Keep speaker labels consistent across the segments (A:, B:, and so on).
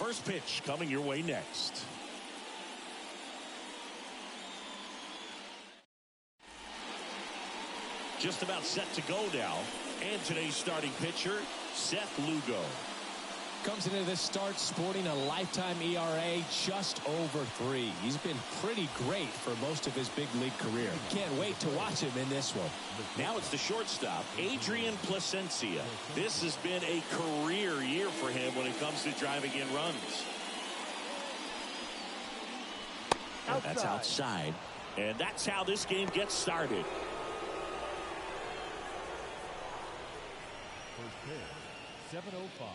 A: First pitch coming your way next. Just about set to go now. And today's starting pitcher, Seth Lugo.
B: Comes into this start sporting a lifetime ERA just over 3. He's been pretty great for most of his big league career. Can't wait to watch him in this one.
A: Now it's the shortstop, Adrian Placencia. This has been a career year for him when it comes to driving in runs. And that's outside. And that's how this game gets started.
C: First pitch, 7:05.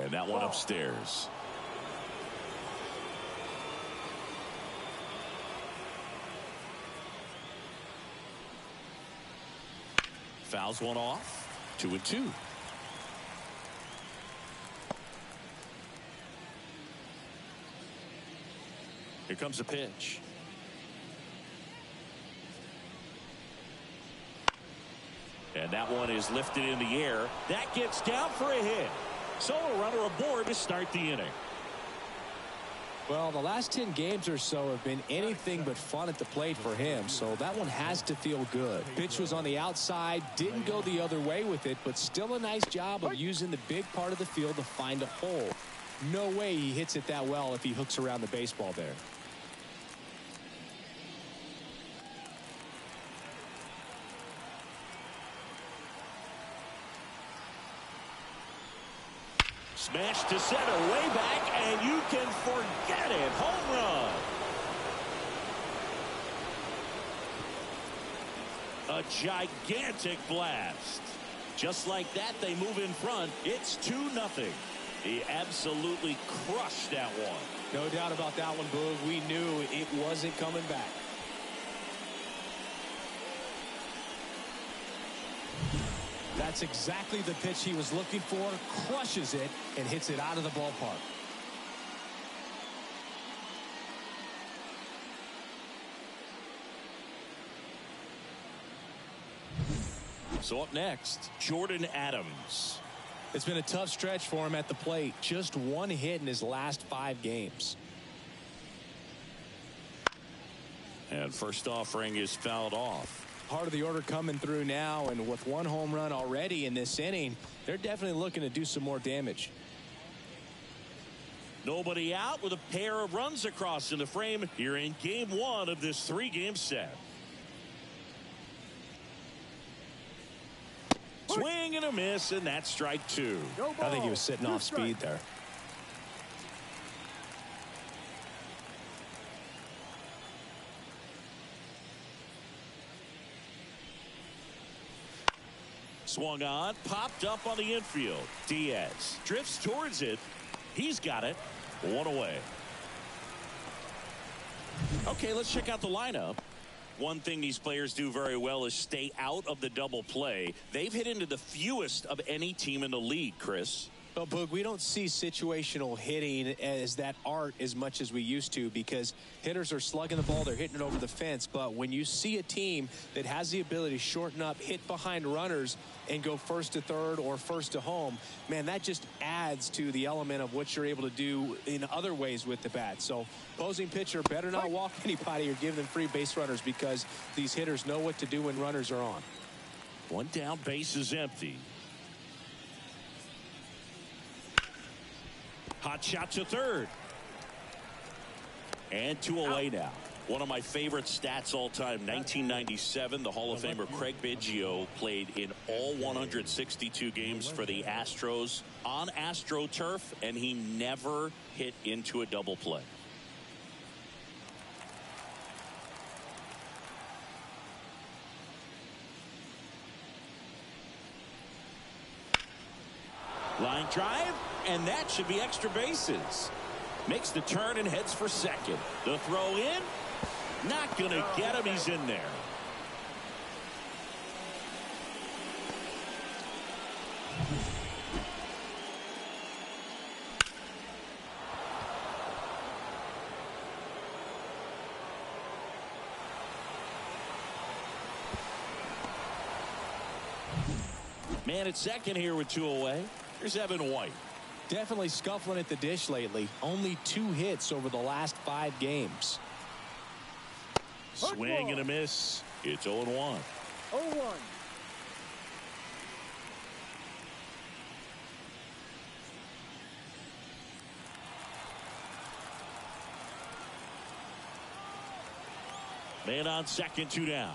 A: And that one upstairs. Fouls one off. 2-2. Here comes a pitch. And that one is lifted in the air. That gets down for a hit. So a runner aboard to start the inning.
B: Well, the last 10 games or so have been anything but fun at the plate for him, so that one has to feel good. Pitch was on the outside, didn't go the other way with it, but still a nice job of using the big part of the field to find a hole. No way he hits it that well if he hooks around the baseball there.
A: Smash to center, way back, and you can forget it. Home run. A gigantic blast. Just like that, they move in front. It's 2-0. He absolutely crushed that one.
B: No doubt about that one, Boog. We knew it wasn't coming back. That's exactly the pitch he was looking for. Crushes it and hits it out of the ballpark.
A: So up next, Jordan Adams.
B: It's been a tough stretch for him at the plate. Just one hit in his last 5 games.
A: And first offering is fouled off.
B: Part of the order coming through now, and with 1 home run already in this inning, they're definitely looking to do some more damage.
A: Nobody out with a pair of runs across in the frame here in game 1 of this 3-game set. Swing and a miss, and that's strike 2.
B: I think he was sitting off speed there.
A: Swung on, popped up on the infield. Diaz drifts towards it. He's got it. 1 away. Okay, let's check out the lineup. One thing these players do very well is stay out of the double play. They've hit into the fewest of any team in the league, Chris.
B: Well, Boog, we don't see situational hitting as that art as much as we used to, because hitters are slugging the ball, they're hitting it over the fence. But when you see a team that has the ability to shorten up, hit behind runners, and go first to third or first to home, man, that just adds to the element of what you're able to do in other ways with the bat. So opposing pitcher better not walk anybody or give them free base runners, because these hitters know what to do when runners are on.
A: 1 down, base is empty. Hot shot to third. And 2 away now. One of my favorite stats all time, 1997, the Hall of Famer Craig Biggio played in all 162 games for the Astros on AstroTurf, and he never hit into a double play. Line drive, and that should be extra bases. Makes the turn and heads for second. The throw in, Not going to get him. He's in there. Man at second here with 2 away. Here's Evan White.
B: Definitely scuffling at the dish lately. Only 2 hits over the last 5 games.
A: Swing and a miss. It's 0-1.
D: 0-1.
A: Man on second, 2 down.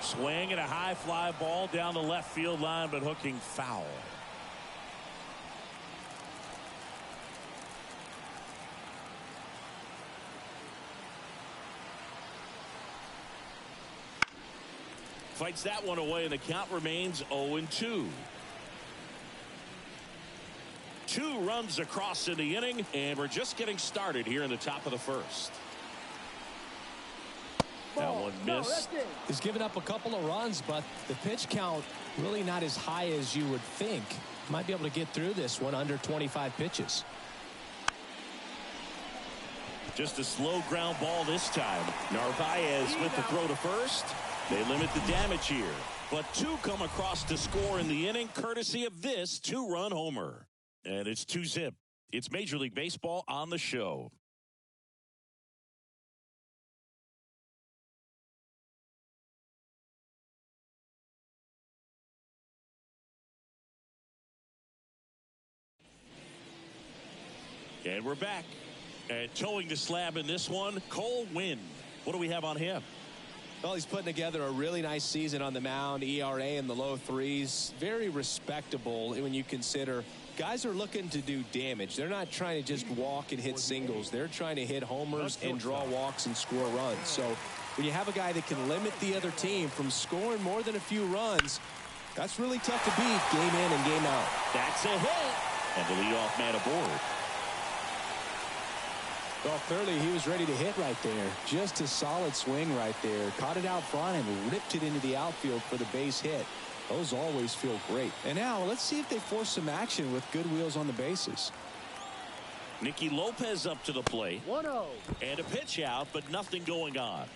A: Swing and a high fly ball down the left field line, but hooking foul. Fights that one away, and the count remains 0-2. 2 runs across in the inning, and we're just getting started here in the top of the first. That one missed.
B: He's given up a couple of runs, but the pitch count really not as high as you would think. Might be able to get through this one under 25 pitches.
A: Just a slow ground ball this time. Narvaez with the throw to first. They limit the damage here, but 2 come across to score in the inning, courtesy of this 2-run homer. And it's 2-zip. It's Major League Baseball on the show. And we're back. And towing the slab in this one, Cole Winn. What do we have on him?
B: Well, he's putting together a really nice season on the mound. ERA in the low 3s. Very respectable when you consider guys are looking to do damage. They're not trying to just walk and hit singles. They're trying to hit homers and draw walks and score runs. So when you have a guy that can limit the other team from scoring more than a few runs, that's really tough to beat game in and game out.
A: That's a hit. And the leadoff man aboard.
B: Well, clearly he was ready to hit right there. Just a solid swing right there. Caught it out front and ripped it into the outfield for the base hit. Those always feel great. And now let's see if they force some action with good wheels on the bases.
A: Nicky Lopez up to the plate.
D: 1-0.
A: And a pitch out, but nothing going on.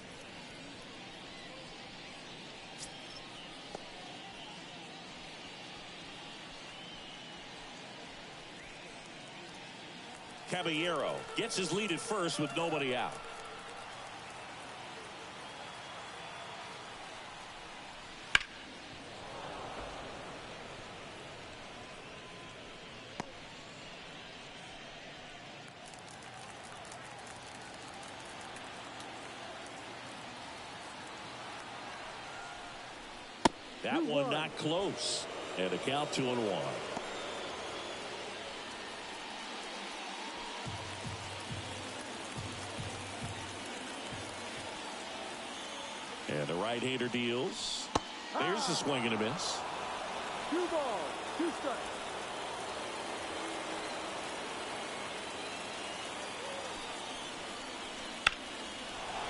A: Caballero gets his lead at first with nobody out. That one not close. And a count 2-1. And the right-hander deals. There's the swing and a miss.
D: 2 balls, 2 strikes.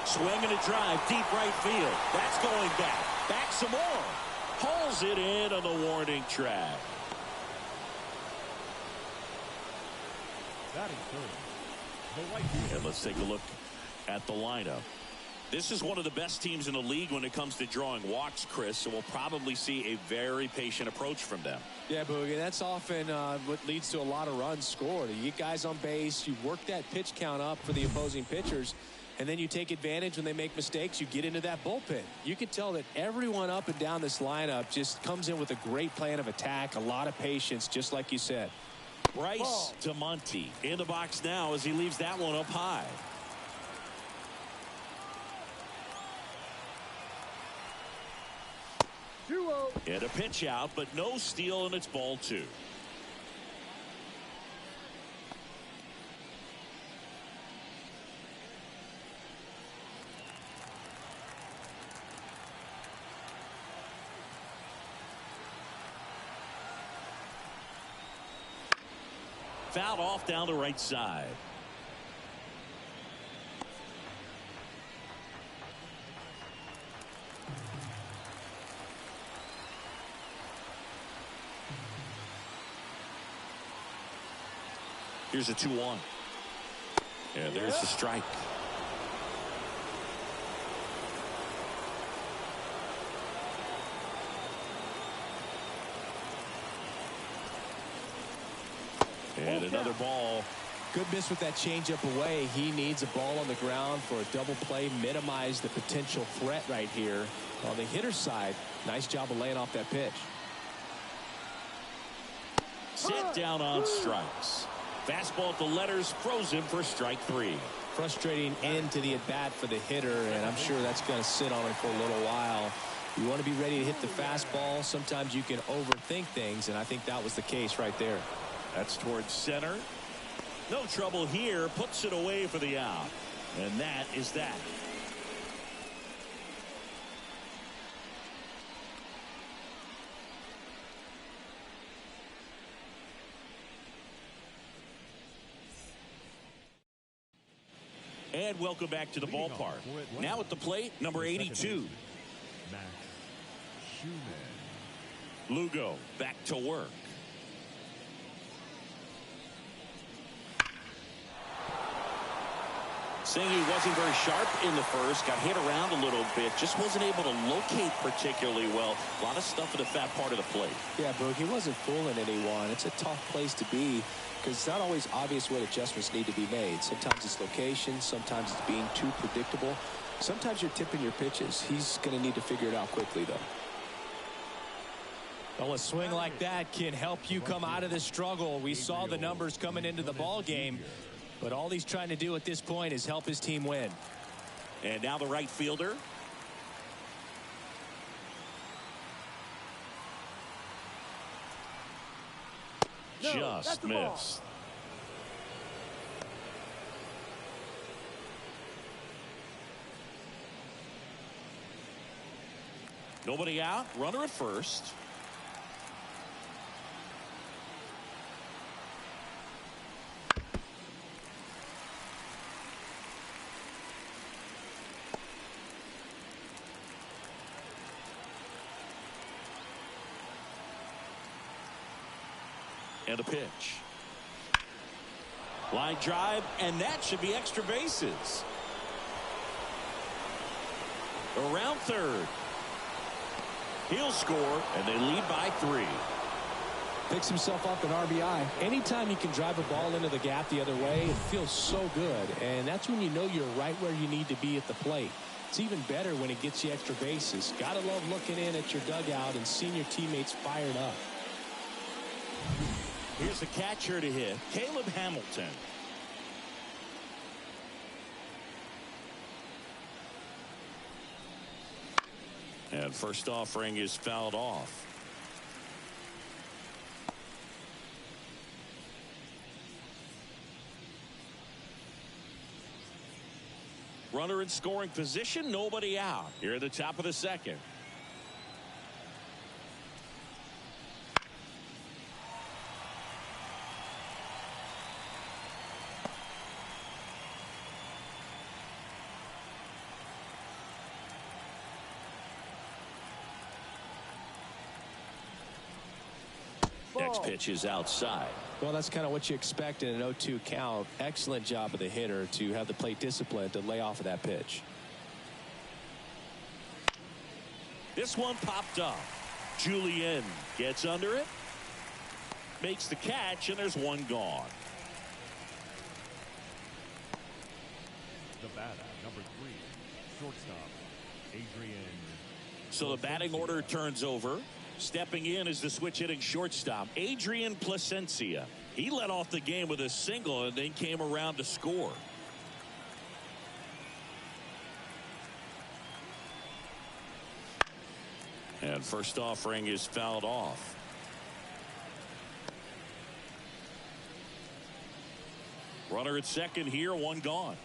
A: Swing and a drive, deep right field. That's going back. Back some more. Hauls it in on the warning track.
C: Batting third, the right.
A: And let's take a look at the lineup. This is one of the best teams in the league when it comes to drawing walks, Chris, so we'll probably see a very patient approach from them.
B: Yeah, Boogie, that's often what leads to a lot of runs scored. You get guys on base, you work that pitch count up for the opposing pitchers, and then you take advantage when they make mistakes. You get into that bullpen. You can tell that everyone up and down this lineup just comes in with a great plan of attack, a lot of patience, just like you said.
A: Bryce to Monty in the box now as he leaves that one up high. And a pitch out, but no steal, and it's ball 2. Fouled off down the right side. Here's a 2-1. And there's the strike. And another ball.
B: Good miss with that changeup away. He needs a ball on the ground for a double play. Minimize the potential threat right here. On the hitter's side, nice job of laying off that pitch.
A: Sit down on strikes. Fastball at the letters, frozen for strike 3.
B: Frustrating end to the at-bat for the hitter, and I'm sure that's going to sit on him for a little while. You want to be ready to hit the fastball. Sometimes you can overthink things, and I think that was the case right there.
A: That's towards center. No trouble here. Puts it away for the out. And that is that. And welcome back to the ballpark. Now at the plate, number 82. Lugo back to work. Saying he wasn't very sharp in the first, got hit around a little bit, just wasn't able to locate particularly well. A lot of stuff in the fat part of the plate.
B: Yeah, Boog, he wasn't fooling anyone. It's a tough place to be because it's not always obvious what adjustments need to be made. Sometimes it's location, sometimes it's being too predictable. Sometimes you're tipping your pitches. He's going to need to figure it out quickly, though. Well, a swing like that can help you come out of the struggle. We saw the numbers coming into the ball game. But all he's trying to do at this point is help his team win.
A: And now the right fielder. Just missed. Nobody out. Runner at first. And a pitch. Line drive, and that should be extra bases. Around third. He'll score, and they lead by 3.
B: Picks himself up an RBI. Anytime you can drive a ball into the gap the other way, it feels so good. And that's when you know you're right where you need to be at the plate. It's even better when it gets you extra bases. Gotta love looking in at your dugout and seeing your teammates fired up.
A: Here's the catcher to hit, Caleb Hamilton. And first offering is fouled off. Runner in scoring position, nobody out. Here at the top of the second. Next pitch is outside.
B: Well, that's kind of what you expect in an 0-2 count. Excellent job of the hitter to have the plate discipline to lay off of that pitch.
A: This one popped up. Julien gets under it, makes the catch, and there's one gone.
C: The batter, number 3, shortstop, Adrian.
A: So the batting order turns over. Stepping in is the switch hitting shortstop, Adrian Placencia. He led off the game with a single and then came around to score. And first offering is fouled off. Runner at second here, one gone.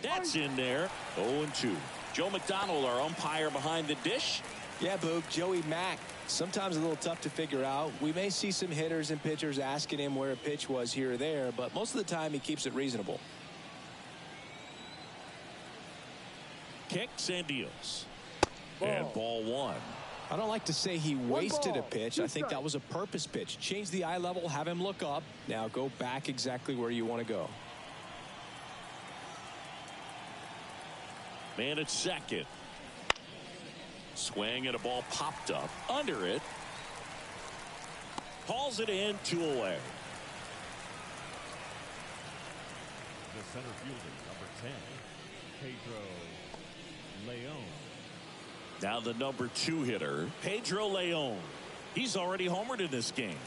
A: That's in there. 0-2. Joe McDonald, our umpire behind the dish.
B: Yeah, Boog, Joey Mack, sometimes a little tough to figure out. We may see some hitters and pitchers asking him where a pitch was here or there, but most of the time he keeps it reasonable.
A: Kicks and deals. And ball 1.
B: I don't like to say he wasted a pitch. I think
D: strikes.
B: that was a purpose pitch. Change the eye level, have him look up. Now go back exactly where you want to go.
A: Man at second. Swing and a ball popped up under it. Hauls it in, 2 away.
C: The center fielder, number 10, Pedro Leon.
A: Now the number 2 hitter, Pedro Leon. He's already homered in this game.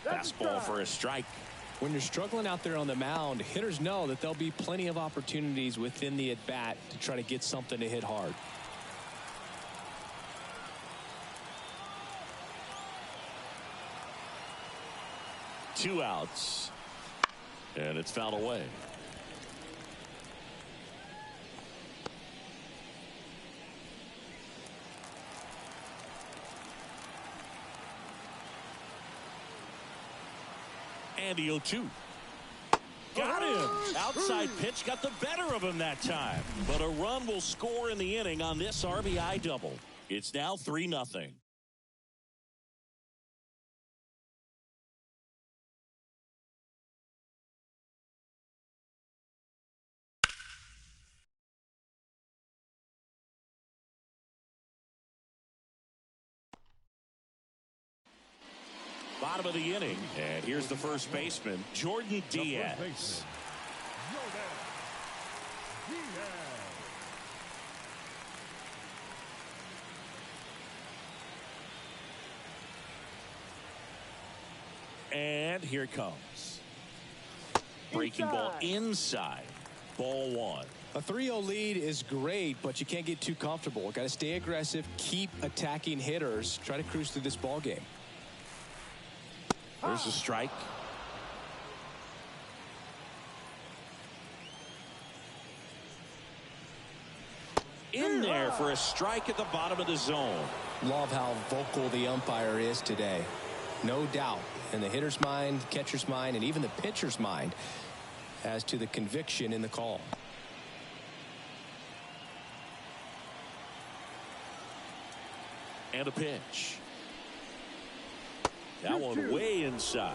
A: Fastball for a strike.
B: When you're struggling out there on the mound, hitters know that there'll be plenty of opportunities within the at-bat to try to get something to hit hard.
A: Two outs. And it's fouled away. And the 0-2. Got him. Outside pitch got the better of him that time. But a run will score in the inning on this RBI double. It's now 3-0. Bottom of the inning, and here's the first baseman, Jordan Diaz. And here it comes. Breaking ball inside. Ball 1.
B: A 3-0 lead is great, but you can't get too comfortable. Got to stay aggressive, keep attacking hitters, try to cruise through this ball game.
A: There's a strike. In there for a strike at the bottom of the zone.
B: Love how vocal the umpire is today. No doubt in the hitter's mind, catcher's mind, and even the pitcher's mind as to the conviction in the call.
A: And a pitch. That one way inside.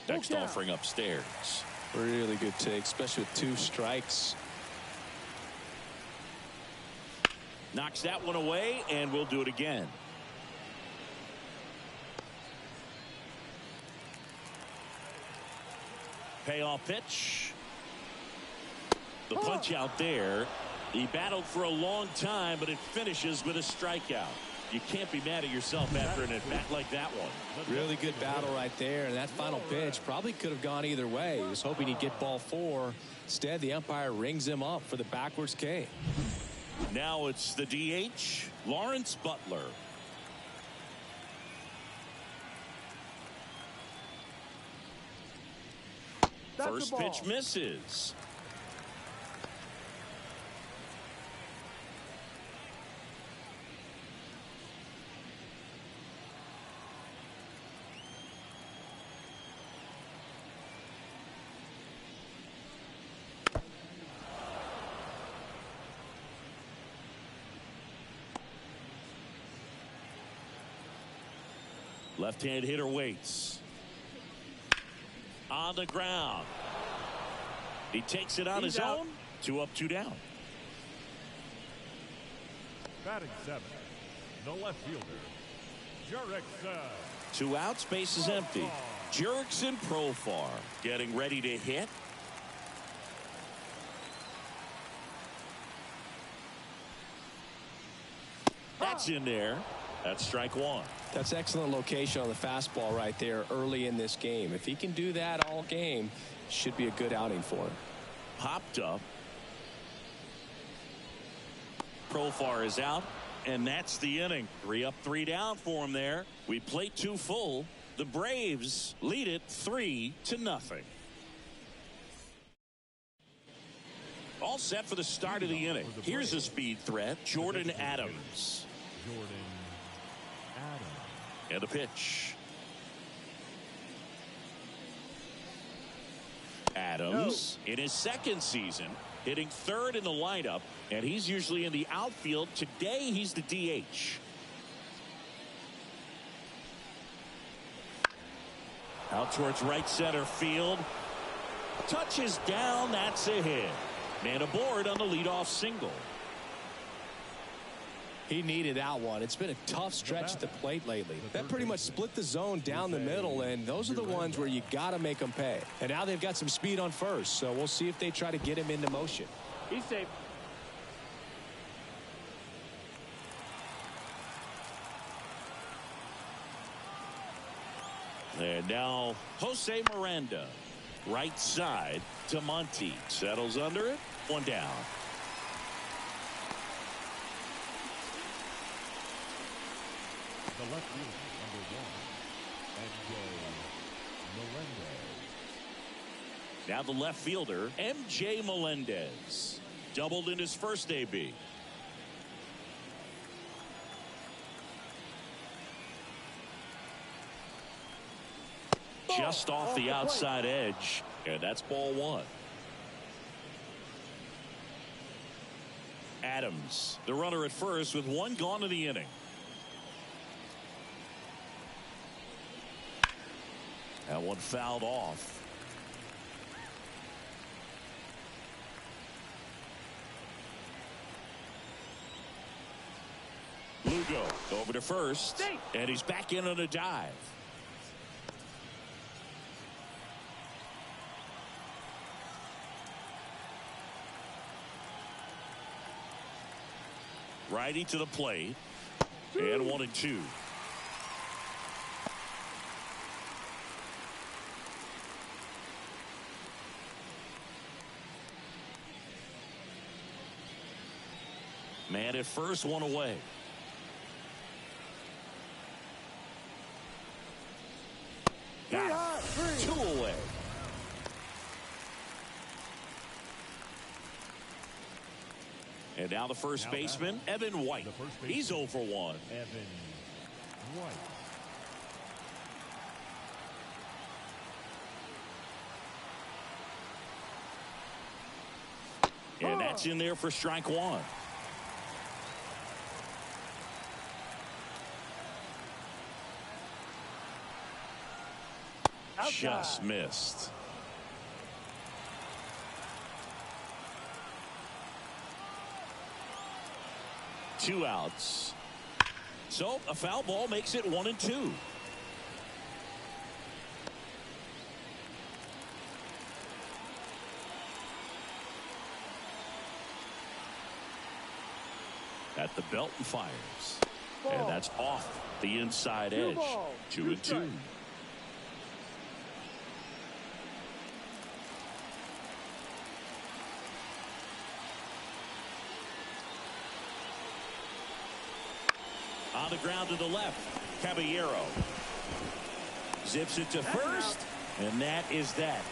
A: Next offering upstairs.
B: Really good take, especially with 2 strikes.
A: Knocks that one away, and we'll do it again. Payoff pitch. The punch out there. He battled for a long time, but it finishes with a strikeout. You can't be mad at yourself after an at-bat like that one.
B: Really good battle right there, and that final pitch probably could have gone either way. He was hoping he'd get ball 4. Instead, the umpire rings him up for the backwards K.
A: Now it's the DH, Lawrence Butler. First pitch misses. Left-hand hitter waits. On the ground. He takes it on his own. 2 up, 2 down.
C: Batting 7, the left fielder, Jurickson.
A: 2 outs, base is empty. Jurickson Profar getting ready to hit. That's in there. That's strike 1.
B: That's excellent location on the fastball right there early in this game. If he can do that all game, should be a good outing for him.
A: Popped up. Profar is out, and that's the inning. 3 up, 3 down for him there. We played 2 full. The Braves lead it 3-0. All set for the start of the inning. Here's a speed threat, Jordan Adams. And a pitch. Adams in his second season, hitting third in the lineup, and he's usually in the outfield. Today he's the DH. Out towards right center field. Touches down. That's a hit. Man aboard on the leadoff single.
B: He needed that one. It's been a tough stretch at the plate lately. That pretty much split the zone down the middle, and those are the ones where you got to make them pay. And now they've got some speed on first, so we'll see if they try to get him into motion.
D: He's safe.
A: And now Jose Miranda, right side to Monty. Settles under it. One down.
C: The left fielder, number 1, MJ Melendez.
A: Now the left fielder, MJ Melendez. Doubled in his first AB. Just off the outside edge, and that's ball one. Adams, the runner at first with one gone in the inning. That one fouled off. Lugo over to first, and he's back in on a dive. Righty to the plate, and 1-2. Man at first, one away. Got it. 2 away. And now the first baseman, Evan White. He's 0 for 1.
C: Evan White.
A: And that's in there for strike one. Just missed. Two outs. So a foul ball makes it 1-2. At the belt and fires. And that's off the inside edge. 2-2. On the ground to the left, Caballero zips it to first, and that is that.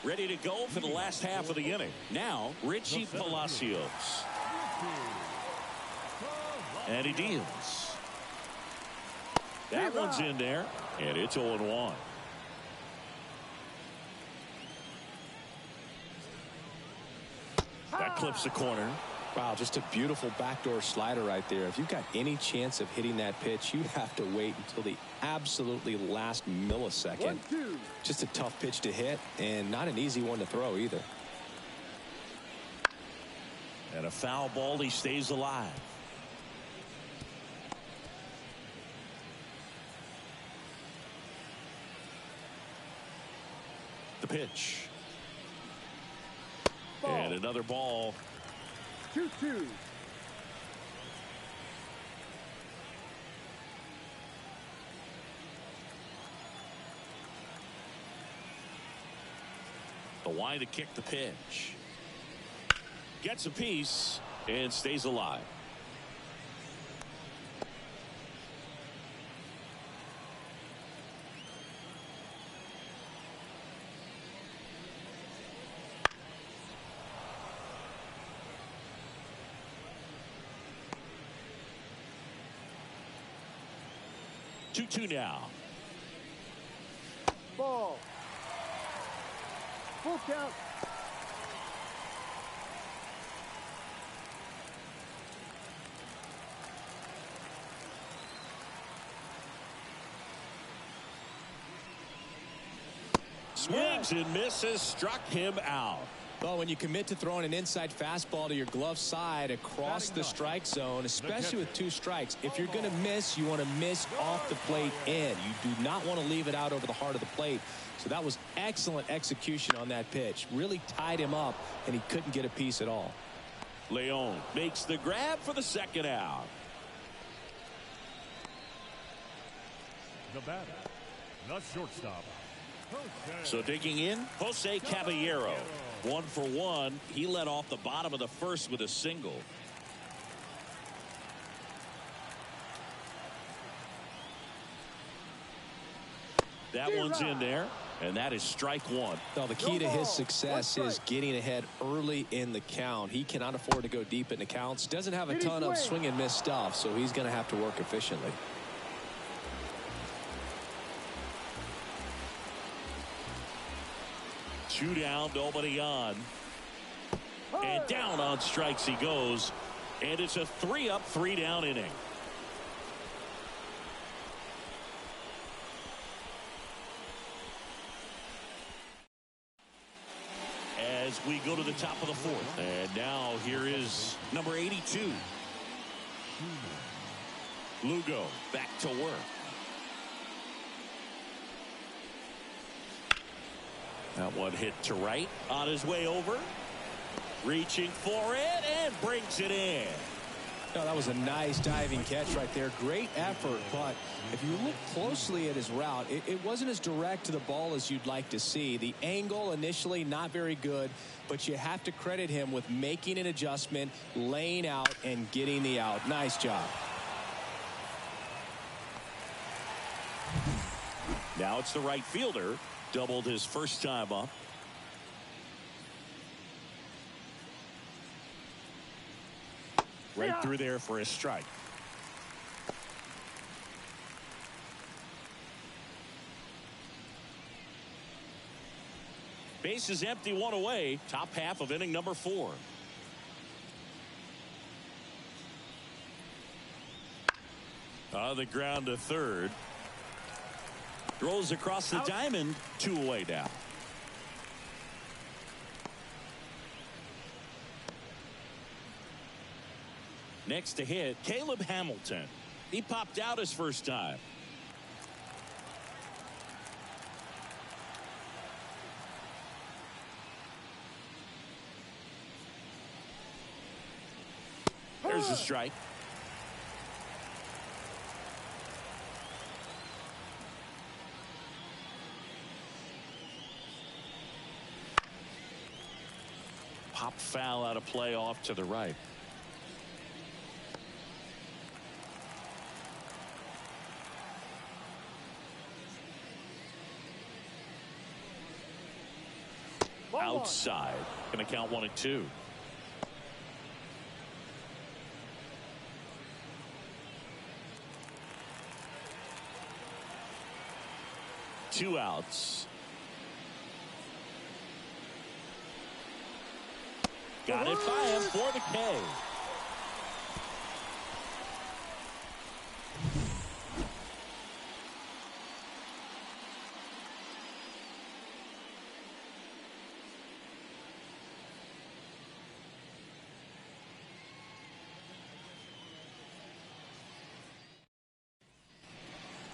A: Ready to go for the last half of the inning. Now, Richie Palacios. And he deals. That one's in there, and it's 0-1. That clips the corner.
B: Wow, just a beautiful backdoor slider right there. If you've got any chance of hitting that pitch, you have to wait until the absolutely last millisecond. Just a tough pitch to hit, and not an easy one to throw either.
A: And a foul ball, he stays alive. The pitch. And another ball.
D: 2-2.
A: The line to kick the pitch. Gets a piece and stays alive. Two now.
D: Ball. Full count.
A: Swings and misses, struck him out.
B: Well, when you commit to throwing an inside fastball to your glove side across the strike zone, especially with 2 strikes, if you're going to miss, you want to miss off the plate in. You do not want to leave it out over the heart of the plate. So that was excellent execution on that pitch. Really tied him up, and he couldn't get a piece at all.
A: Leon makes the grab for the second out.
C: The batter, the shortstop.
A: So digging in, Jose Caballero. 1 for 1. He led off the bottom of the first with a single. That one's in there, and that is strike 1.
B: Well, the key to his success is getting ahead early in the count. He cannot afford to go deep in the counts. Doesn't have a ton of swing and miss stuff, so he's going to have to work efficiently.
A: Two down, nobody on. And down on strikes he goes. And it's a 3-up, 3-down inning. As we go to the top of the 4th. And now here is number 82. Lugo back to work. That one hit to right. On his way over. Reaching for it and brings it in.
B: Oh, that was a nice diving catch right there. Great effort, but if you look closely at his route, it wasn't as direct to the ball as you'd like to see. The angle initially not very good, but you have to credit him with making an adjustment, laying out, and getting the out. Nice job.
A: Now it's the right fielder. Doubled his first time up. Right through there for a strike. Base is empty, 1 away. Top half of inning number 4. On the ground to third. Throws across the diamond. 2 away now. Next to hit, Caleb Hamilton. He popped out his first time. There's a strike. Pop foul out of play off to the right. Outside. Going to count 1-2. Two outs. Got it by him for the K.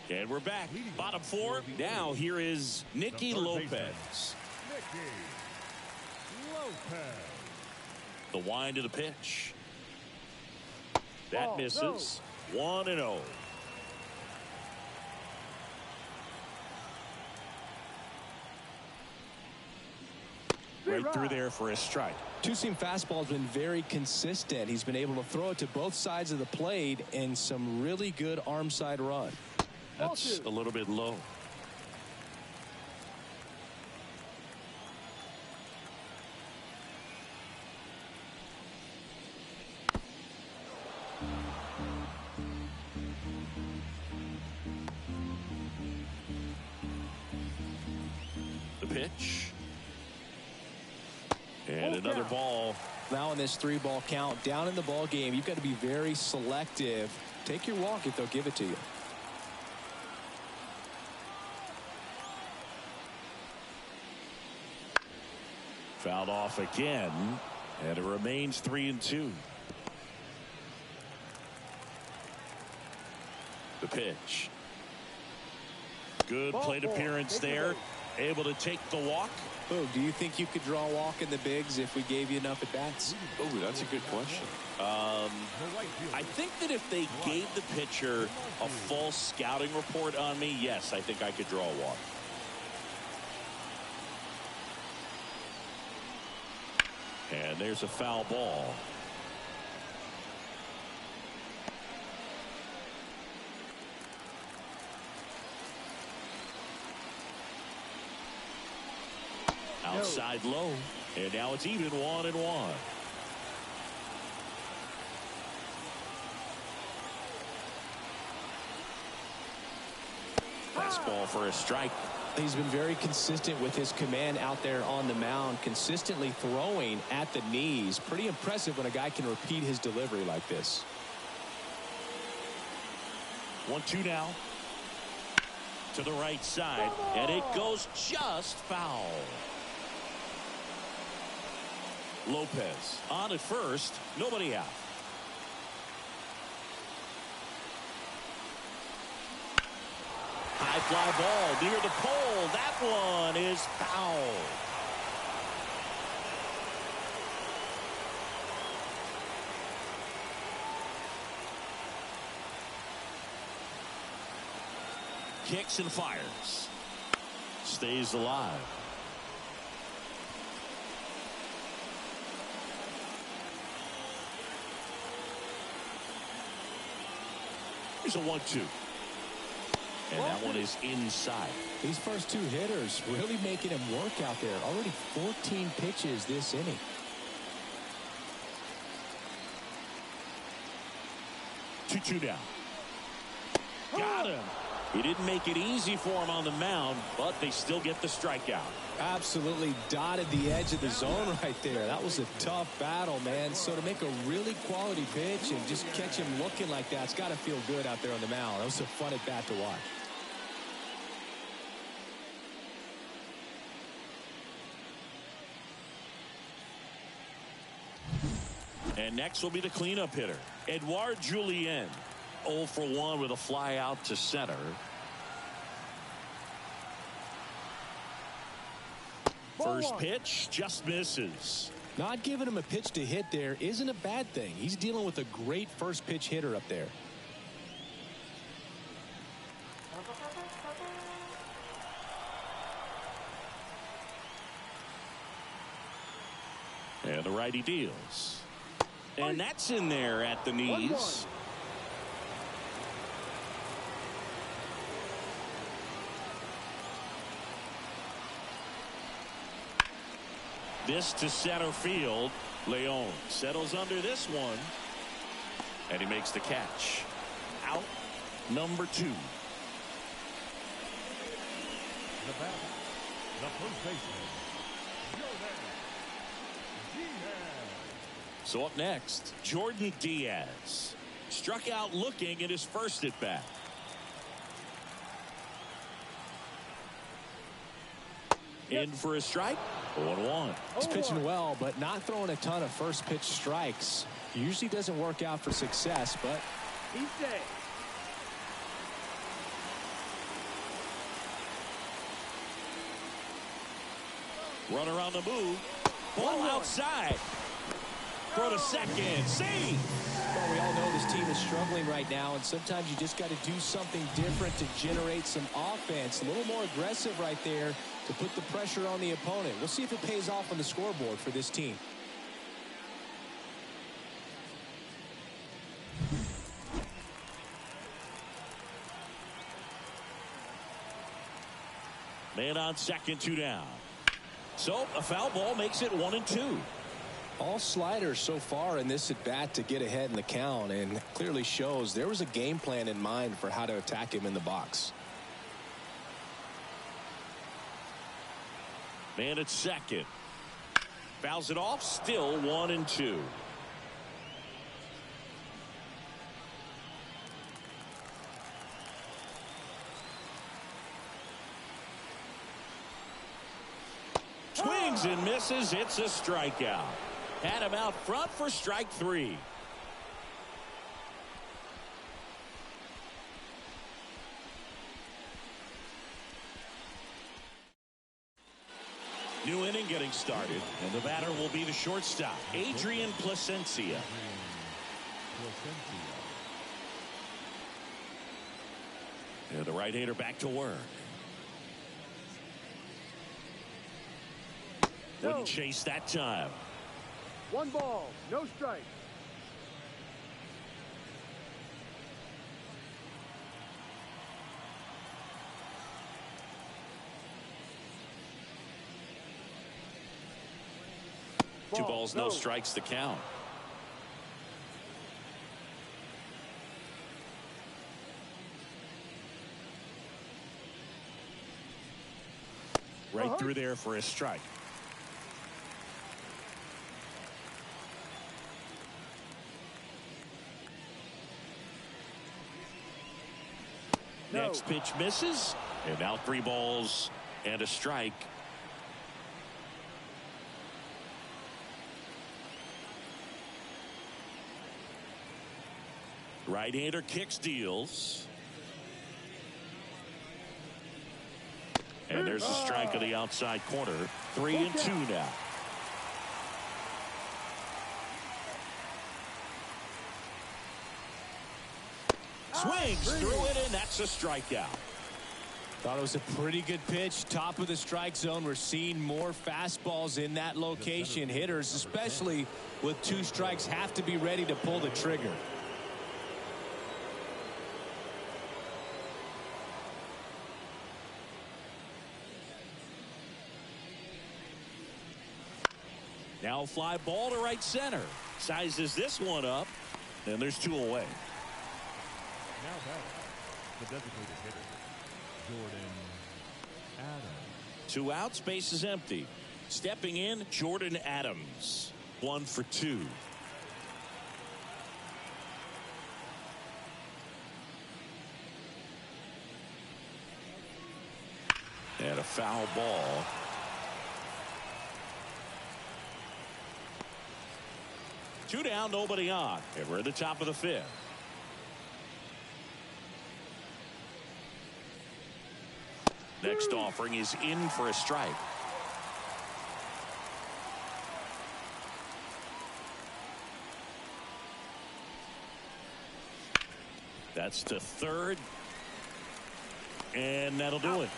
A: And we're back. Bottom 4. Now here is Nicky Lopez.
C: Nicky Lopez.
A: The wind of the pitch. That misses. 1-0. Right through there for a strike.
B: Two-seam fastball has been very consistent. He's been able to throw it to both sides of the plate and some really good arm side run.
A: That's a little bit low. The pitch. And another ball.
B: Now in this 3-ball count, down in the ball game, you've got to be very selective. Take your walk if they'll give it to you.
A: Fouled off again, and it remains 3-2. The pitch. Good plate appearance there. Able to take the walk.
B: Oh, do you think you could draw a walk in the bigs if we gave you enough at bats?
A: Oh, that's a good question. I think that if they gave the pitcher a full scouting report on me, yes, I think I could draw a walk. And there's a foul ball. Outside low, and now it's even 1-1. Fastball for a strike.
B: He's been very consistent with his command out there on the mound, consistently throwing at the knees. Pretty impressive when a guy can repeat his delivery like this.
A: 1-2 now. To the right side, and it goes just foul. Lopez on at first, nobody out. High fly ball near the pole. That one is foul. Kicks and fires. Stays alive. Here's a 1-2. And that one is inside.
B: These first two hitters really making him work out there. Already 14 pitches this inning.
A: Two down. Got him. He didn't make it easy for him on the mound, but they still get the strikeout.
B: Absolutely dotted the edge of the zone right there. That was a tough battle, man. So to make a really quality pitch and just catch him looking like that, it's got to feel good out there on the mound. That was a fun at bat to watch.
A: And next will be the cleanup hitter, Edouard Julien. 0 for 1 with a fly out to center. First pitch just misses.
B: Not giving him a pitch to hit there isn't a bad thing. He's dealing with a great first pitch hitter up there.
A: And the righty deals. And that's in there at the knees. This to center field. Leone settles under this one. And he makes the catch. Out number 2.
C: The batter, the first baseman, Diaz.
A: So up next, Jordan Diaz. Struck out looking at his first at bat. In for a strike. 1-1.
B: He's pitching well, but not throwing a ton of first pitch strikes. Usually doesn't work out for success, but
D: He's safe.
A: Runner on the move. Ball outside. Throw to second. Save.
B: Well, we all know this team is struggling right now, and sometimes you just got to do something different to generate some offense. A little more aggressive right there to put the pressure on the opponent. We'll see if it pays off on the scoreboard for this team.
A: Man on second, 2 down. So a foul ball makes it 1-2.
B: All sliders so far in this at bat to get ahead in the count, and clearly shows there was a game plan in mind for how to attack him in the box.
A: Man at second. Fouls it off. Still 1-2. Swings and misses. It's a strikeout. Had him out front for strike 3. New inning getting started, and the batter will be the shortstop, Adrian Placencia. And the right-hander back to work. Wouldn't chase that time.
D: 1 ball, no strike.
A: Two balls, no strikes, the count. Right through there for a strike. Next pitch misses, and now 3 balls and a strike. Right-hander kicks, deals. And there's a strike on the outside corner. 3-2 now. Swings through it, and that's a strikeout.
B: Thought it was a pretty good pitch. Top of the strike zone. We're seeing more fastballs in that location. Hitters, especially with 2 strikes, have to be ready to pull the trigger.
A: Now a fly ball to right center. Sizes this one up, and there's 2 away.
C: Now batting, the designated hitter, Jordan Adams.
A: 2 outs, base is empty. Stepping in, Jordan Adams. 1 for 2. And a foul ball. Two down, nobody on, and we're at the top of the 5th. Next offering is in for a strike. That's to third, and that'll do it.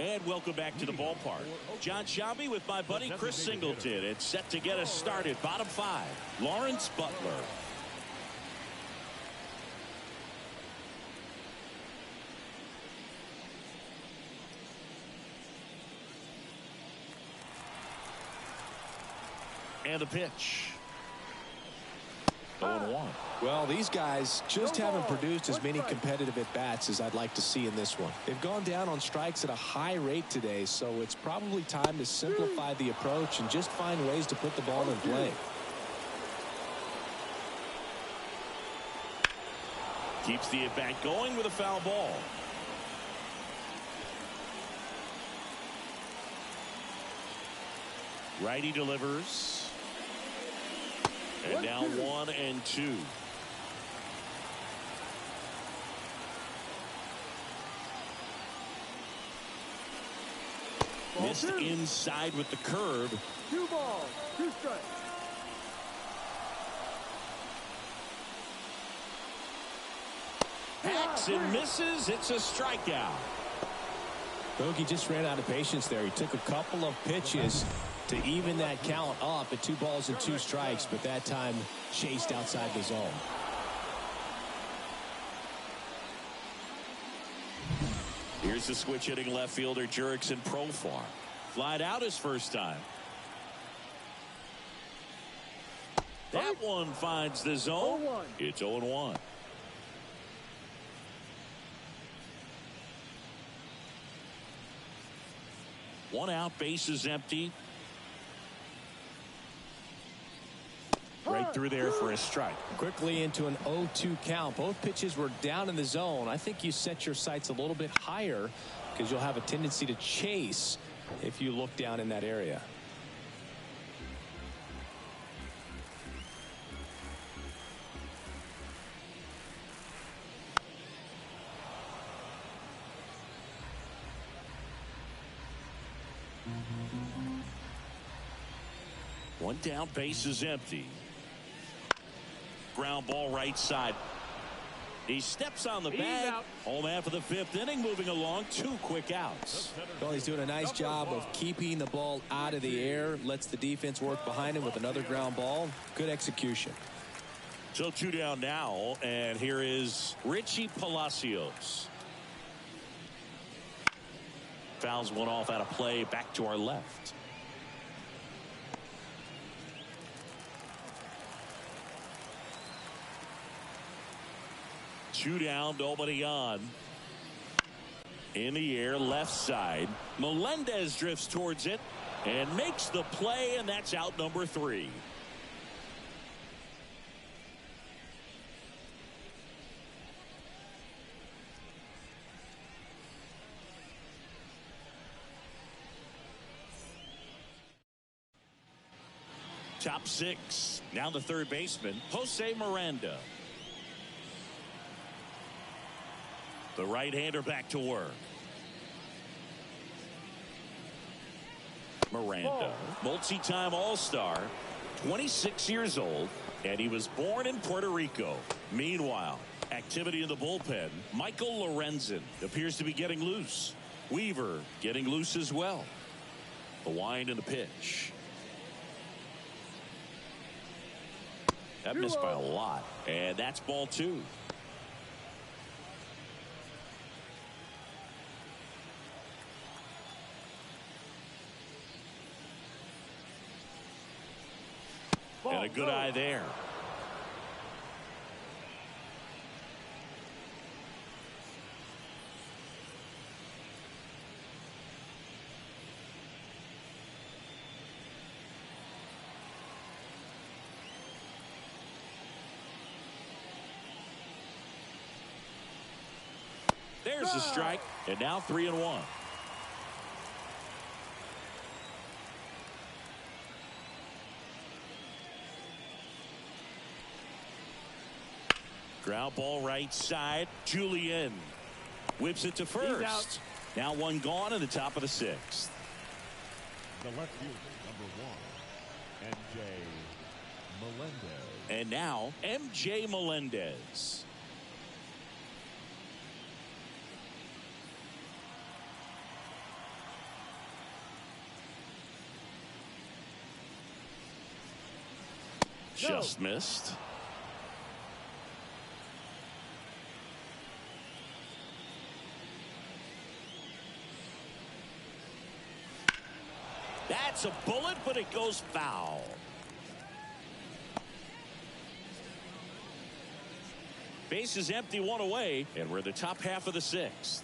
A: And welcome back to the ballpark. John Shabby with my buddy Chris Singleton. It's set to get us started. Bottom 5, Lawrence Butler. And the pitch. 0-1.
B: Well, these guys just haven't produced as many competitive at-bats as I'd like to see in this one. They've gone down on strikes at a high rate today, so it's probably time to simplify the approach and just find ways to put the ball in play.
A: Keeps the at-bat going with a foul ball. Righty delivers. And now 1-2. Missed inside with the curve.
D: 2 balls, 2 strikes.
A: Hacks and misses. It's a strikeout.
B: Bogey just ran out of patience there. He took a couple of pitches to even that count up at 2 balls and 2 strikes, but that time chased outside the zone.
A: Here's the switch hitting left fielder Jurickson Profar. Flied out his first time. That one finds the zone.
D: 0-1.
A: It's 0-1. One out, bases empty. Right through there for a strike.
B: Quickly into an 0-2 count. Both pitches were down in the zone. I think you set your sights a little bit higher because you'll have a tendency to chase if you look down in that area.
A: One down, base is empty. Ground ball right side. He steps on the bag. Home half of the 5th inning, moving along. 2 quick outs.
B: Well, he's doing a nice job of keeping the ball out of the air. Lets the defense work behind him with another ground ball. Good execution.
A: So 2 down now, and here is Richie Palacios. Fouls one off out of play, back to our left. Two down, nobody on. In the air, left side. Melendez drifts towards it and makes the play, and that's out number 3. Top 6. Now the third baseman, Jose Miranda. The right-hander back to work. Miranda, multi-time All-Star, 26 years old, and he was born in Puerto Rico. Meanwhile, activity in the bullpen. Michael Lorenzen appears to be getting loose. Weaver getting loose as well. The wind and the pitch. That missed by a lot, and that's ball 2. And a good eye there. There's a strike, and now 3-1. Ground ball right side. Julien whips it to first. Now one gone in the top of the 6th.
C: The left fielder, number 1, MJ Melendez.
A: And now MJ Melendez. Just missed. That's a bullet, but it goes foul. Base is empty, 1 away, and we're in the top half of the 6th.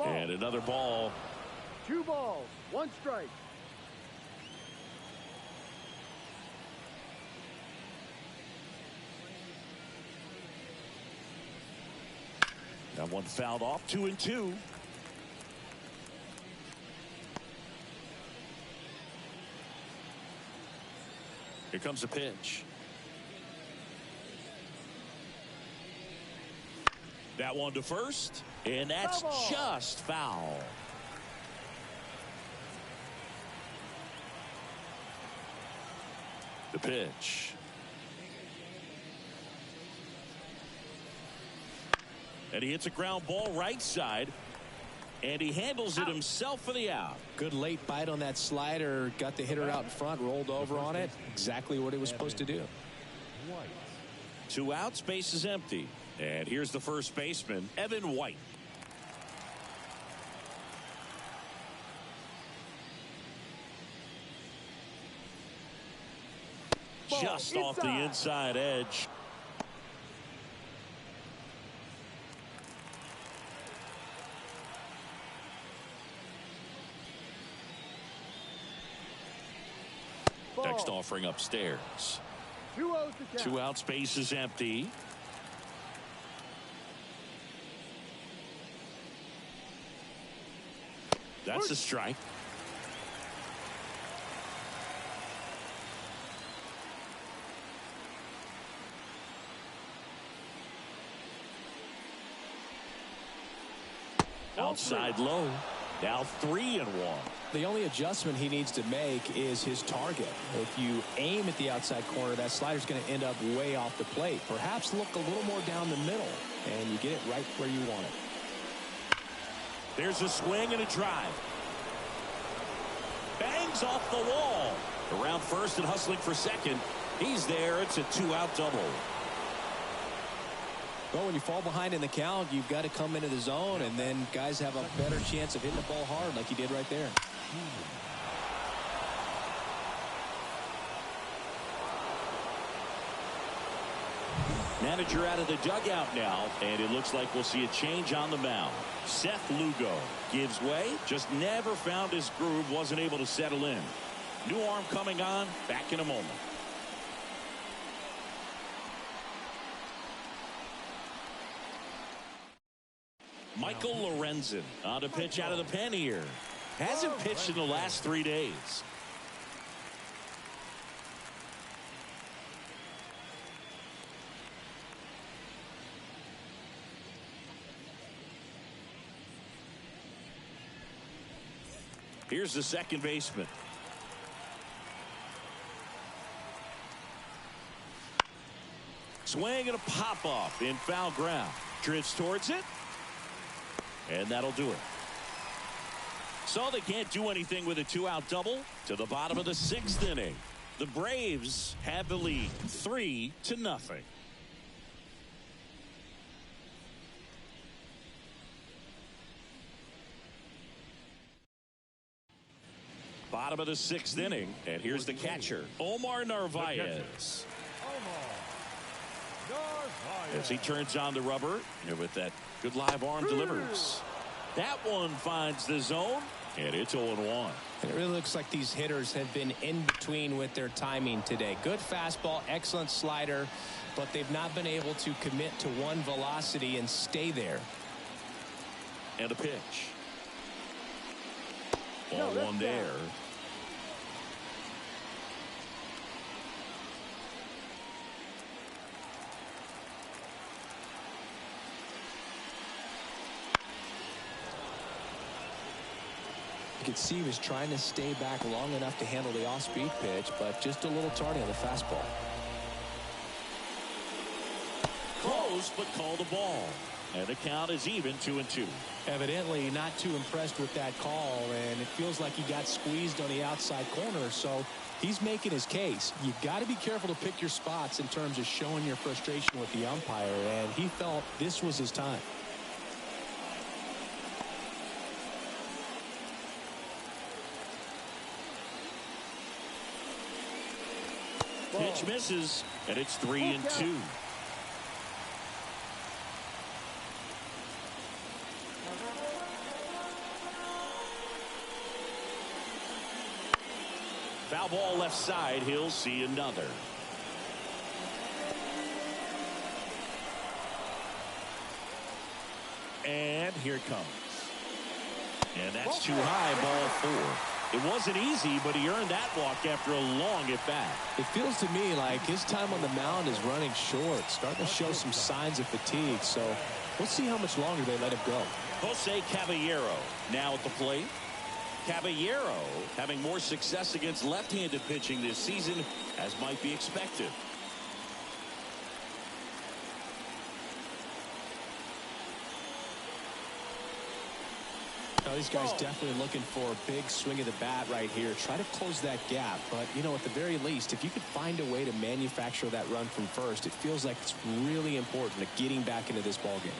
A: And another ball.
D: 2 balls, 1 strike.
A: That one fouled off. 2-2. Here comes the pitch. That one to first, and that's just foul. The pitch. And he hits a ground ball right side. And he handles it himself for the out.
B: Good late bite on that slider. Got the hitter out in front, rolled over on it. Exactly what it was supposed to do.
A: 2 outs, base is empty. And here's the first baseman, Evan White. Just off the inside edge. Next offering upstairs. 2 outs, base is empty. That's a strike. Outside low. Now 3-1.
B: The only adjustment he needs to make is his target. If you aim at the outside corner, that slider's going to end up way off the plate. Perhaps look a little more down the middle, and you get it right where you want it.
A: There's a swing and a drive. Bangs off the wall. Around first and hustling for second. He's there. It's a 2-out double.
B: Well, when you fall behind in the count, you've got to come into the zone, and then guys have a better chance of hitting the ball hard like he did right there.
A: Manager out of the dugout now, and it looks like we'll see a change on the mound. Seth Lugo gives way, just never found his groove, wasn't able to settle in. New arm coming on, back in a moment. Michael Lorenzen on to pitch out of the pen here. Hasn't pitched in the last 3 days. Here's the second baseman. Swing and a pop off in foul ground. Drifts towards it. And that'll do it. So they can't do anything with a 2-out double to the bottom of the 6th inning. The Braves have the lead 3-0. Bottom of the 6th inning. And here's the catcher, Omar Narvaez. As he turns on the rubber, and with that good live arm delivers. That one finds the zone, and it's 0-1.
B: It really looks like these hitters have been in between with their timing today. Good fastball, excellent slider, but they've not been able to commit to one velocity and stay there.
A: And a pitch. Ball one there.
B: You could see he was trying to stay back long enough to handle the off-speed pitch, but just a little tardy on the fastball.
A: Close, but called a ball. And the count is even 2-2.
B: Evidently not too impressed with that call, and it feels like he got squeezed on the outside corner, so he's making his case. You've got to be careful to pick your spots in terms of showing your frustration with the umpire, and he felt this was his time.
A: Pitch misses, and it's 3-2. Foul ball left side. He'll see another. And here it comes. And that's too high, ball 4. It wasn't easy, but he earned that walk after a long at-bat.
B: It feels to me like his time on the mound is running short, starting to show some signs of fatigue. So we'll see how much longer they let him go.
A: Jose Caballero now at the plate. Caballero having more success against left-handed pitching this season, as might be expected.
B: Now, these guys definitely looking for a big swing of the bat right here. Try to close that gap. But, you know, at the very least, if you could find a way to manufacture that run from first, it feels like it's really important to getting back into this ballgame.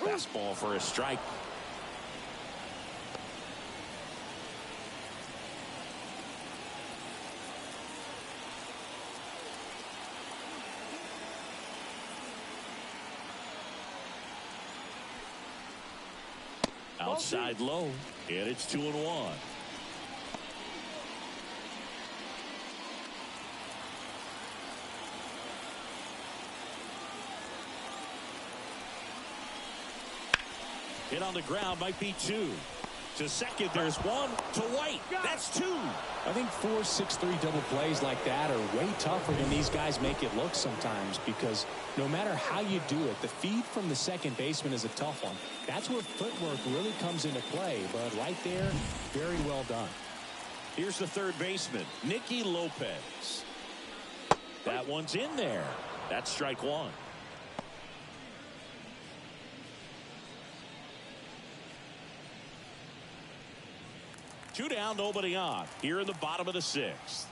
A: Fastball for a strike. Outside low, and it's 2-1. Hit on the ground, might be 2. To second, there's 1. To White, that's 2.
B: I think 4-6-3 double plays like that are way tougher than these guys make it look sometimes, because no matter how you do it, the feed from the second baseman is a tough one. That's where footwork really comes into play, but right there, very well done.
A: Here's the third baseman, Nicky Lopez. That one's in there. That's strike 1. Two down, nobody on. Here in the bottom of the 6th.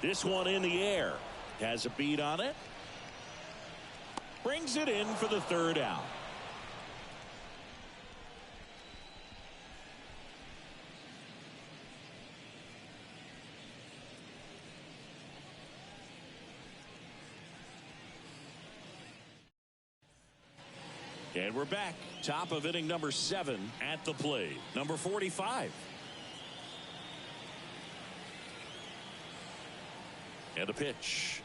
A: This one in the air. Has a beat on it. Brings it in for the 3rd out. And we're back. Top of inning number 7 at the plate. Number 45. And a pitch.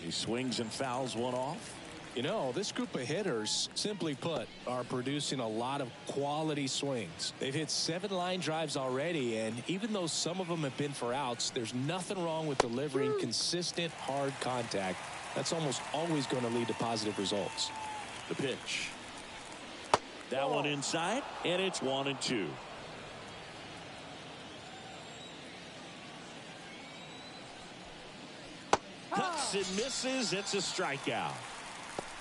A: He swings and fouls one off.
B: You know, this group of hitters, simply put, are producing a lot of quality swings. They've hit 7 line drives already, and even though some of them have been for outs, there's nothing wrong with delivering consistent, hard contact. That's almost always going to lead to positive results.
A: The pitch. That one inside, and it's 1-2. Cuts and misses. It's a strikeout.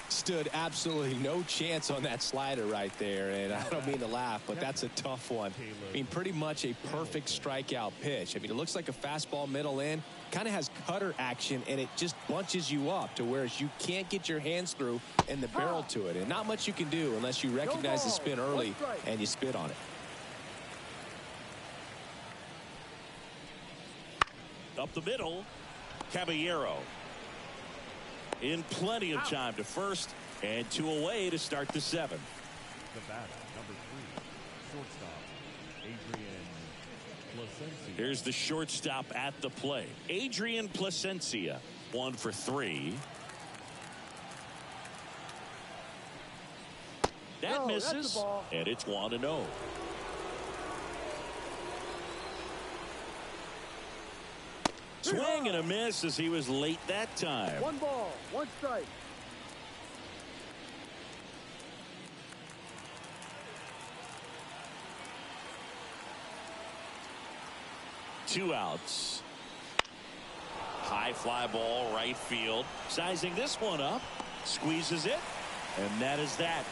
B: Stood absolutely no chance on that slider right there, and I don't mean to laugh, but that's a tough one. I mean, pretty much a perfect strikeout pitch. I mean, it looks like a fastball middle in, kind of has cutter action, and it just bunches you up to where you can't get your hands through and the barrel to it, and not much you can do unless you recognize the spin early and you spit on it.
A: Up the middle, Caballero. In plenty of time to first, and 2 away to start the 7th.
C: The batter, number 3, shortstop, Adrian Placencia.
A: Here's the shortstop at the plate, Adrian Placencia. 1 for 3. That misses, and it's 1-0. Swing and a miss as he was late that time.
D: 1 ball, 1 strike.
A: Two outs. High fly ball right field. Sizing this one up. Squeezes it. And that is that.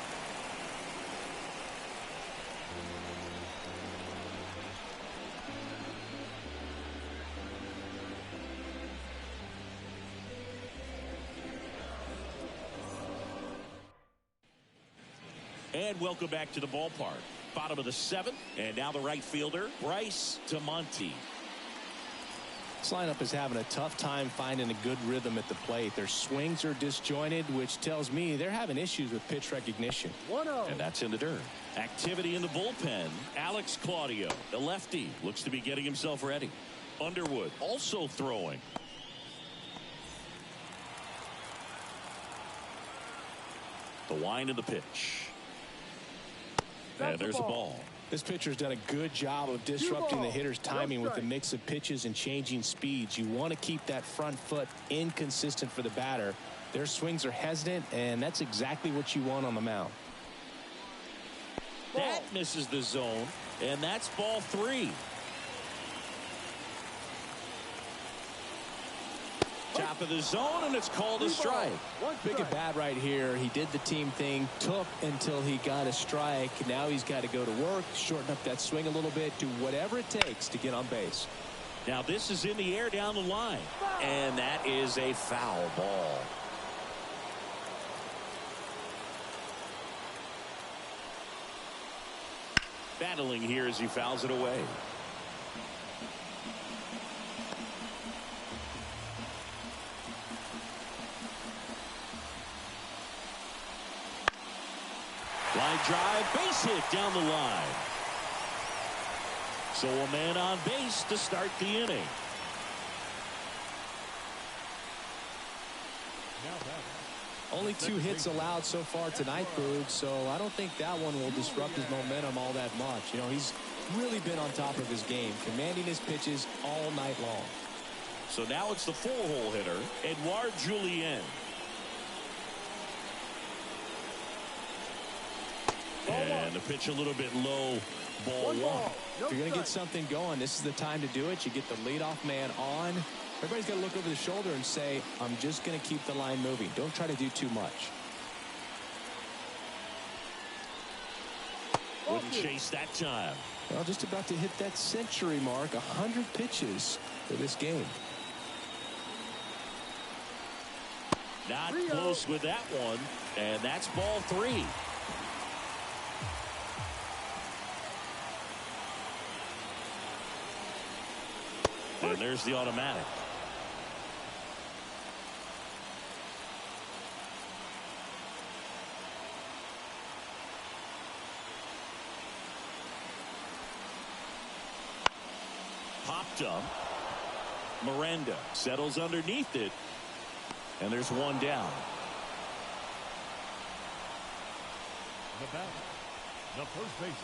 A: And welcome back to the ballpark. Bottom of the 7th, and now the right fielder, Bryce DeMonte.
B: This lineup is having a tough time finding a good rhythm at the plate. Their swings are disjointed, which tells me they're having issues with pitch recognition.
D: 1-0.
A: And that's in the dirt. Activity in the bullpen. Alex Claudio, the lefty, looks to be getting himself ready. Underwood also throwing. The wind of the pitch. And there's a ball.
B: This pitcher's done a good job of disrupting the hitter's timing with a mix of pitches and changing speeds. You want to keep that front foot inconsistent for the batter. Their swings are hesitant, and that's exactly what you want on the mound.
A: That misses the zone, and that's ball 3. Top of the zone, and it's called a strike.
B: Big at bat right here. He did the team thing, took until he got a strike. Now he's got to go to work, shorten up that swing a little bit, do whatever it takes to get on base.
A: Now this is in the air down the line, and that is a foul ball. Battling here as he fouls it away. Line drive, base hit down the line. So a man on base to start the inning.
B: Only 2 hits allowed so far tonight, Boog, so I don't think that one will disrupt his momentum all that much. You know, he's really been on top of his game, commanding his pitches all night long.
A: So now it's the 4-hole hitter, Edouard Julien. And the pitch a little bit low, ball 1.
B: If you're going to get something going, this is the time to do it. You get the leadoff man on. Everybody's got to look over the shoulder and say, I'm just going to keep the line moving. Don't try to do too much.
A: Wouldn't chase that time.
B: Well, just about to hit that century mark, 100 pitches for this game.
A: Not close with that one, and that's ball 3. And there's the automatic. Popped up. Miranda settles underneath it. And there's 1 down.
C: The batter, the first baseman,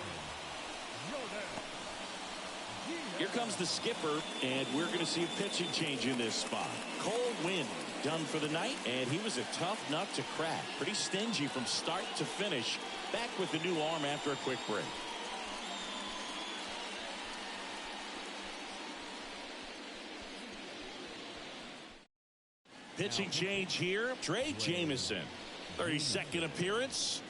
C: LEONES.
A: Here comes the skipper, and we're going to see a pitching change in this spot. Cold wind done for the night, and he was a tough nut to crack. Pretty stingy from start to finish. Back with the new arm after a quick break. Pitching change here, Trey Jamison. 32nd appearance.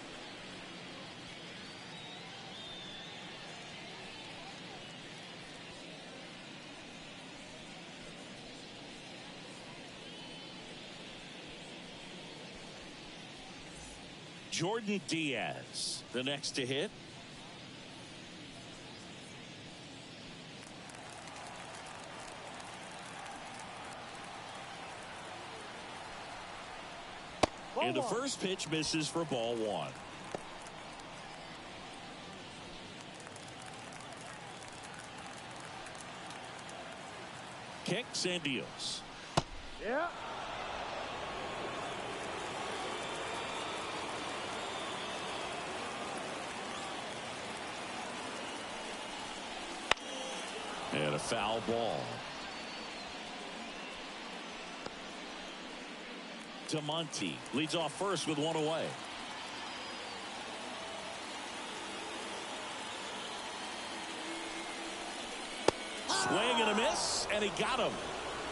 A: Jordan Diaz, the next to hit. And the first pitch misses for ball 1. Kicks and deals.
D: Yeah.
A: And a foul ball. Monty leads off first with 1 away. Swing and a miss, and he got him.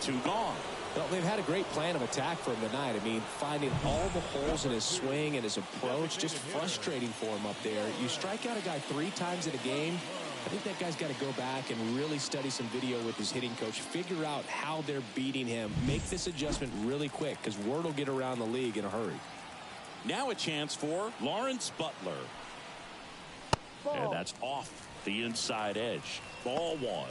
A: 2 gone.
B: Well, they've had a great plan of attack for him tonight. I mean, finding all the holes in his swing and his approach, just frustrating for him up there. You strike out a guy 3 times in a game. I think that guy's got to go back and really study some video with his hitting coach, figure out how they're beating him, make this adjustment really quick, because word will get around the league in a hurry.
A: Now a chance for Lawrence Butler. And that's off the inside edge. Ball 1.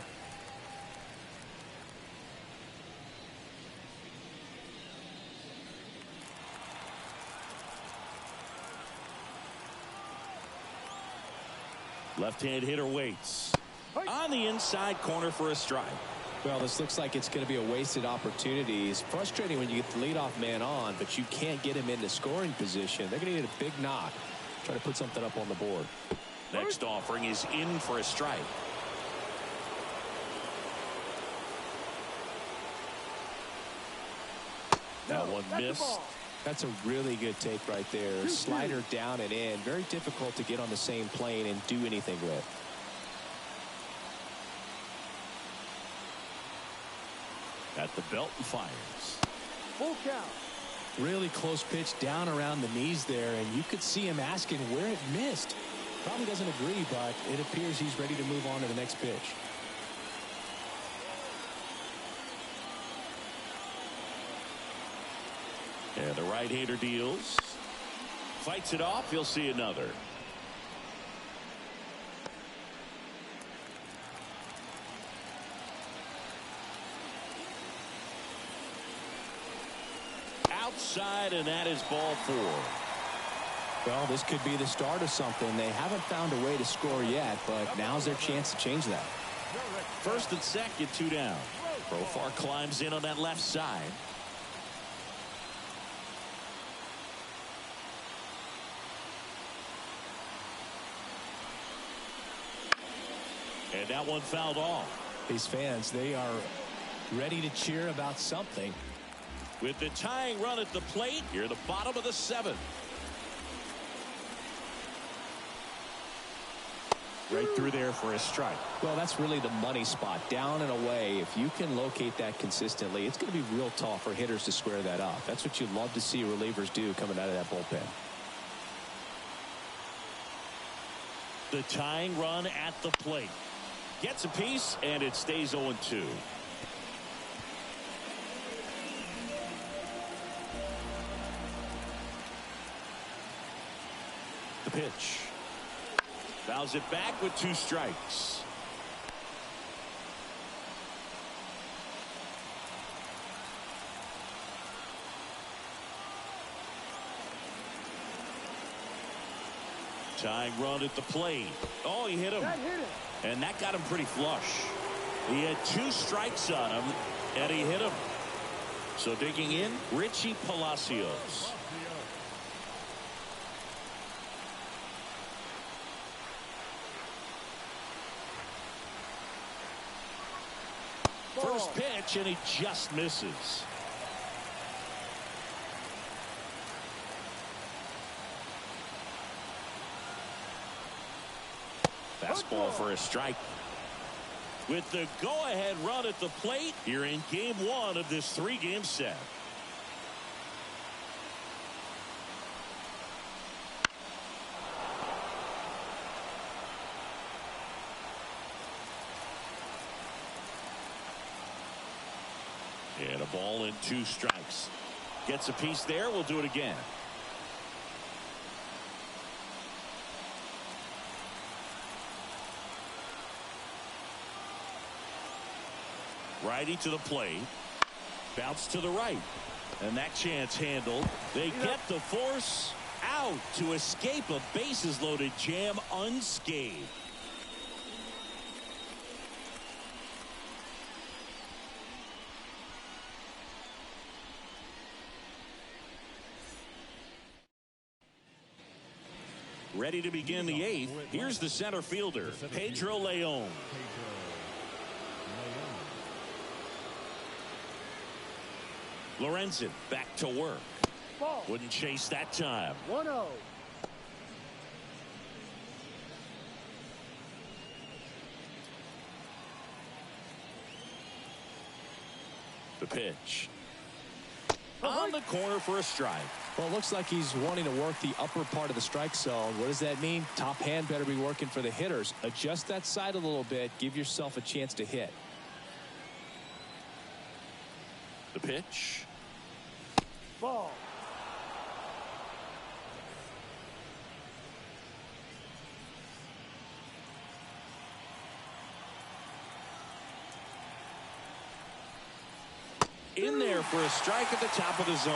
A: Left-hand hitter waits on the inside corner for a strike.
B: Well, this looks like it's going to be a wasted opportunity. It's frustrating when you get the leadoff man on, but you can't get him into scoring position. They're going to need a big knock, try to put something up on the board.
A: Next offering is in for a strike. That one missed.
B: That's a really good take right there. Slider down and in. Very difficult to get on the same plane and do anything with.
A: At the belt and fires.
D: Full count.
B: Really close pitch down around the knees there, and you could see him asking where it missed. Probably doesn't agree, but it appears he's ready to move on to the next pitch.
A: And the right-hander deals. Fights it off. He'll see another. Outside, and that is ball 4.
B: Well, this could be the start of something. They haven't found a way to score yet, but now's their chance to change that.
A: First and second, 2 down. Profar climbs in on that left side. And that one fouled off.
B: These fans, they are ready to cheer about something.
A: With the tying run at the plate, here at the bottom of the 7th. Right through there for a strike.
B: Well, that's really the money spot, down and away. If you can locate that consistently, it's going to be real tough for hitters to square that up. That's what you love to see relievers do coming out of that bullpen.
A: The tying run at the plate. Gets a piece, and it stays 0-2. The pitch. Fouls it back with 2 strikes. Tying run at the plate. Oh, he hit him.
D: That hit him.
A: And that got him pretty flush. He had 2 strikes on him, and he hit him. So digging in, Richie Palacios. First pitch, and he just misses. Fastball for a strike. With the go-ahead run at the plate here in game 1 of this 3-game set. And a ball and 2 strikes. Gets a piece there. We'll do it again. Righty to the plate. Bounce to the right. And that chance handled. They get the force out to escape a bases-loaded jam unscathed. Ready to begin the 8th. Here's the center fielder, Pedro Leon. Lorenzen back to work.
D: Ball.
A: Wouldn't chase that time.
D: 1-0.
A: The pitch. On the corner for a strike.
B: Well, it looks like he's wanting to work the upper part of the strike zone. What does that mean? Top hand better be working for the hitters. Adjust that side a little bit. Give yourself a chance to hit.
A: The pitch.
D: Ball.
A: In there for a strike at the top of the zone.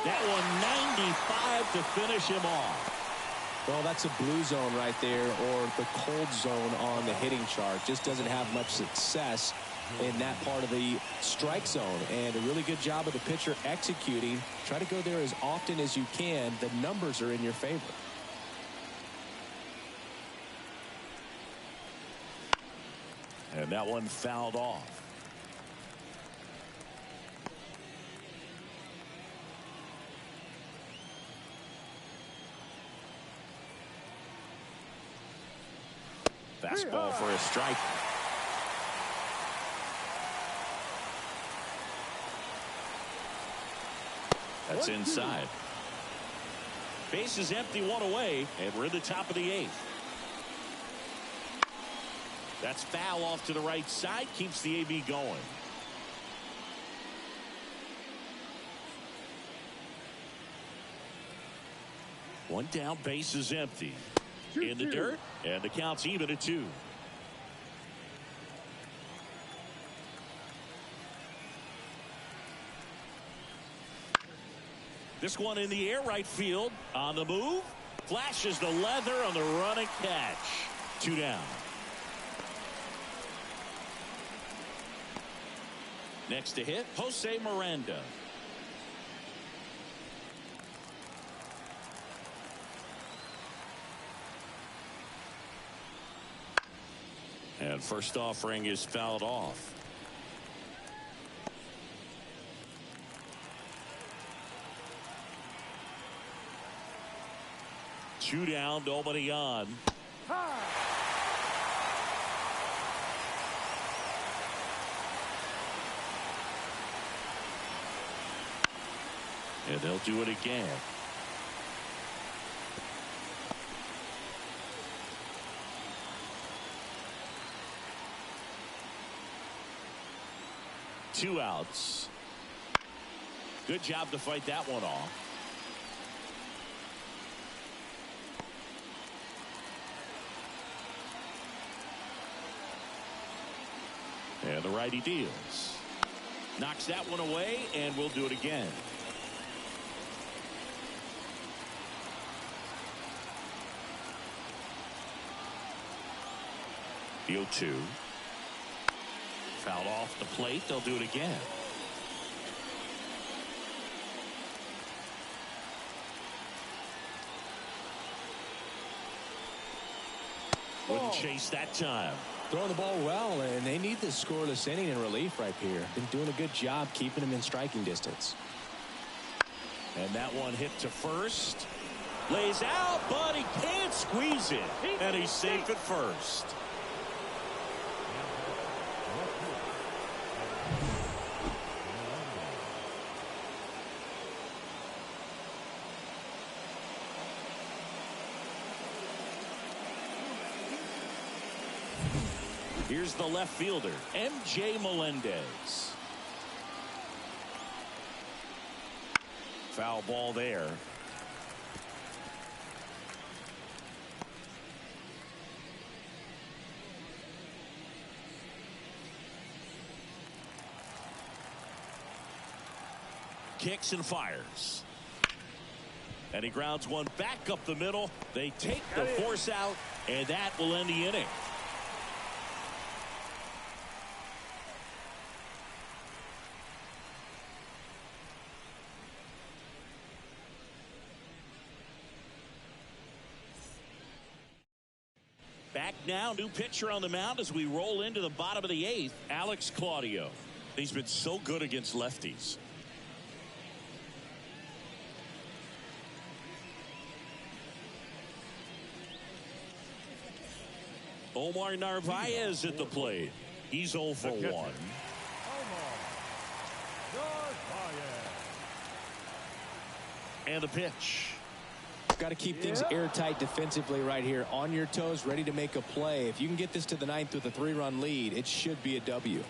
A: That one 95 to finish him off.
B: Well, that's a blue zone right there, or the cold zone on the hitting chart. Just doesn't have much success in that part of the strike zone. And a really good job of the pitcher executing. Try to go there as often as you can. The numbers are in your favor.
A: And that one fouled off. Fastball for a strike. That's inside. Base is empty, one away, and we're in the top of the 8th. That's foul off to the right side, keeps the AB going. One down, base is empty. In the dirt, and the count's even at 2. This one in the air, right field. On the move. Flashes the leather on the run and catch. 2 down. Next to hit, Jose Miranda. And first offering is fouled off. Two down, nobody on. And they'll do it again. Two outs. Good job to fight that one off. And the righty deals. Knocks that one away, and we'll do it again. The 0-2. Foul off the plate. They'll do it again. Wouldn't chase that time.
B: Throwing the ball well, and they need this scoreless inning in relief right here. Been doing a good job keeping him in striking distance.
A: And that one hit to first. Lays out, but he can't squeeze it. And he's safe at first. Here's the left fielder, M.J. Melendez. Foul ball there. Kicks and fires. And he grounds one back up the middle. They take the force out, and that will end the inning. Back now, new pitcher on the mound as we roll into the bottom of the 8th, Alex Claudio. He's been so good against lefties. Omar Narvaez at the plate. He's 0 for 1. And the pitch.
B: Got to keep things airtight defensively right here. On your toes, ready to make a play. If you can get this to the 9th with a 3-run lead, it should be a W.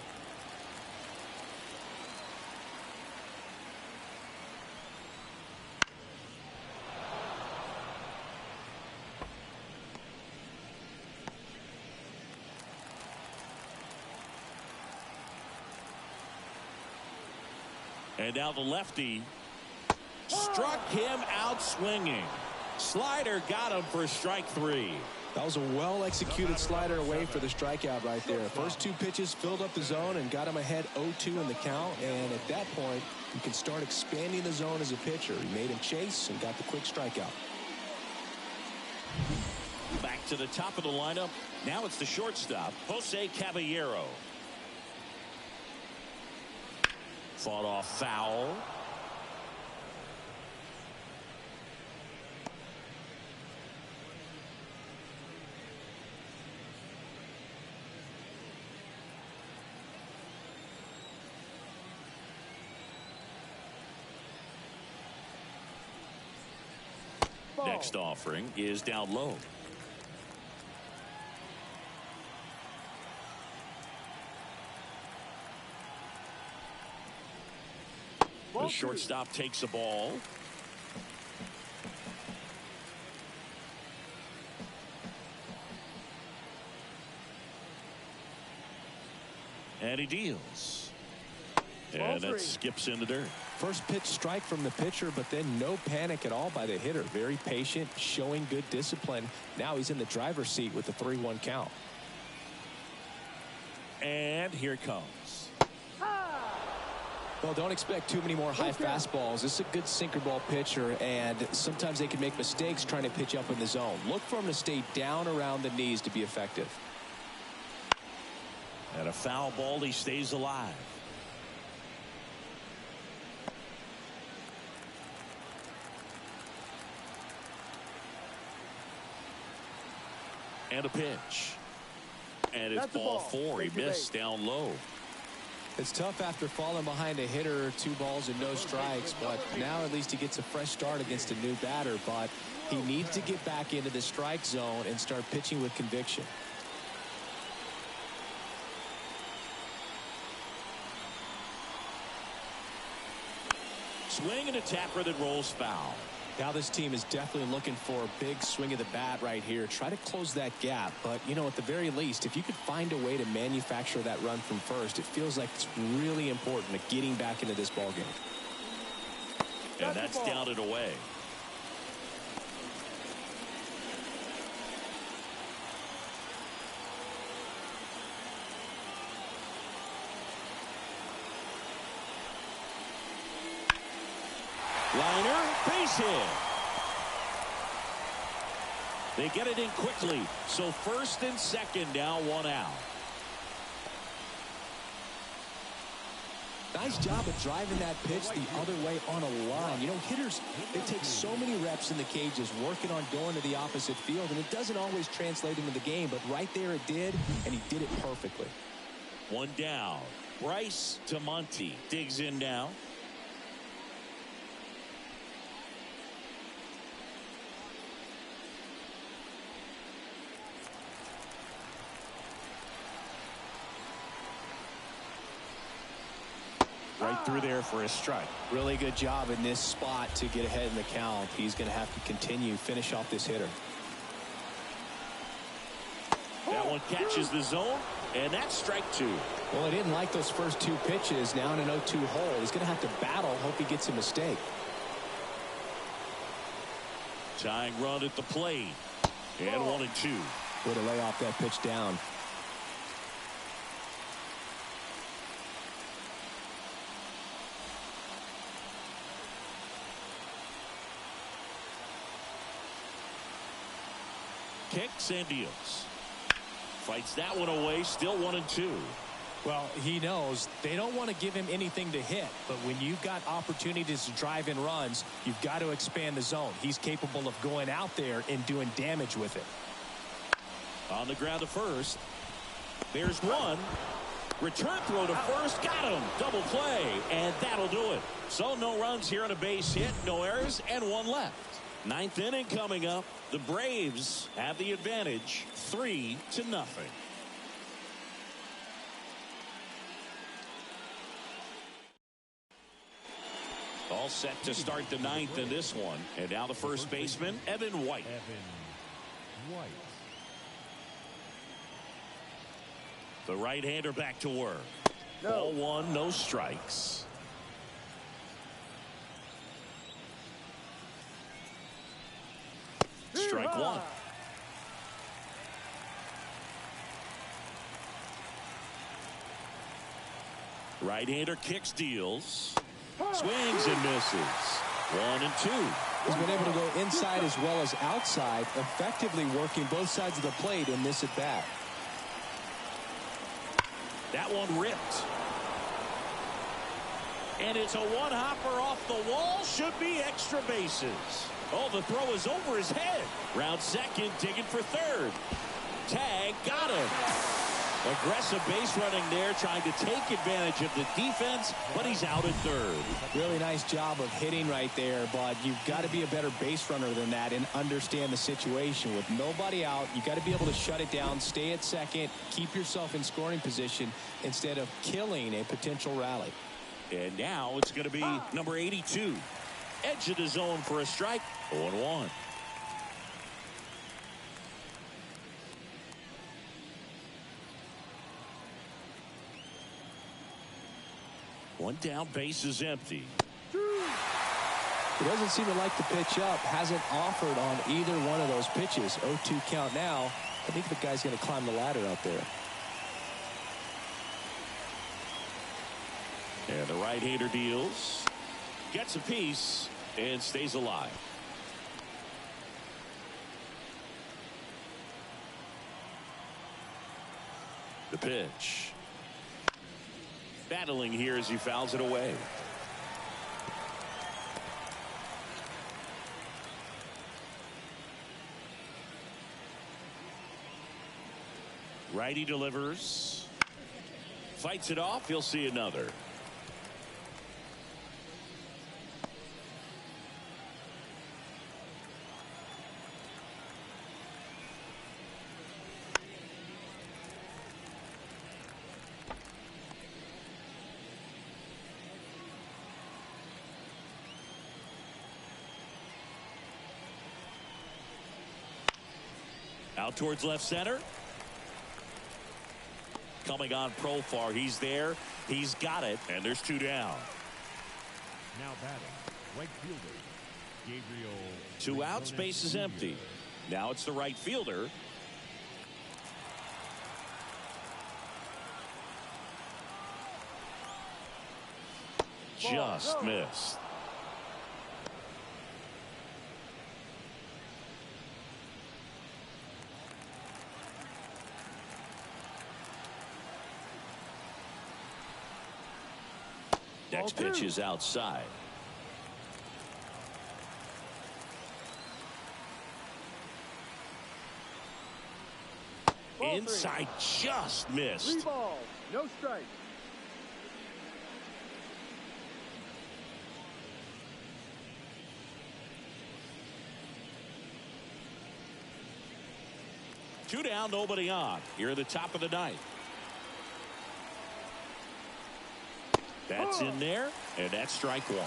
A: And now the lefty struck him out swinging. Slider got him for strike 3.
B: That was a well-executed slider away for the strikeout right there. First 2 pitches filled up the zone and got him ahead 0-2 in the count. And at that point, you can start expanding the zone as a pitcher. He made him chase and got the quick strikeout.
A: Back to the top of the lineup. Now it's the shortstop, Jose Caballero. Fought off foul. next offering is down low. The shortstop takes the ball. And he deals. And that skips in the dirt.
B: First pitch strike from the pitcher, but then no panic at all by the hitter. Very patient, showing good discipline. Now he's in the driver's seat with the 3-1 count.
A: And here it comes.
B: Well, don't expect too many more high fastballs. This is a good sinker ball pitcher, and sometimes they can make mistakes trying to pitch up in the zone. Look for him to stay down around the knees to be effective.
A: And a foul ball, he stays alive. And a pitch. And it's ball 4. He missed down low.
B: It's tough after falling behind a hitter, 2 balls and no strikes, but now at least he gets a fresh start against a new batter. But he needs to get back into the strike zone and start pitching with conviction.
A: Swing and a tapper that rolls foul.
B: Now this team is definitely looking for a big swing of the bat right here. Try to close that gap. But, you know, at the very least, if you could find a way to manufacture that run from first, it feels like it's really important to getting back into this ball game.
A: And that's down and away. Liner, base hit. They get it in quickly. So first and second, now 1 out.
B: Nice job of driving that pitch the other way on a line. You know, hitters, they take so many reps in the cages working on going to the opposite field, and it doesn't always translate into the game, but right there it did, and he did it perfectly.
A: 1 down. Bryce to Monty. Digs in now. Right through there for a strike.
B: Really good job in this spot to get ahead in the count. He's going to have to continue, finish off this hitter.
A: That one catches the zone, and that's strike 2.
B: Well, he didn't like those first 2 pitches. Now in an 0-2 hole. He's going to have to battle, hope he gets a mistake.
A: Tying run at the plate. And 1-2.
B: Way to lay off that pitch down.
A: Kicks and deals. Fights that one away. Still 1-2.
B: Well, he knows they don't want to give him anything to hit, but when you've got opportunities to drive in runs, you've got to expand the zone. He's capable of going out there and doing damage with it.
A: On the ground to first. There's one. Return throw to first. Got him. Double play. And that'll do it. So no runs here on a base hit. No errors. And 1 left. 9th inning coming up. The Braves have the advantage. 3-0. All set to start the 9th in this one. And now the first baseman, Evan White. The right-hander back to work. Ball 1, no strikes. Strike 1. Right-hander kicks, deals. Swings and misses. 1-2.
B: He's been able to go inside as well as outside, effectively working both sides of the plate in this at bat.
A: That one ripped. And it's a one-hopper off the wall. Should be extra bases. Oh, the throw is over his head. Round second, digging for third. Tag, got him. Aggressive base running there, trying to take advantage of the defense, but he's out at third.
B: Really nice job of hitting right there, but you've got to be a better base runner than that and understand the situation. With nobody out, you got to be able to shut it down, stay at second, keep yourself in scoring position instead of killing a potential rally.
A: And now it's going to be number 82. Edge of the zone for a strike. 0-1. One down, base is empty.
B: He doesn't seem to like the pitch up. Hasn't offered on either one of those pitches. 0-2 count now. I think the guy's going to climb the ladder out there.
A: And the right-hander deals. Gets a piece and stays alive. The pitch. Battling here as he fouls it away. Righty delivers. Fights it off. He'll see another. Out towards left center. Coming on Profar. He's there. He's got it. And there's 2 down.
C: Now batting, right fielder, Gabriel.
A: 2 outs, base is empty. Now it's the right fielder. Just missed. Next pitch is outside. Inside, just missed.
D: 3 balls, no strike.
A: Two down, nobody on. Here at the top of the 9th. That's in there, and that's strike 1.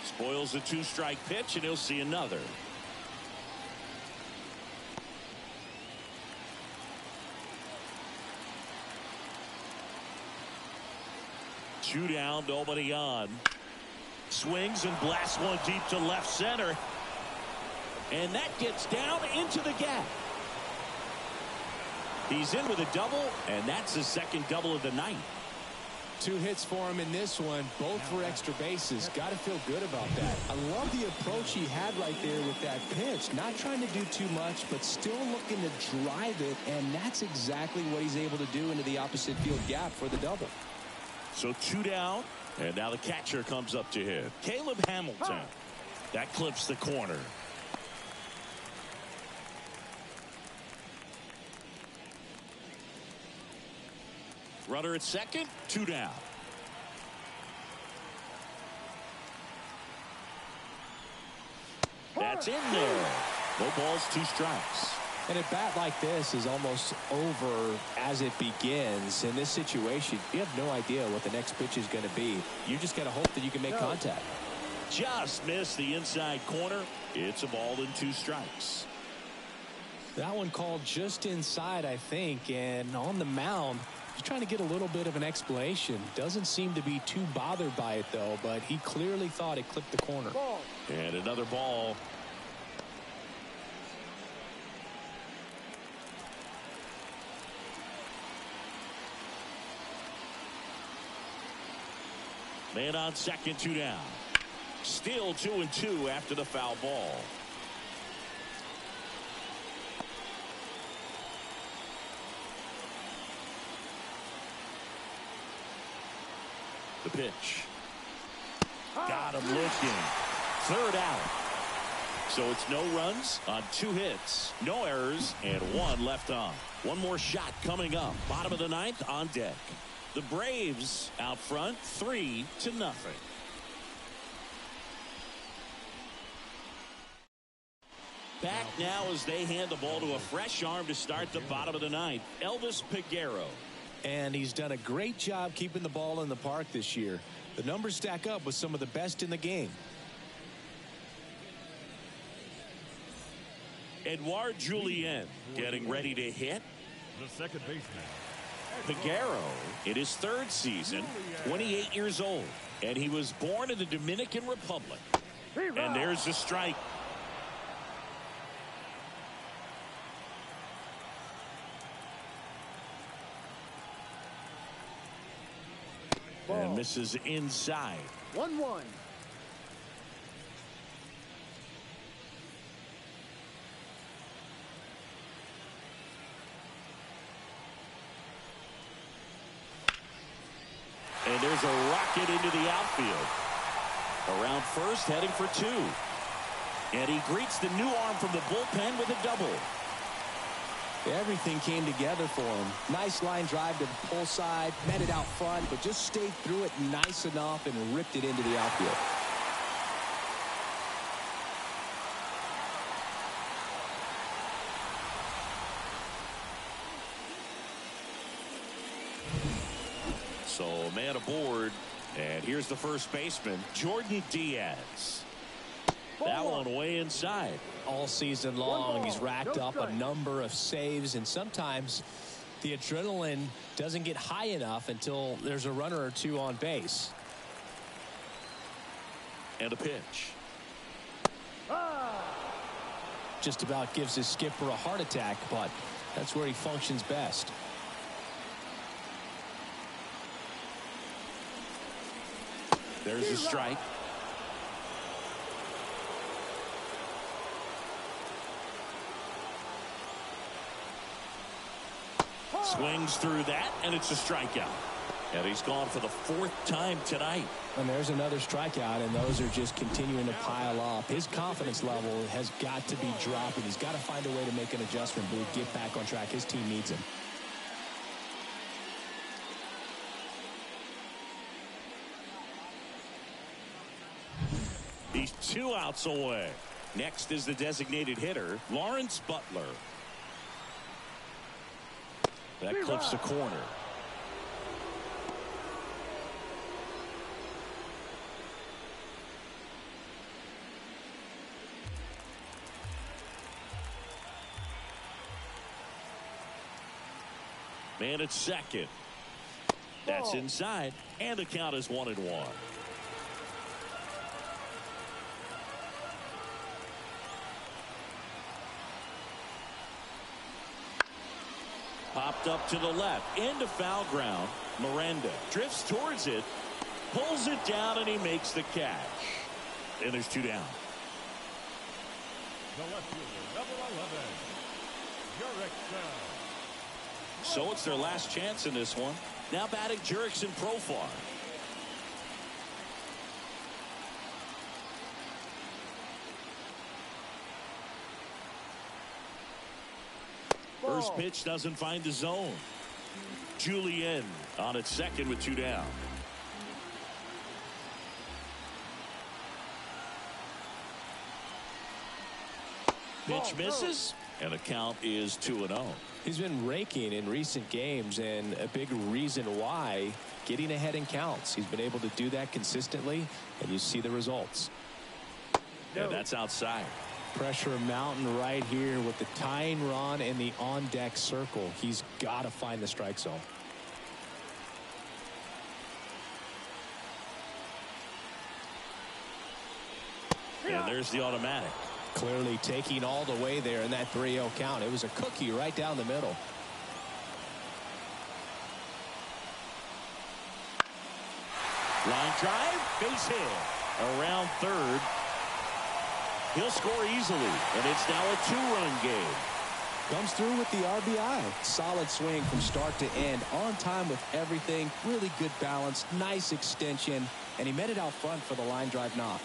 A: Spoils a 2-strike pitch, and he'll see another. Two down, nobody on. Swings and blasts one deep to left center. And that gets down into the gap. He's in with a double, and that's his second double of the night.
B: 2 hits for him in this one, both for extra bases. Got to feel good about that. I love the approach he had right there with that pitch. Not trying to do too much, but still looking to drive it, and that's exactly what he's able to do into the opposite field gap for the double.
A: So 2 down, and now the catcher comes up to hit. Caleb Hamilton. That clips the corner. Runner at second, 2 down. That's in there. No balls, 2 strikes.
B: And a bat like this is almost over as it begins. In this situation, you have no idea what the next pitch is going to be. You just got to hope that you can make contact.
A: Just missed the inside corner. It's a ball and 2 strikes.
B: That one called just inside, I think. And on the mound, he's trying to get a little bit of an explanation. Doesn't seem to be too bothered by it, though. But he clearly thought it clipped the corner.
A: And another ball. Man on second, 2 down. Still 2-2 after the foul ball. The pitch. Got him looking. Third out. So it's no runs on 2 hits, no errors, and 1 left on. One more shot coming up. Bottom of the 9th on deck. The Braves out front 3-0. Back now as they hand the ball to a fresh arm to start the bottom of the 9th. Elvis Peguero.
B: And he's done a great job keeping the ball in the park this year. The numbers stack up with some of the best in the game.
A: Edouard Julien getting ready to hit.
C: The second baseman.
A: Peguero in his 3rd season, 28 years old. And he was born in the Dominican Republic. And there's the strike. And misses inside.
D: 1-1.
A: And there's a rocket into the outfield. Around first, heading for 2. And he greets the new arm from the bullpen with a double.
B: Everything came together for him. Nice line drive to the pull side, met it out front, but just stayed through it nice enough and ripped it into the outfield.
A: So man aboard, and here's the first baseman, Jordan Diaz. That one way inside.
B: All season long, he's racked up a number of saves, and sometimes the adrenaline doesn't get high enough until there's a runner or 2 on base.
A: And a pitch.
B: Just about gives his skipper a heart attack, but that's where he functions best.
A: There's a strike. Swings through that, and it's a strikeout. And he's gone for the 4th time tonight.
B: And there's another strikeout, and those are just continuing to pile up. His confidence level has got to be dropping. He's got to find a way to make an adjustment, but get back on track. His team needs him.
A: He's 2 outs away. Next is the designated hitter, Lawrence Butler. That clips the corner. Man at second. That's inside, and the count is 1-1. Popped up to the left, into foul ground. Miranda drifts towards it, pulls it down, and he makes the catch. And there's 2 down.
C: The left fielder, number 11, Jurickson.
A: So it's their last chance in this one. Now batting Jurickson Profar. First pitch doesn't find the zone. Julien on at second with 2 down. Pitch misses, and the count is 2-0.
B: He's been raking in recent games, and a big reason why, getting ahead in counts. He's been able to do that consistently, and you see the results.
A: And that's outside.
B: Pressure mountain right here with the tying run and the on-deck circle. He's got to find the strike zone.
A: And there's the automatic.
B: Clearly taking all the way there in that 3-0 count. It was a cookie right down the middle.
A: Line drive, base hit. Around third. He'll score easily, and it's now a 2-run game.
B: Comes through with the RBI. Solid swing from start to end. On time with everything. Really good balance. Nice extension. And he met it out front for the line drive knock.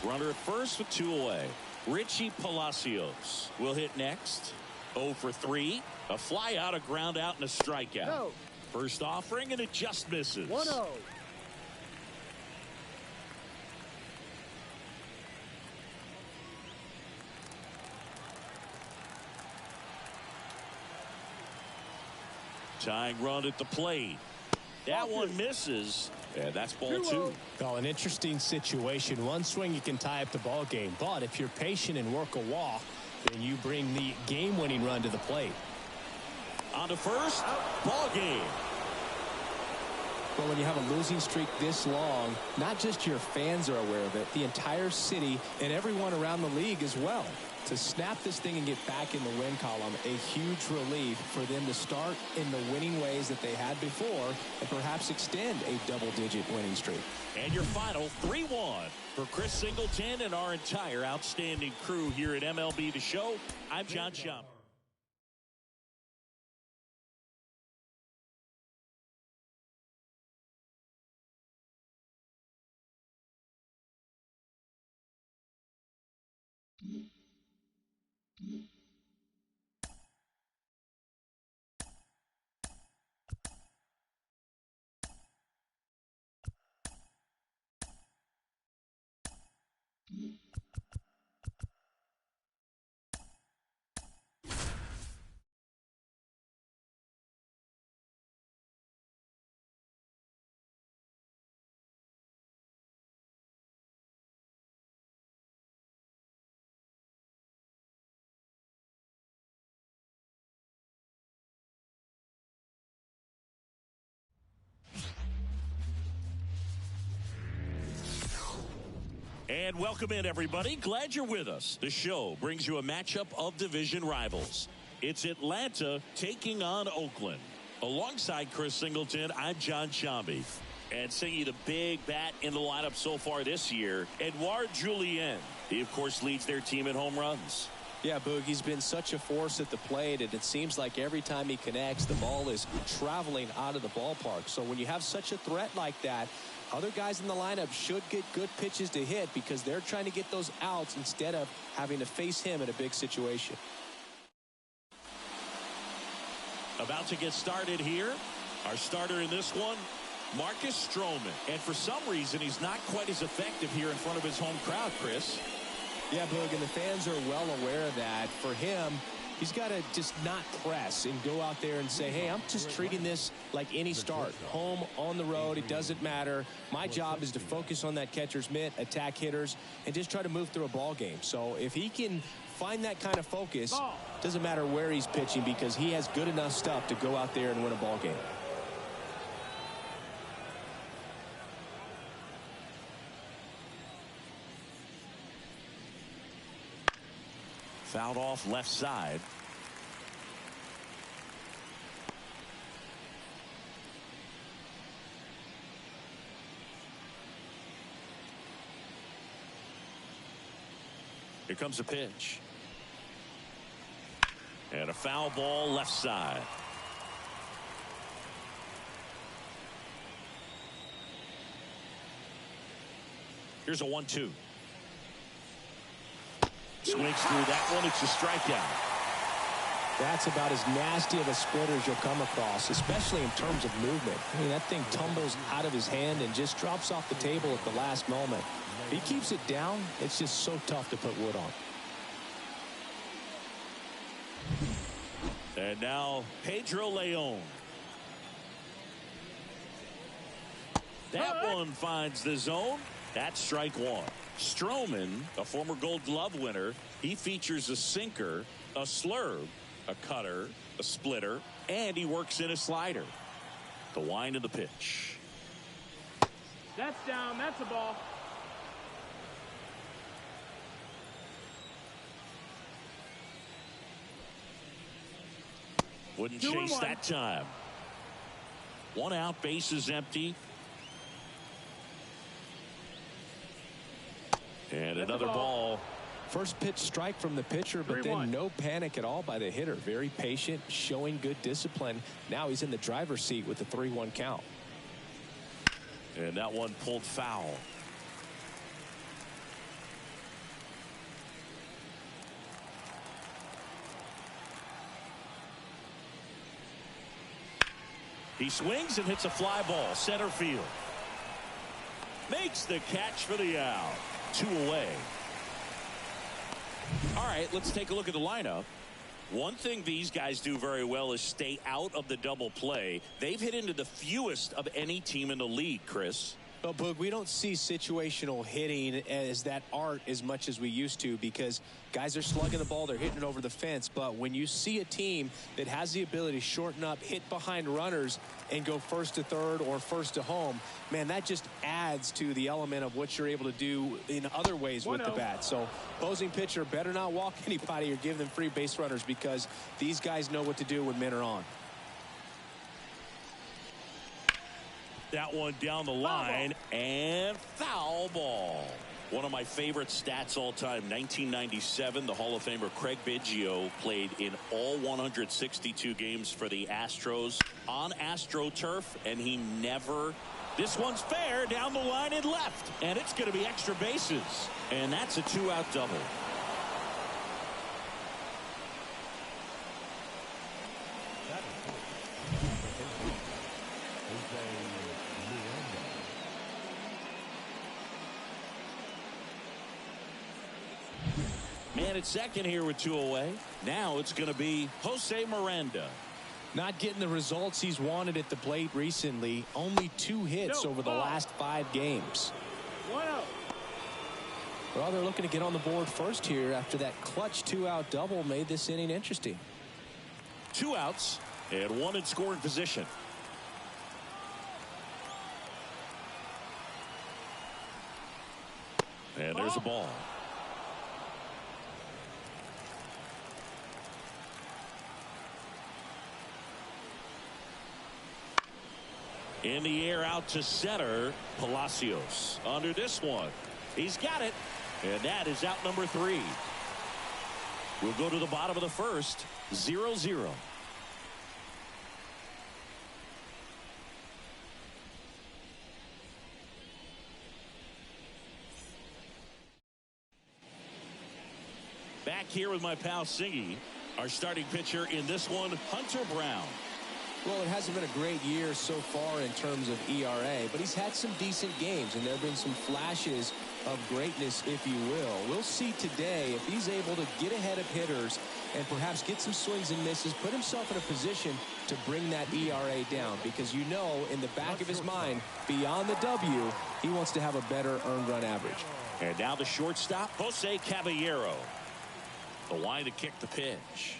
A: Runner at first with 2 away. Richie Palacios will hit next. 0 for 3. A fly out, a ground out, and a strikeout.
D: No.
A: First offering, and it just misses.
D: 1-0.
A: Tying run at the plate. That one misses, and that's ball 2.
B: Oh, an interesting situation. One swing, you can tie up the ball game. But if you're patient and work a walk, then you bring the game-winning run to the plate.
A: On to first, ball game.
B: But when you have a losing streak this long, not just your fans are aware of it, the entire city and everyone around the league as well. To snap this thing and get back in the win column, a huge relief for them to start in the winning ways that they had before and perhaps extend a double-digit winning streak.
A: And your final 3-1 for Chris Singleton and our entire outstanding crew here at MLB The Show. I'm John Schaum. And welcome in, everybody. Glad you're with us. The show brings you a matchup of division rivals. It's Atlanta taking on Oakland. Alongside Chris Singleton, I'm John Schaum. And singing the big bat in the lineup so far this year, Edouard Julien. He, of course, leads their team in home runs.
B: Yeah, Boog, he's been such a force at the plate, and it seems like every time he connects, the ball is traveling out of the ballpark. So when you have such a threat like that, other guys in the lineup should get good pitches to hit because they're trying to get those outs instead of having to face him in a big situation.
A: About to get started here. Our starter in this one, Marcus Stroman. And for some reason, he's not quite as effective here in front of his home crowd, Chris.
B: Yeah, Boog, and the fans are well aware of that. For him, he's got to just not press and go out there and say, hey, I'm just treating this like any start. Home, on the road, it doesn't matter. My job is to focus on that catcher's mitt, attack hitters, and just try to move through a ball game. So if he can find that kind of focus, doesn't matter where he's pitching because he has good enough stuff to go out there and win a ball game.
A: Fouled off left side. Here comes a pitch. And a foul ball left side. Here's a 1-2. Swings through that one. It's a strikeout.
B: That's about as nasty of a splitter as you'll come across, especially in terms of movement. I mean, that thing tumbles out of his hand and just drops off the table at the last moment. If he keeps it down, it's just so tough to put wood on.
A: And now Pedro Leon. That one finds the zone. That's strike one. Stroman, a former Gold Glove winner, he features a sinker, a slurve, a cutter, a splitter, and he works in a slider. The wind of the pitch.
D: That's down. That's a ball.
A: Wouldn't chase that time. One out, base is empty. And another ball.
B: First pitch strike from the pitcher, but then no panic at all by the hitter. Very patient, showing good discipline. Now he's in the driver's seat with the 3-1 count.
A: And that one pulled foul. He swings and hits a fly ball center field. Makes the catch for the out. 2 away. All right, let's take a look at the lineup. One thing these guys do very well is stay out of the double play. They've hit into the fewest of any team in the league, Chris.
B: Well, Boog, we don't see situational hitting as that art as much as we used to, because guys are slugging the ball, they're hitting it over the fence. But when you see a team that has the ability to shorten up, hit behind runners, and go first to third or first to home, man, that just adds to the element of what you're able to do in other ways with the bat. So opposing pitcher better not walk anybody or give them free base runners, because these guys know what to do when men are on.
A: That one down the line, and foul ball. One of my favorite stats all time, 1997, the Hall of Famer Craig Biggio played in all 162 games for the Astros on AstroTurf, and he never... This one's fair, down the line and left, and it's going to be extra bases, and that's a 2-out double. Man at second here with 2 away. Now it's going to be Jose Miranda.
B: Not getting the results he's wanted at the plate recently. Only 2 hits over the last 5 games.
D: 1-0.
B: Well, they're looking to get on the board first here after that clutch 2-out double made this inning interesting.
A: 2 outs and 1 in scoring position. And there's a ball. In the air out to center, Palacios under this one. He's got it, and that is out number 3. We'll go to the bottom of the first, 0-0. Back here with my pal Siggy, our starting pitcher in this one, Hunter Brown.
B: Well, it hasn't been a great year so far in terms of ERA, but he's had some decent games, and there have been some flashes of greatness, if you will. We'll see today if he's able to get ahead of hitters and perhaps get some swings and misses, put himself in a position to bring that ERA down, because you know in the back of his mind, beyond the W, he wants to have a better earned run average.
A: And now the shortstop, Jose Caballero. The line to kick the pitch.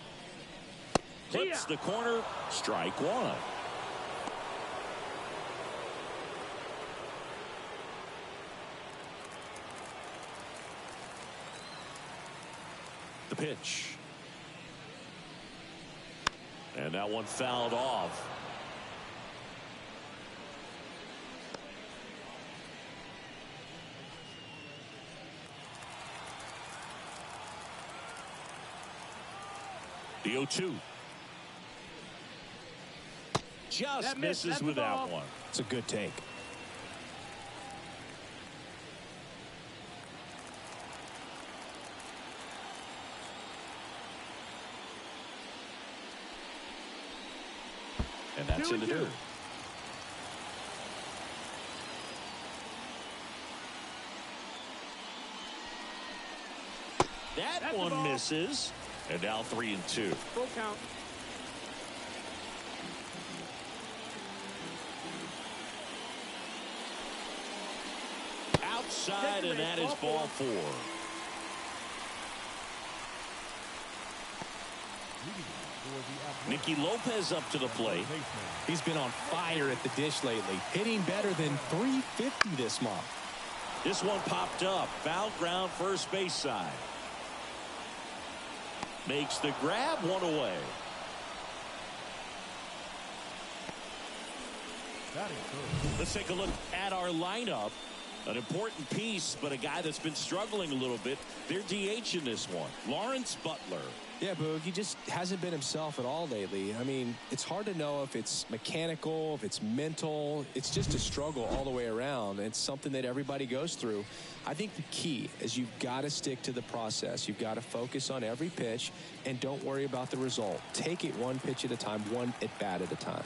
A: Clips the corner, strike 1. The pitch. And that one fouled off. The 0-2. Just misses with that one.
B: It's a good take.
A: And that's in the dirt. That one misses. And now 3-2.
D: Full count.
A: Outside, and that is ball 4. Nicky Lopez up to the plate.
B: He's been on fire at the dish lately, hitting better than .350 this month.
A: This one popped up. Foul ground, first base side. Makes the grab, 1 away. Let's take a look at our lineup. An important piece, but a guy that's been struggling a little bit. They're DH in this one. Lawrence Butler.
B: Yeah, Boog, he just hasn't been himself at all lately. I mean, it's hard to know if it's mechanical, if it's mental. It's just a struggle all the way around. It's something that everybody goes through. I think the key is you've got to stick to the process. You've got to focus on every pitch and don't worry about the result. Take it one pitch at a time, one at bat at a time.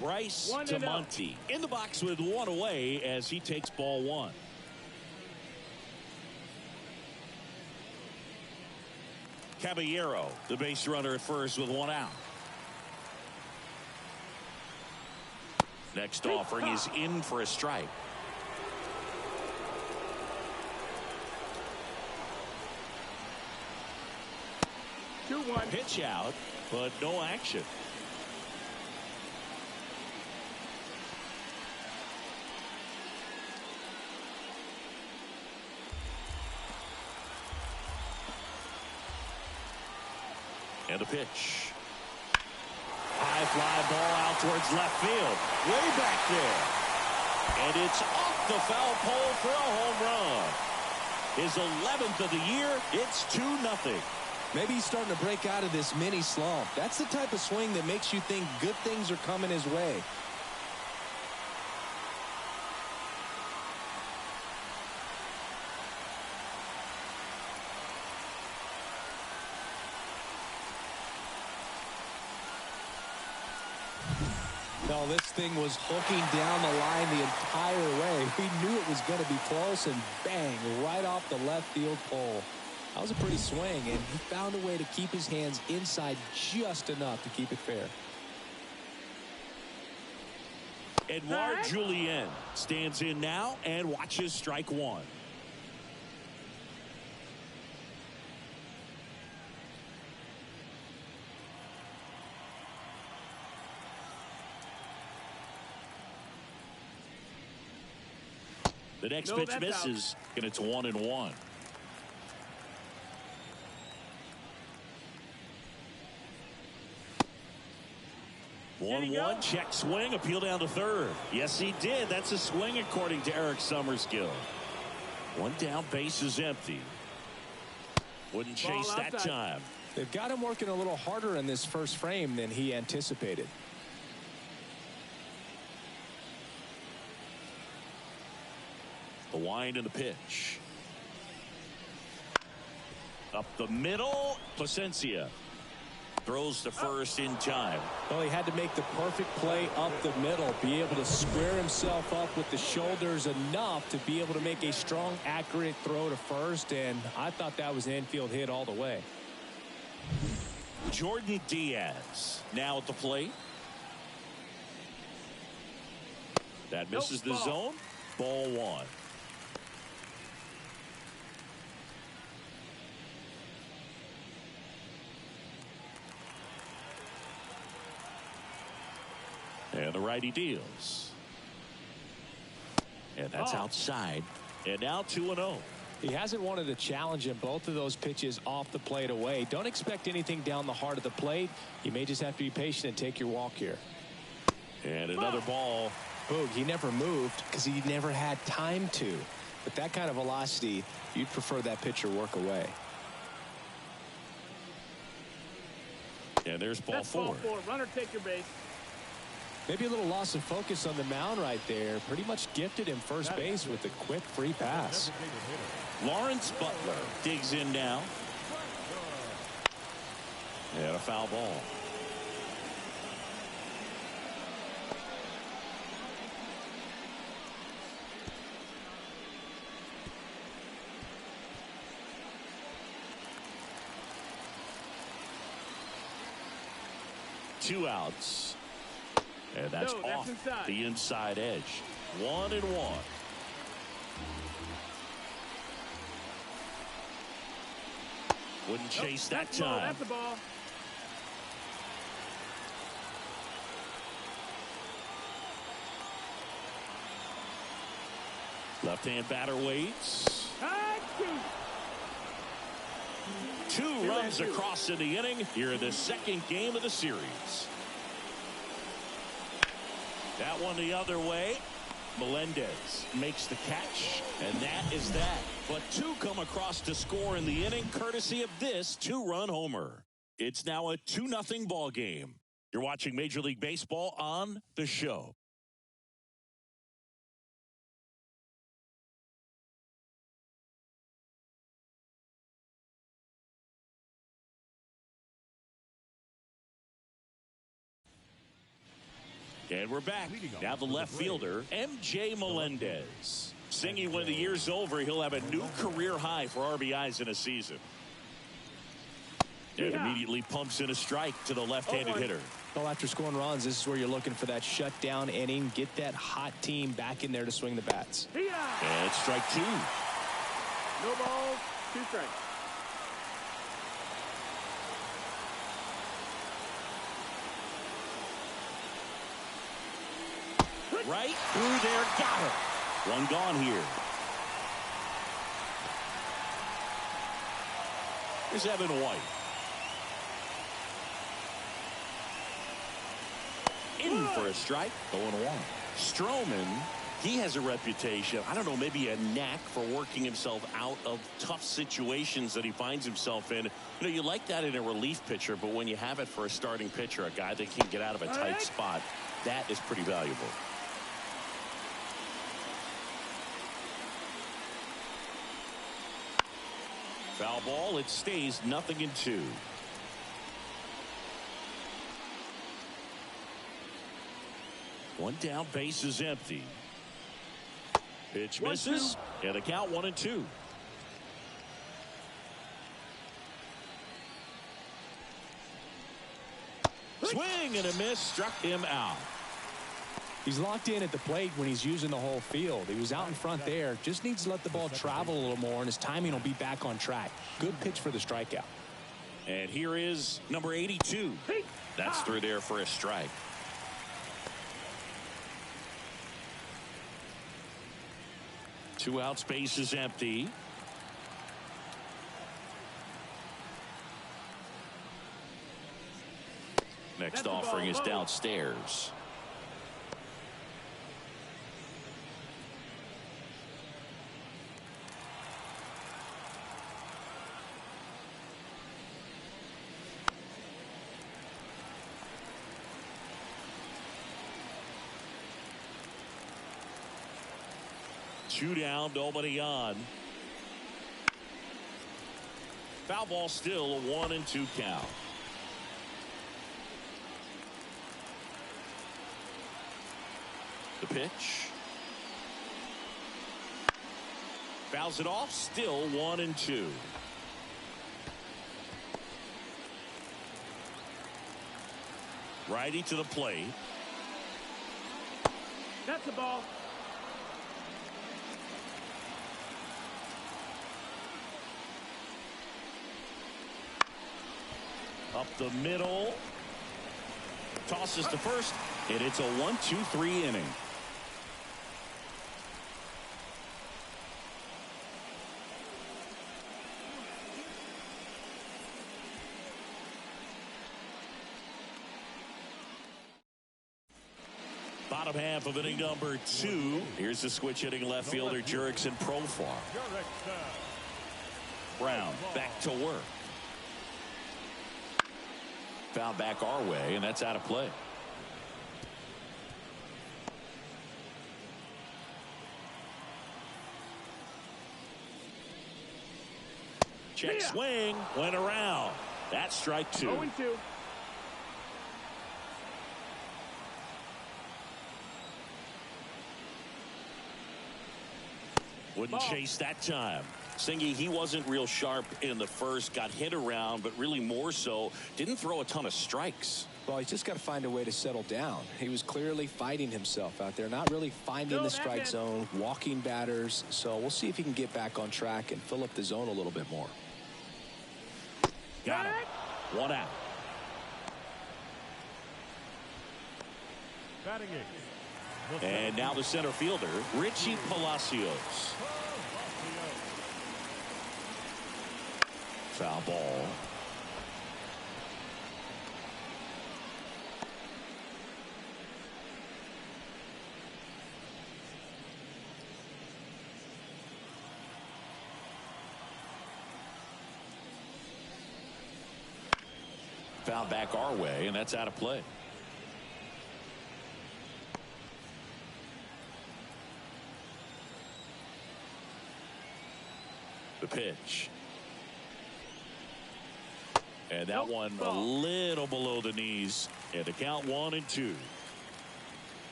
A: Bryce DeMonte in the box with one away as he takes ball one. Caballero, the base runner at first with one out. Next offering is in for a strike. Pitch out, but no action. And a pitch. High fly ball out towards left field. Way back there. And it's off the foul pole for a home run. His 11th of the year. It's 2-0.
B: Maybe he's starting to break out of this mini slump. That's the type of swing that makes you think good things are coming his way. No, this thing was hooking down the line the entire way. We knew it was going to be close, and bang, right off the left field pole. That was a pretty swing, and he found a way to keep his hands inside just enough to keep it fair.
A: Edouard Julien stands in now and watches strike one. The next pitch misses, and it's 1-1. 1-1, check swing, appeal down to third. Yes, he did. That's a swing according to Eric Summerskill. One down, base is empty. Wouldn't chase that time.
B: They've got him working a little harder in this first frame than he anticipated.
A: The wind and the pitch. Up the middle, Placencia throws to first in time.
B: Well, he had to make the perfect play up the middle, be able to square himself up with the shoulders enough to be able to make a strong, accurate throw to first, and I thought that was an infield hit all the way.
A: Jordan Diaz now at the plate. That misses the zone. Ball one. And the righty deals. And that's outside. And now 2-0.
B: He hasn't wanted to challenge in both of those pitches off the plate away. Don't expect anything down the heart of the plate. You may just have to be patient and take your walk here.
A: And another ball.
B: Boog, he never moved because he never had time to. But that kind of velocity, you'd prefer that pitcher work away.
A: And there's ball four.
D: Runner, take your base.
B: Maybe a little loss of focus on the mound right there. Pretty much gifted him first base with a quick free pass.
A: Lawrence Butler digs in now. And a foul ball. Two outs. And that's off the inside edge. 1-1. Wouldn't chase that time.
D: That's the ball.
A: Left-hand batter waits. Two runs across in the inning here in the second game of the series. That one the other way. Melendez makes the catch, and that is that. But two come across to score in the inning, courtesy of this two-run homer. It's now a 2-0 ball game. You're watching Major League Baseball on The Show. And we're back. Now the left fielder, MJ Melendez. Singing when the year's over, he'll have a new career high for RBIs in a season. And immediately pumps in a strike to the left-handed hitter.
B: Well, after scoring runs, this is where you're looking for that shutdown inning. Get that hot team back in there to swing the bats.
A: And strike two.
D: No balls, 2 strikes.
A: Right through there, got it. One gone here. Here's Evan White. In for a strike. 0-1. Stroman, he has a reputation, I don't know, maybe a knack for working himself out of tough situations that he finds himself in. You know, you like that in a relief pitcher, but when you have it for a starting pitcher, a guy that can get out of a tight spot, that is pretty valuable. Foul ball. It stays 0-2. One down, base is empty. Pitch misses, and the count 1-2. Swing and a miss, struck him out.
B: He's locked in at the plate when he's using the whole field. He was out in front there. Just needs to let the ball travel a little more, and his timing will be back on track. Good pitch for the strikeout.
A: And here is number 82. That's through there for a strike. Two outs, base is empty. Next offering is downstairs. Two down, nobody on. Foul ball, still a 1-2 count. The pitch. Fouls it off, still 1-2. Righty to the plate.
D: That's the ball.
A: Up the middle. Tosses to first, and it's a 1-2-3 inning. Bottom half of inning number 2. Here's the switch hitting left fielder Jurickson Profar. Brown back to work. Foul back our way, and that's out of play. Check swing, went around. That's strike 2.
D: 0-2.
A: Wouldn't chase that time. Singy, he wasn't real sharp in the first, got hit around, but really more so, didn't throw a ton of strikes.
B: Well, he's just got to find a way to settle down. He was clearly fighting himself out there, not really finding the strike zone, walking batters. So we'll see if he can get back on track and fill up the zone a little bit more.
A: Got him. One out.
C: Batting eighth.
A: And now the center fielder, Richie Palacios. Foul ball. foul back our way, and that's out of play. The pitch. And that one a little below the knees. And the count 1-2.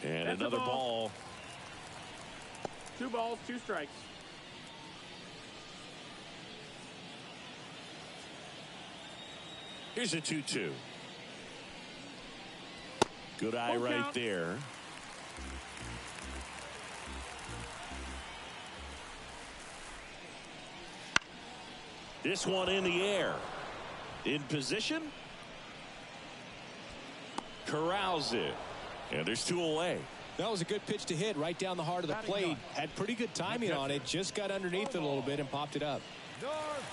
A: And
D: That's
A: another ball.
D: 2 balls, 2 strikes.
A: Here's a 2-2. Good eye right
D: count.
A: there. This one in the air. In position. Corrals it. And there's 2 away.
B: That was a good pitch to hit right down the heart of the plate. Had pretty good timing on it. Just got underneath it a little bit and popped it up.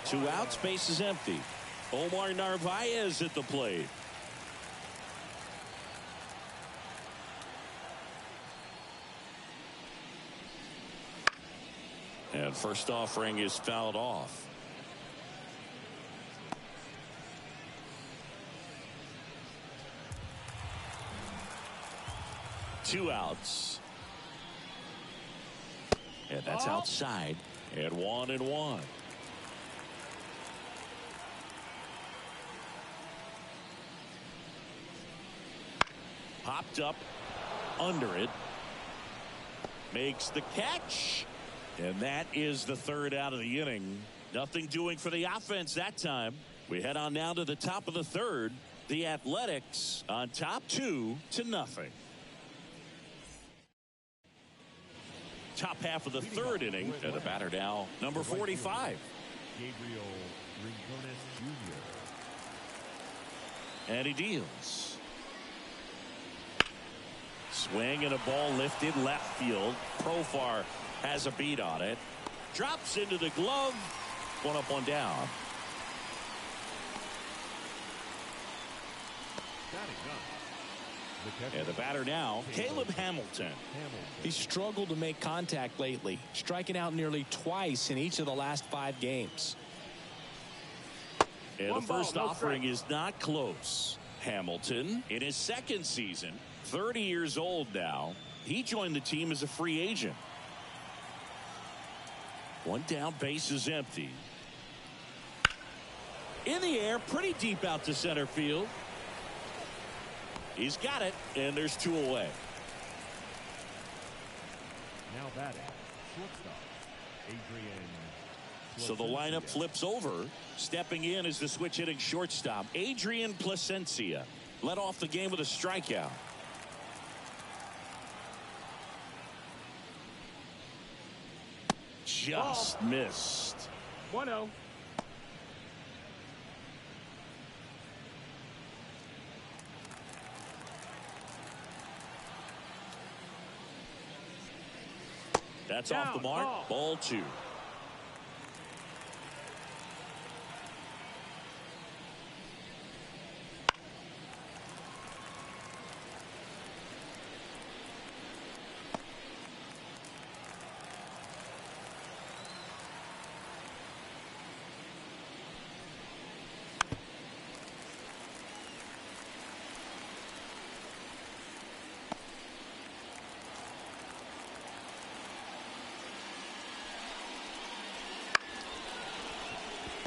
A: 2 outs, base is empty. Omar Narvaez at the plate. And first offering is fouled off. Two outs. And that's outside. And 1-1. Popped up under it. Makes the catch. And that is the 3rd out of the inning. Nothing doing for the offense that time. We head on now to the top of the 3rd. The Athletics on top 2-0. Top half of the 3rd inning. And the batter now, number 45.
C: Gabriel Rincones Jr.
A: And he deals. Swing and a ball lifted left field. Profar has a beat on it. Drops into the glove. 1 up, 1 down. And the batter now, Caleb Hamilton.
B: He's struggled to make contact lately, striking out nearly twice in each of the last 5 games.
A: And the first offering is not close. Hamilton in his 2nd season, 30 years old now. He joined the team as a free agent. 1 down, base is empty. In the air, pretty deep out to center field. He's got it, and there's 2 away.
C: Now batting, shortstop, Adrian.
A: So the lineup flips over. Stepping in is the switch hitting shortstop, Adrian Placencia. Led off the game with a strikeout. Just missed.
D: 1-0.
A: That's off the mark. Ball 2.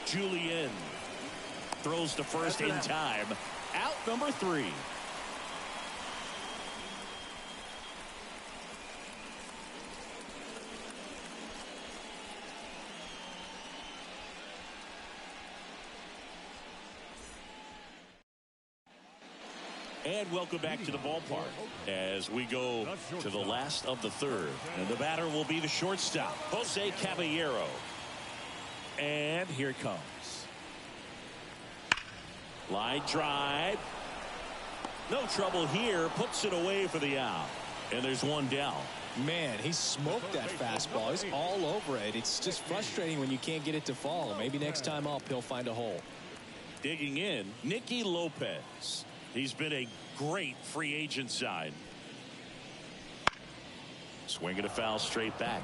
A: Julian throws to first in time. Out number 3. And welcome back to the ballpark as we go to the last of the 3rd. And the batter will be the shortstop, Jose Caballero. And here it comes. Line drive. No trouble here. Puts it away for the out. And there's 1 down.
B: Man, he smoked that fastball. He's all over it. It's just frustrating when you can't get it to fall. Maybe next time up he'll find a hole.
A: Digging in, Nicky Lopez. He's been a great free agent sign. Swinging a foul straight back.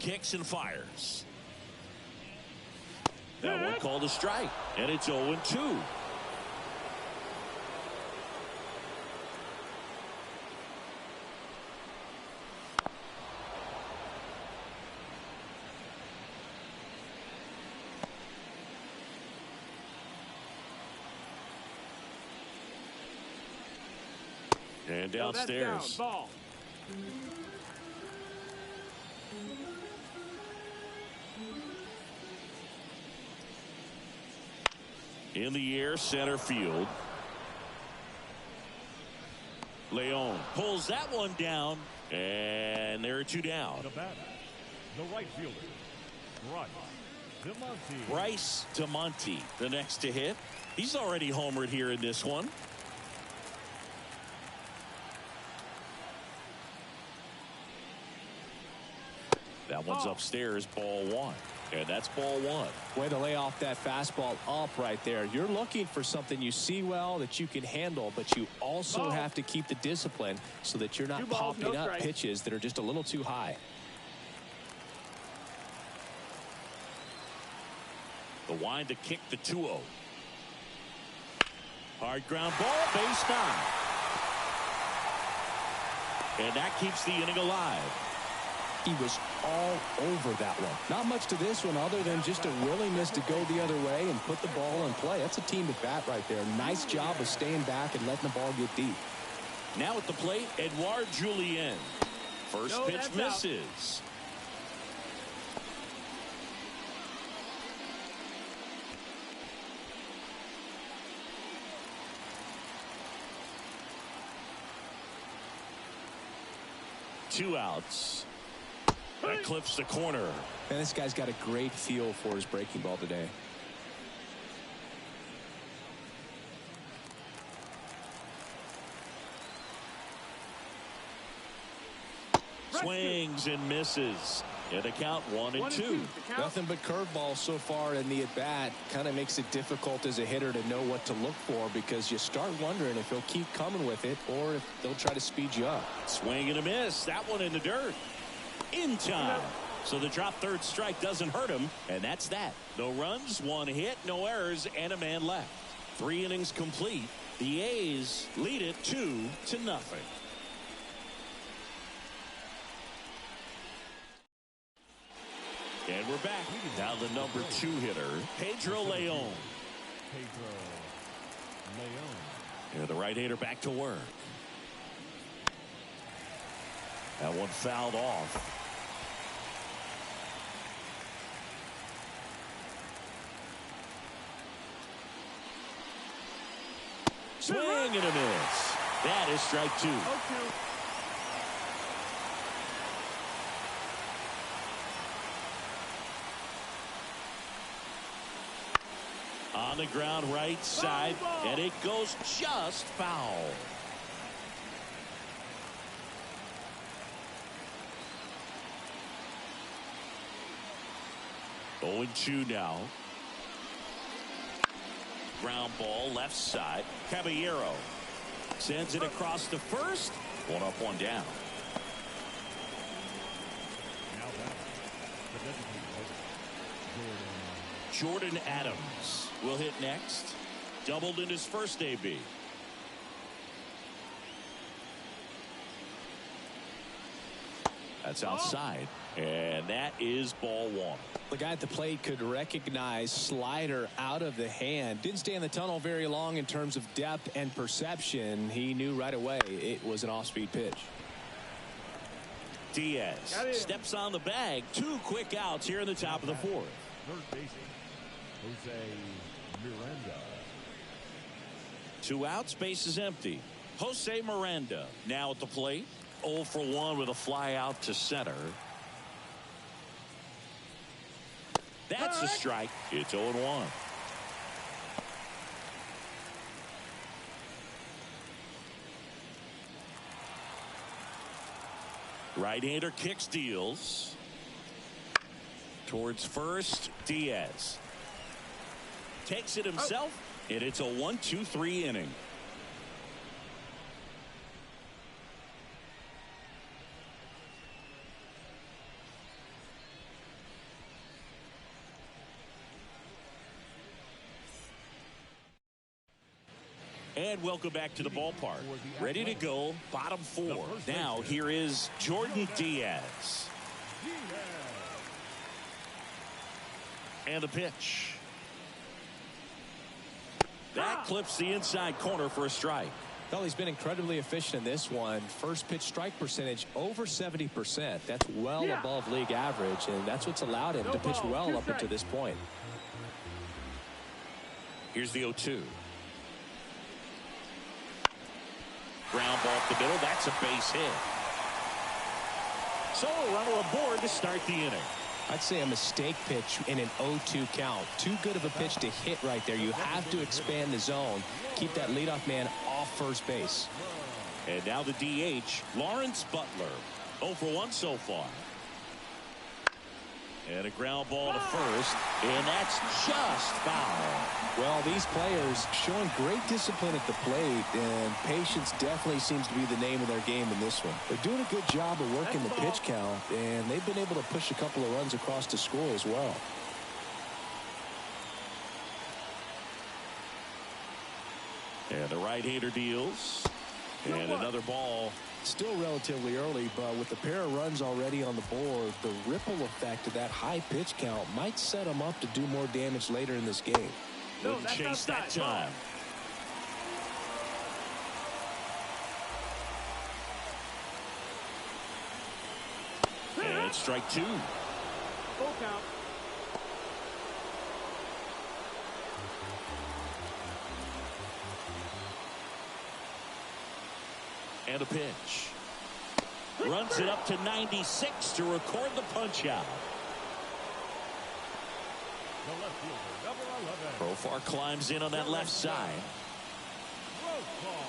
A: kicks and fires. That one called a strike, and it's 0-2. And downstairs.
D: Down. Ball.
A: In the air, center field. Leon pulls that one down, and there are 2 down.
C: The batter, the right fielder,
A: Bryce DeMonte, the next to hit. He's already homered here in this one. That one's upstairs, ball 1. And that's ball 1.
B: Way to lay off that fastball up right there. You're looking for something you see well that you can handle, but you also have to keep the discipline so that you're not popping up pitches that are just a little too high.
A: The wind to kick the 2-0. Hard ground ball, base 9. And that keeps the inning alive.
B: He was all over that one.
E: Not much to this one other than just a willingness to go the other way and put the ball in play. That's a team at bat right there. Nice job of staying back and letting the ball get deep.
A: Now at the plate, Edouard Julien. First pitch misses. Two outs. That clips the corner.
B: And this guy's got a great feel for his breaking ball today.
A: Swings and misses. And the count 1-2.
B: Nothing but curveballs so far in the at-bat. Kind of makes it difficult as a hitter to know what to look for because you start wondering if he'll keep coming with it or if they'll try to speed you up.
A: Swing and a miss. That one in the dirt. In time. So the drop third strike doesn't hurt him, and that's that. No runs, 1 hit, no errors, and a man left. 3 innings complete. The A's lead it 2-0. And we're back. Now the number 2 hitter, Pedro Leon. And the right-hander back to work. That one fouled off. Swing and a miss. That is strike 2. On the ground right side, and it goes just foul. Oh, 0-2 now. Ground ball left side. Caballero sends it across to first. 1 up, 1 down. Jordan Adams will hit next. Doubled in his first AB. That's outside. And that is ball 1.
B: The guy at the plate could recognize slider out of the hand. Didn't stay in the tunnel very long in terms of depth and perception. He knew right away it was an off-speed pitch.
A: Diaz steps on the bag. 2 quick outs here in the top of the 4th.
C: Third baseman, Jose Miranda.
A: 2 outs, base is empty. Jose Miranda now at the plate. 0 for 1 with a fly out to center. That's a strike. It's 0-1. Right-hander kicks, deals. Towards first, Diaz. Takes it himself, and it's a 1-2-3 inning. And welcome back to the ballpark. Ready to go, bottom four. Now here is Jordan Diaz. And the pitch. That clips the inside corner for a strike.
B: Well, he's been incredibly efficient in this one. First pitch strike percentage over 70%. That's well above league average, and that's what's allowed him to pitch well up until this point.
A: Here's the 0-2. Ground ball up the middle. That's a base hit. So a runner aboard to start the inning.
B: I'd say a mistake pitch in an 0-2 count. Too good of a pitch to hit right there. You have to expand the zone. Keep that leadoff man off first base.
A: And now the DH, Lawrence Butler. 0 for 1 so far. And a ground ball to first, and that's just foul.
B: Well, these players showing great discipline at the plate, and patience definitely seems to be the name of their game in this one.
E: They're doing a good job of working the pitch count, and they've been able to push a couple of runs across to score as well.
A: And the right-hander deals. And another ball.
E: Still relatively early, but with a pair of runs already on the board, the ripple effect of that high pitch count might set them up to do more damage later in this game.
A: Wouldn't chase that time. And strike two.
D: Full count.
A: And a pitch. Runs it up to 96 to record the punch out.
C: The left fielder, number 11.
A: Profar climbs in on that left side.
C: Roll call.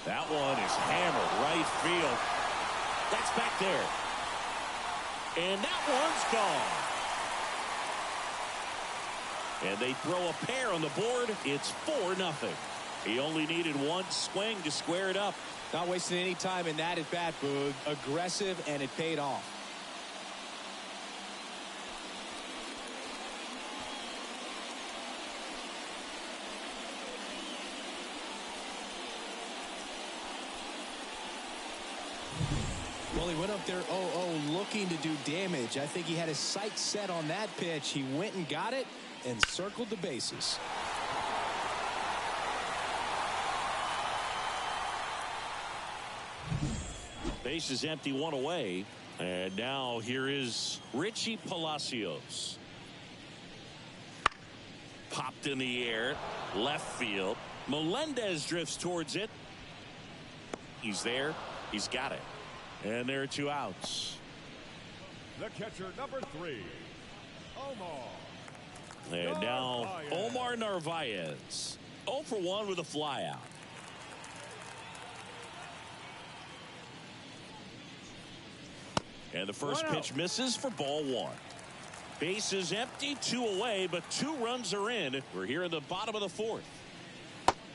A: That one is hammered right field. That's back there. And that one's gone. And they throw a pair on the board. It's 4-0. He only needed one swing to square it up.
B: Not wasting any time in that at bat, Boog. Aggressive, and it paid off. Well, he went up there 0-0 looking to do damage. I think he had his sights set on that pitch. He went and got it and circled the bases.
A: Base is empty, one away. And now here is Richie Palacios. Popped in the air, left field. Melendez drifts towards it. He's there. He's got it. And there are two outs.
C: The catcher, number 3, Omar.
A: And now Omar Narvaez. 0 for 1 with a flyout. And the first pitch misses for ball 1. Base is empty, 2 away, but 2 runs are in. We're here in the bottom of the 4th.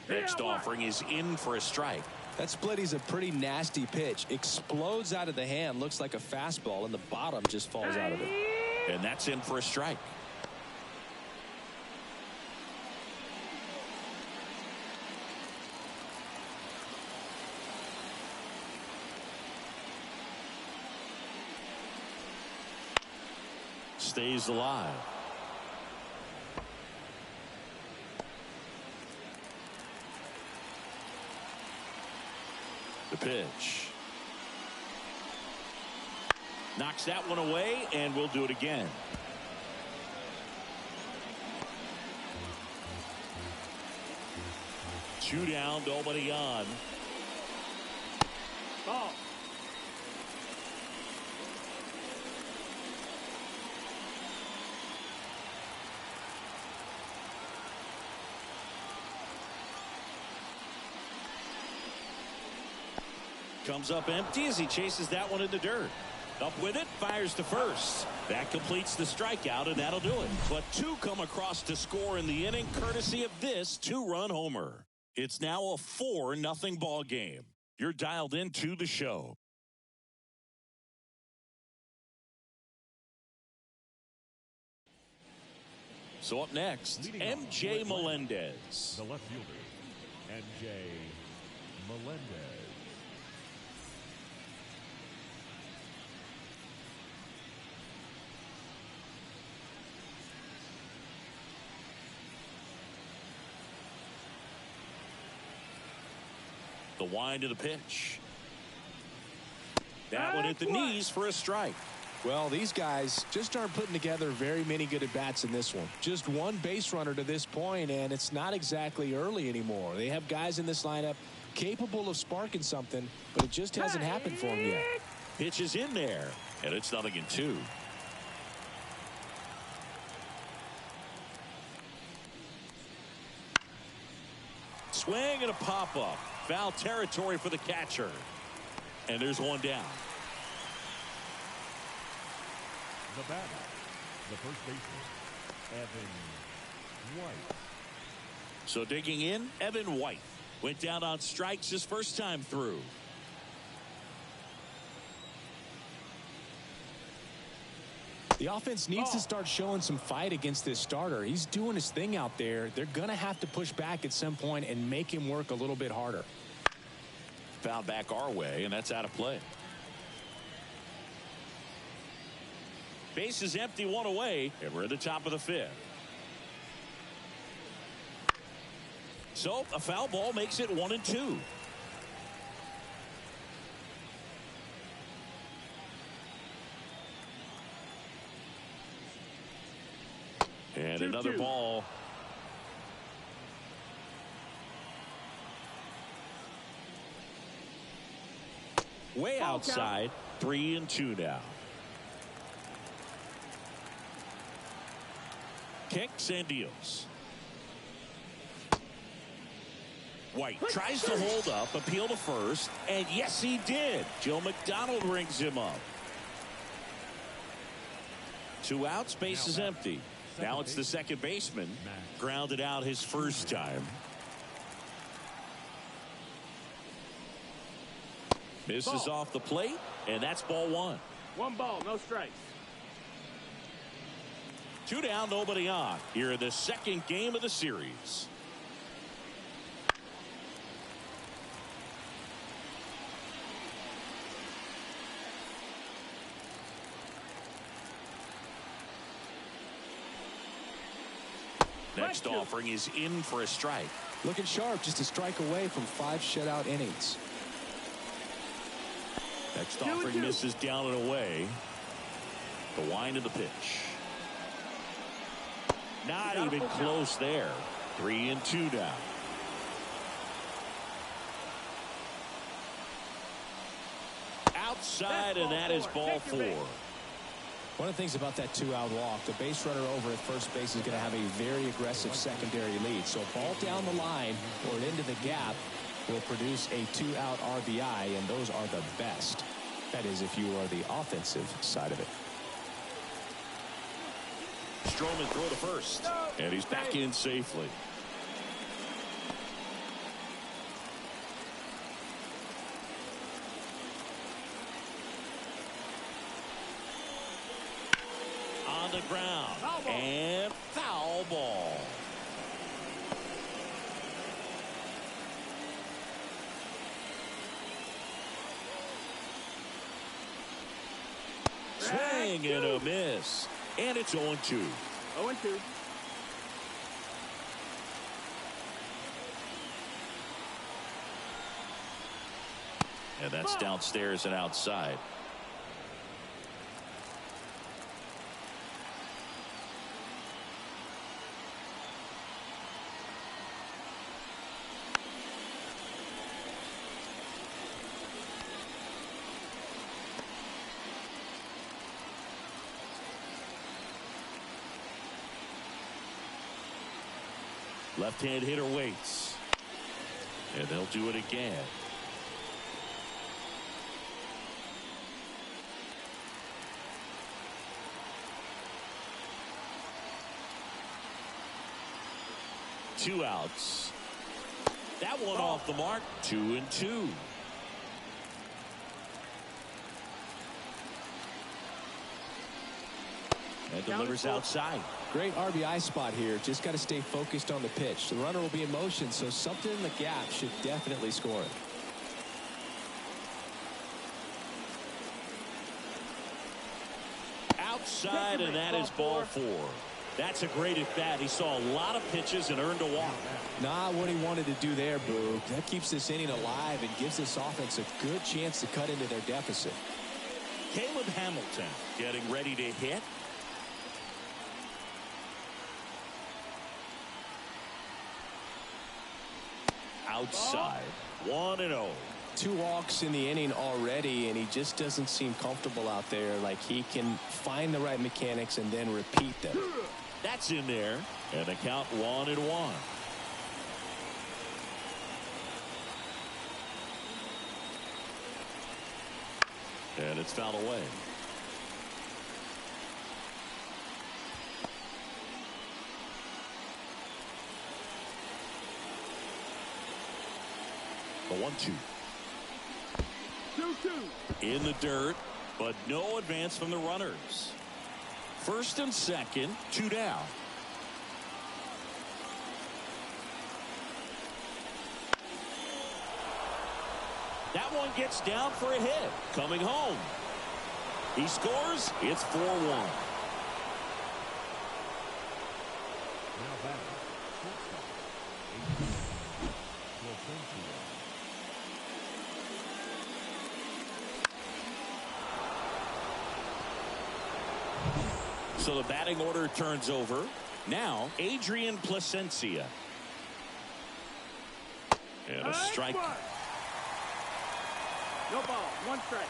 A: Next offering is in for a strike.
B: That split is a pretty nasty pitch. Explodes out of the hand. Looks like a fastball, and the bottom just falls out of it.
A: And that's in for a strike. Stays alive. The pitch. Knocks that one away, and we'll do it again. Two down, nobody on.
D: Ball.
A: Comes up empty as he chases that one in the dirt. Up with it, fires to first. That completes the strikeout, and that'll do it. But 2 come across to score in the inning, courtesy of this 2-run homer. It's now a 4-0 ball game. You're dialed into the show. So up next, MJ Melendez.
C: The left fielder, MJ Melendez.
A: The wind of the pitch. That one hit the knees for a strike.
B: Well, these guys just aren't putting together very many good at-bats in this one. Just one base runner to this point, and it's not exactly early anymore. They have guys in this lineup capable of sparking something, but it just hasn't happened for them yet.
A: Pitch is in there, and it's 0-2. Swing and a pop-up. Foul territory for the catcher. And there's one down.
C: The batter, the first baseman, Evan White.
A: So digging in, Evan White went down on strikes his first time through.
B: The offense needs to start showing some fight against this starter. He's doing his thing out there. They're going to have to push back at some point and make him work a little bit harder.
A: Foul back our way, and that's out of play. Base is empty, one away, and we're at the top of the fifth. So a foul ball makes it 1-2. And another ball. Way outside. 3-2 now. Kicks and deals. White tries to hold up, appeal to first, and yes, he did. Joe McDonald rings him up. 2 outs, base is empty. Now it's the second baseman. Grounded out his first time. Misses off the plate, and that's ball 1.
D: 1 ball, no strikes.
A: 2 down, nobody on. Here in the second game of the series. Next offering is in for a strike.
B: Looking sharp, just a strike away from 5 shutout innings.
A: Next offering misses down and away. The wind of the pitch. Not even close there. 3-2 now. Outside, and that is ball 4.
B: One of the things about that 2-out walk, the base runner over at first base is going to have a very aggressive secondary lead. So a ball down the line or into the gap will produce a 2-out RBI, and those are the best. That is, if you are the offensive side of it.
A: Stroman throw to first, and he's back in safely. On the ground, and foul ball. Swing and a miss. And it's 0-2.
D: 0-2.
A: And that's downstairs and outside. Left-hand hitter waits. And they'll do it again. Two outs. That one off the mark. 2-2. And delivers outside.
E: Great RBI spot here. Just got to stay focused on the pitch. The runner will be in motion, so something in the gap should definitely score it.
A: Outside, and that is ball 4. That's a great at bat. He saw a lot of pitches and earned a walk.
E: Not what he wanted to do there, Boog. That keeps this inning alive and gives this offense a good chance to cut into their deficit.
A: Caleb Hamilton getting ready to hit. Outside. 1-0.
E: 2 walks in the inning already, and he just doesn't seem comfortable out there. Like he can find the right mechanics and then repeat them.
A: That's in there, and the count 1-1. And it's fouled away. The 1-2.
D: 2-2.
A: In the dirt, but no advance from the runners. First and second, 2 down. That one gets down for a hit. Coming home. He scores. It's 4-1. So the batting order turns over. Now, Adrian Placencia. And a strike.
D: No ball. 1 strike.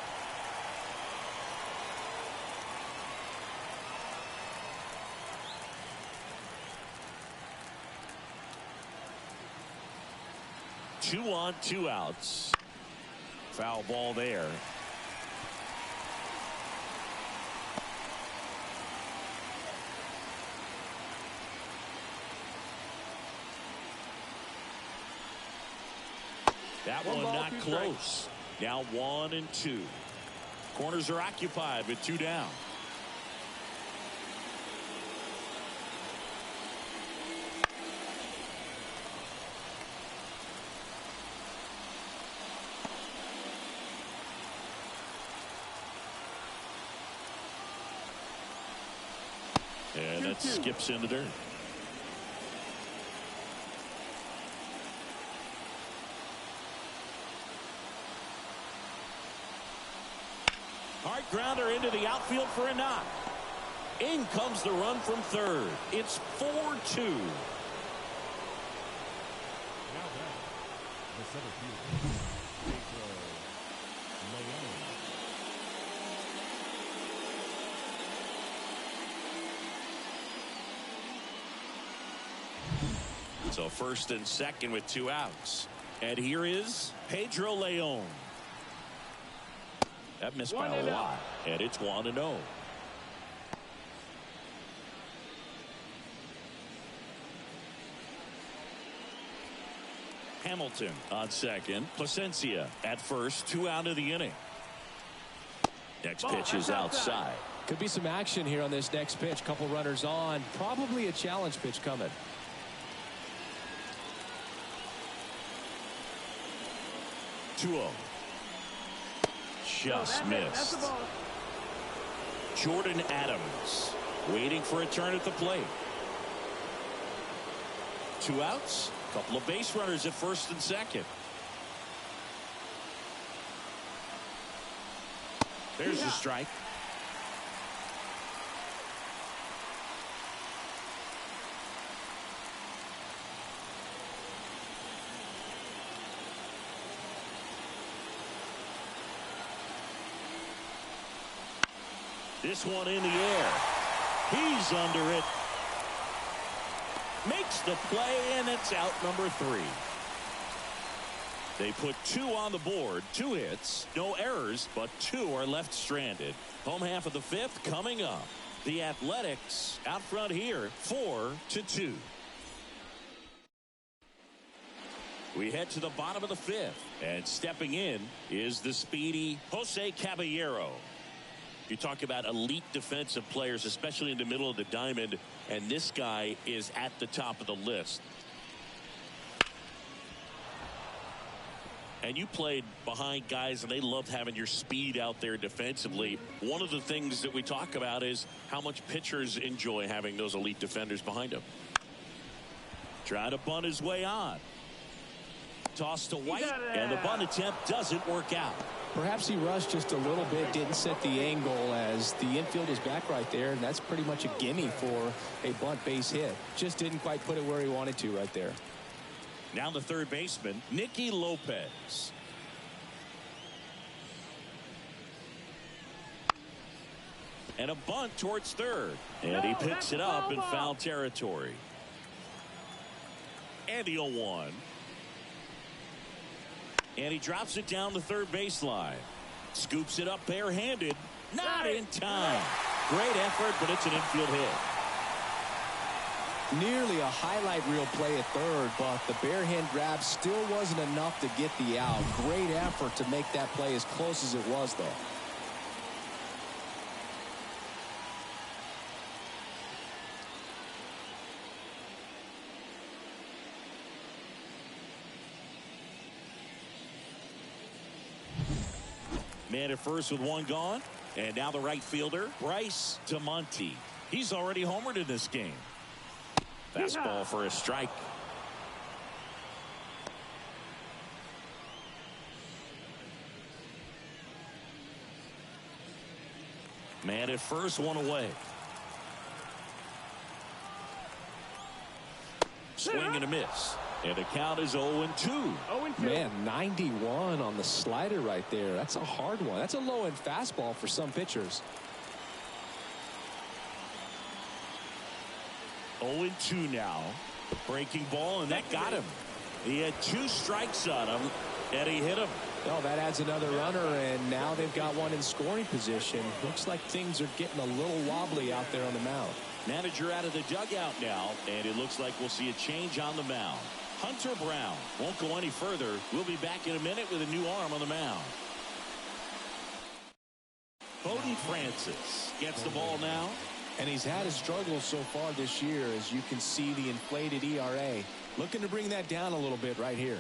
A: Two on, 2 outs. Foul ball there. That one not close. Now 1-2. Corners are occupied with 2 down. And that skips in the dirt. Hard grounder into the outfield for a knock. In comes the run from third. It's 4-2.
C: Now back, the center fielder, LEONES.
A: So first and second with 2 outs. And here is Pedro Leon. That missed by a lot. And it's 1-0. Hamilton on second. Placencia at first. 2 out of the inning. Next pitch is outside.
E: Could be some action here on this next pitch. Couple runners on. Probably a challenge pitch coming.
A: 2-0. Just missed. Jordan Adams waiting for a turn at the plate. 2 outs. Couple of base runners at first and second. There's the strike. This one in the air. He's under it. Makes the play, and it's out number 3. They put 2 on the board, 2 hits, no errors, but 2 are left stranded. Home half of the 5th coming up. The Athletics out front here, 4-2. We head to the bottom of the 5th, and stepping in is the speedy Jose Caballero. You talk about elite defensive players, especially in the middle of the diamond, and this guy is at the top of the list. And you played behind guys, and they loved having your speed out there defensively. One of the things that we talk about is how much pitchers enjoy having those elite defenders behind them. Trying to bunt his way on. Toss to White, and the bunt attempt doesn't work out.
E: Perhaps he rushed just a little bit, didn't set the angle as the infield is back right there, and that's pretty much a gimme for a bunt base hit. Just didn't quite put it where he wanted to right there.
A: Now the third baseman, Nicky Lopez. And a bunt towards third. And he picks it up in foul territory. And the 0-1. And he drops it down the third baseline. Scoops it up barehanded. Not in time. Great effort, but it's an infield hit.
E: Nearly a highlight reel play at third, but the bare hand grab still wasn't enough to get the out. Great effort to make that play as close as it was, though.
A: Man at first with one gone. And now the right fielder, Bryce DeMonte. He's already homered in this game. Fastball for a strike. Man at first, one away. Swing and a miss. And the count is 0-2.
E: Man, 91 on the slider right there. That's a hard one. That's a low-end fastball for some pitchers.
A: 0-2 now. Breaking ball, and that got him. He had 2 strikes on him, and he hit him.
E: Oh, that adds another runner, and now they've got one in scoring position. Looks like things are getting a little wobbly out there on the mound.
A: Manager out of the dugout now, and it looks like we'll see a change on the mound. Hunter Brown won't go any further. We'll be back in a minute with a new arm on the mound. Bowden Francis gets the ball now.
E: And he's had his struggles so far this year, as you can see the inflated ERA. Looking to bring that down a little bit right here.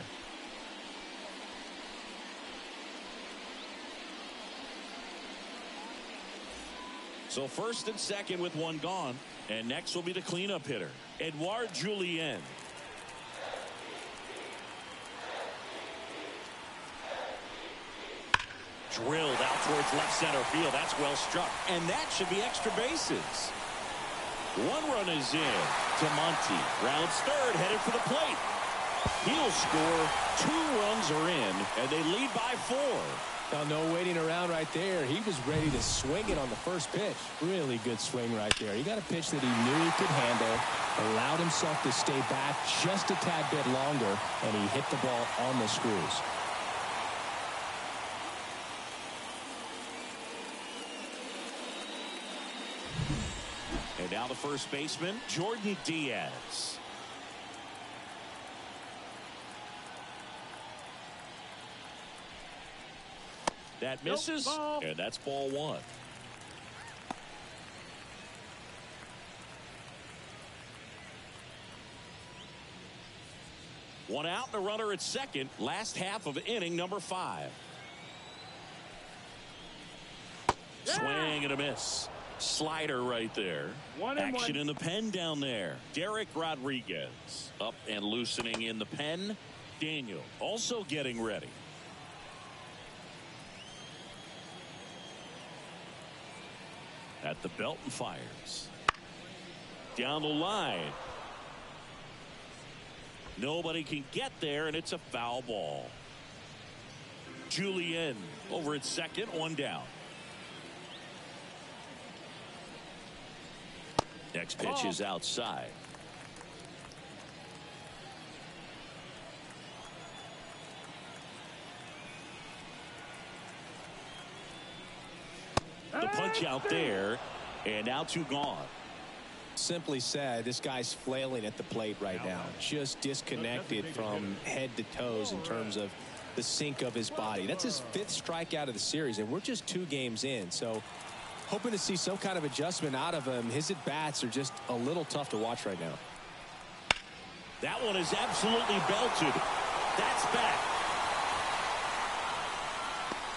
A: So first and second with one gone. And next will be the cleanup hitter, Edouard Julien. Drilled out towards left center field. That's well struck. And that should be extra bases. One run is in. DeMonte rounds third, headed for the plate. He'll score. 2 runs are in, and they lead by 4.
E: Now, no waiting around right there. He was ready to swing it on the first pitch. Really good swing right there. He got a pitch that he knew he could handle, allowed himself to stay back just a tad bit longer, and he hit the ball on the screws.
A: And now the first baseman, Jordan Diaz. That misses, and that's ball 1. One out and a runner at second. Last half of inning number 5. Swing and a miss. Slider right there. Action in the pen down there. Derek Rodriguez up and loosening in the pen. Daniel also getting ready. At the belt and fires. Down the line. Nobody can get there, and it's a foul ball. Julien over at second, 1 down. Next pitch is outside. The punch out there, and now 2 gone.
E: Simply said, this guy's flailing at the plate right now. Just disconnected from head to toes in terms of the sink of his body. That's his 5th strikeout of the series, and we're just 2 games in. So
B: Hoping to see some kind of adjustment out of him. His at-bats are just a little tough to watch right now.
A: That one is absolutely belted. That's back.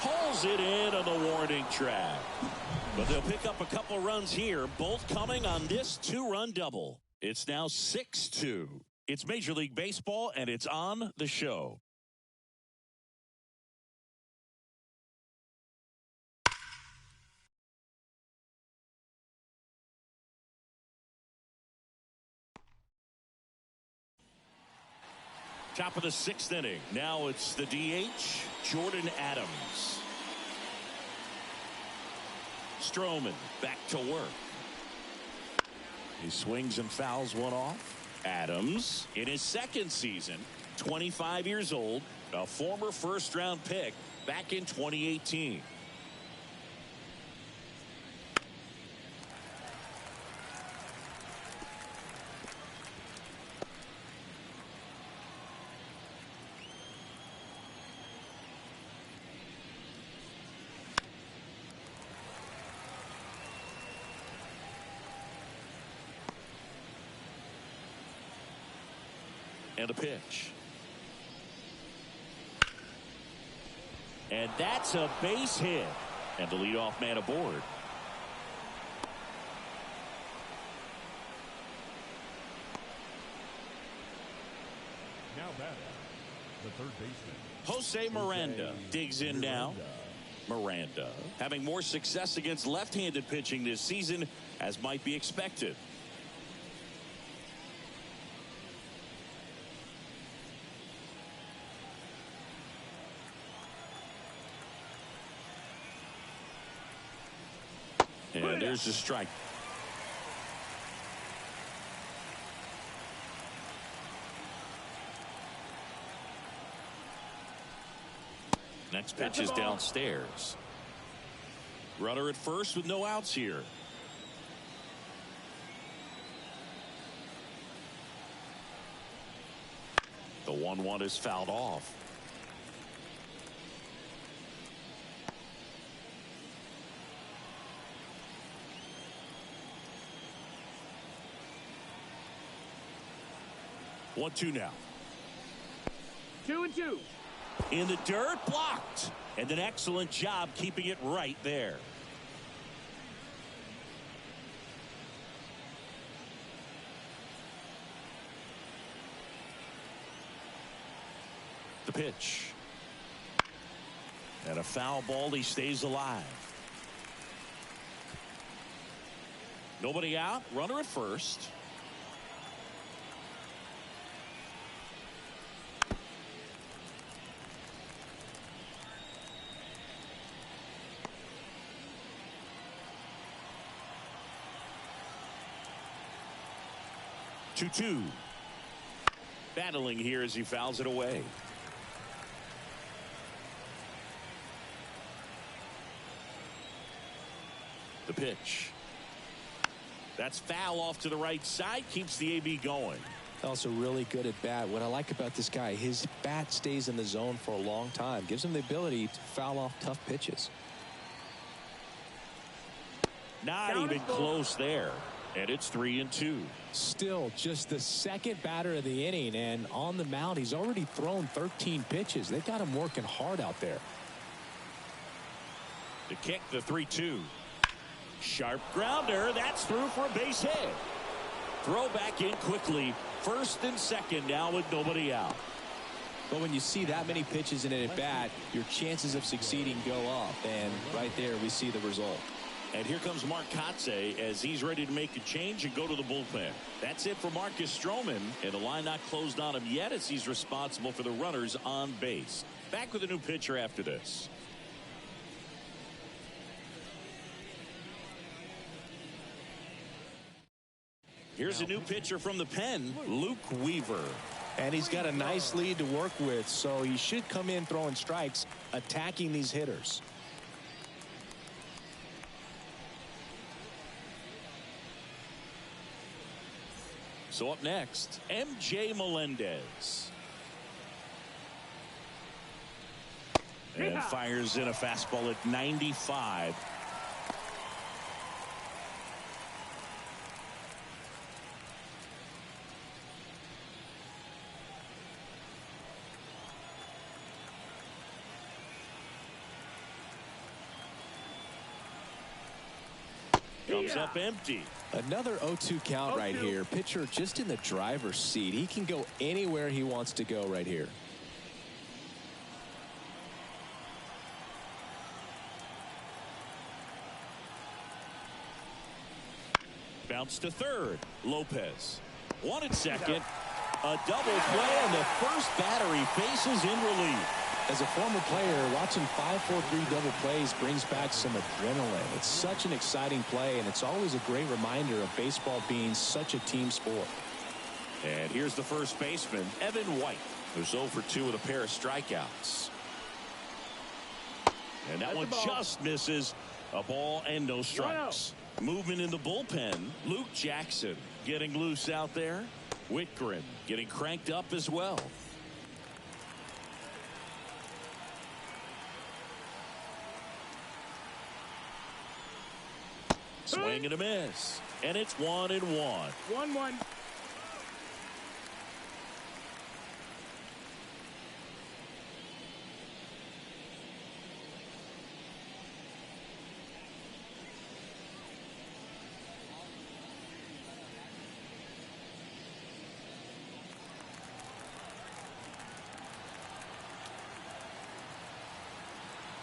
A: Pulls it in on the warning track. But they'll pick up a couple runs here, both coming on this two-run double. It's now 6-2. It's Major League Baseball, and it's on the show. Top of the 6th inning. Now it's the DH, Jordan Adams. Stroman back to work. He swings and fouls one off. Adams in his 2nd season, 25 years old, a former first-round pick back in 2018. And a pitch. And that's a base hit. And the leadoff man aboard.
C: Now batting, the third baseman,
A: Jose Miranda digs in now. Miranda having more success against left-handed pitching this season, as might be expected. And there's the strike. Next pitch is downstairs. Runner at first with no outs here. The 1-1 is fouled off. One, two now.
D: 2-2.
A: In the dirt, blocked. And an excellent job keeping it right there. The pitch. And a foul ball, he stays alive. Nobody out, runner at first. Two. Battling here as he fouls it away. The pitch. That's foul off to the right side. Keeps the AB going.
B: Also really good at bat. What I like about this guy, his bat stays in the zone for a long time. Gives him the ability to foul off tough pitches.
A: Not even close there. And it's 3-2.
B: Still just the second batter of the inning, and on the mound he's already thrown 13 pitches. They've got him working hard out there.
A: To kick, the 3-2. Sharp grounder. That's through for a base hit. Throw back in quickly. First and second now with nobody out.
B: But when you see that many pitches in an at-bat, your chances of succeeding go up, and right there we see the result.
A: And here comes Mark Kotze as he's ready to make a change and go to the bullpen. That's it for Marcus Stroman, and the line not closed on him yet as he's responsible for the runners on base. Back with a new pitcher after this. Here's a new pitcher from the pen, Luke Weaver.
B: And he's got a nice lead to work with, so he should come in throwing strikes, attacking these hitters.
A: So up next, MJ Melendez. And fires in a fastball at 95. Comes up empty.
B: Another 0-2 count right here. Pitcher just in the driver's seat. He can go anywhere he wants to go right here.
A: Bounce to third. Lopez. One at second. A double play, and the first battery faces in relief.
B: As a former player, watching 5-4-3 double plays brings back some adrenaline. It's such an exciting play, and it's always a great reminder of baseball being such a team sport.
A: And here's the first baseman, Evan White, who's 0 for 2 with a pair of strikeouts. And that one just misses. A ball and no strikes. Movement in the bullpen. Luke Jackson getting loose out there. Whitgren getting cranked up as well. Swing and a miss. And it's 1-1.
D: 1-1.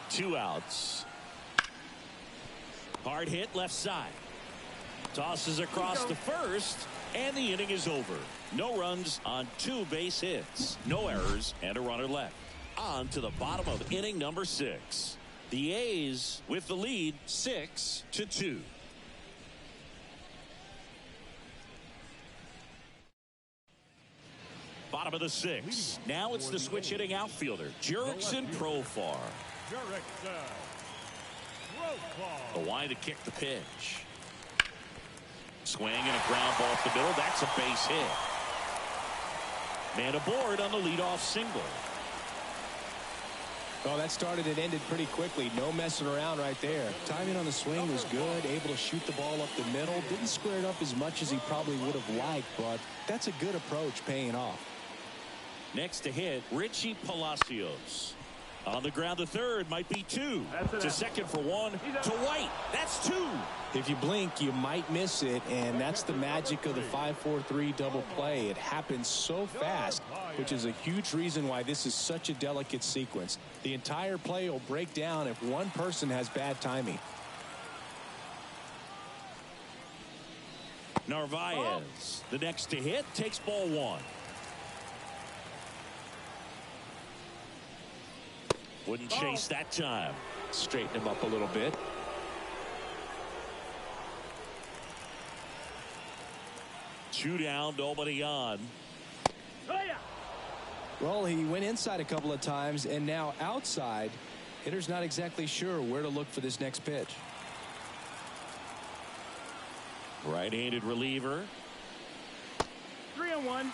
A: Two outs. Hard hit left side. Tosses across to first, and the inning is over. No runs on 2 base hits. No errors, and a runner left. On to the bottom of inning number 6. The A's with the lead 6-2. Bottom of the 6th. Now it's the switch hitting outfielder, Jurickson Profar. The wind to kick the pitch. Swing and a ground ball up the middle. That's a base hit. Man aboard on the leadoff single.
B: Well, that started and ended pretty quickly. No messing around right there. Timing on the swing was good. Able to shoot the ball up the middle. Didn't square it up as much as he probably would have liked, but that's a good approach, paying off.
A: Next to hit, Richie Palacios. On the ground to third, might be 2. To second for 1. To White. That's 2.
B: If you blink, you might miss it, and that's the magic of the 5-4-3 double play. It happens so fast, which is a huge reason why this is such a delicate sequence. The entire play will break down if one person has bad timing.
A: Narvaez, the next to hit, takes ball 1. Wouldn't chase that time.
B: Straighten him up a little bit.
A: Two down, nobody on.
B: Well, he went inside a couple of times, and now outside. Hitter's not exactly sure where to look for this next pitch.
A: Right-handed reliever.
D: 3-1.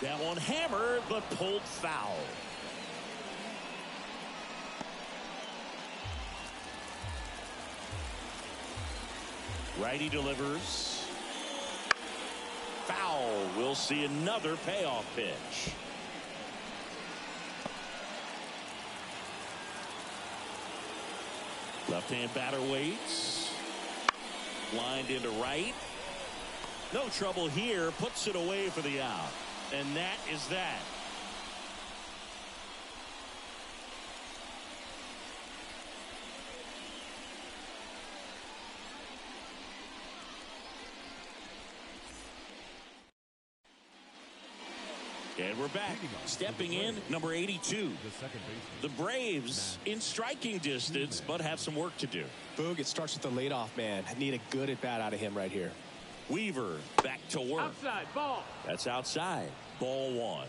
A: That one hammered, but pulled foul. Righty delivers. Foul. We'll see another payoff pitch. Left-hand batter waits. Lined into right. No trouble here. Puts it away for the out. And that is that. And we're back. Stepping in, number 82. The Braves in striking distance, but have some work to do.
B: Boog, it starts with the leadoff man. Need a good at-bat out of him right here.
A: Weaver back to work.
D: Outside, ball.
A: That's outside. Ball 1.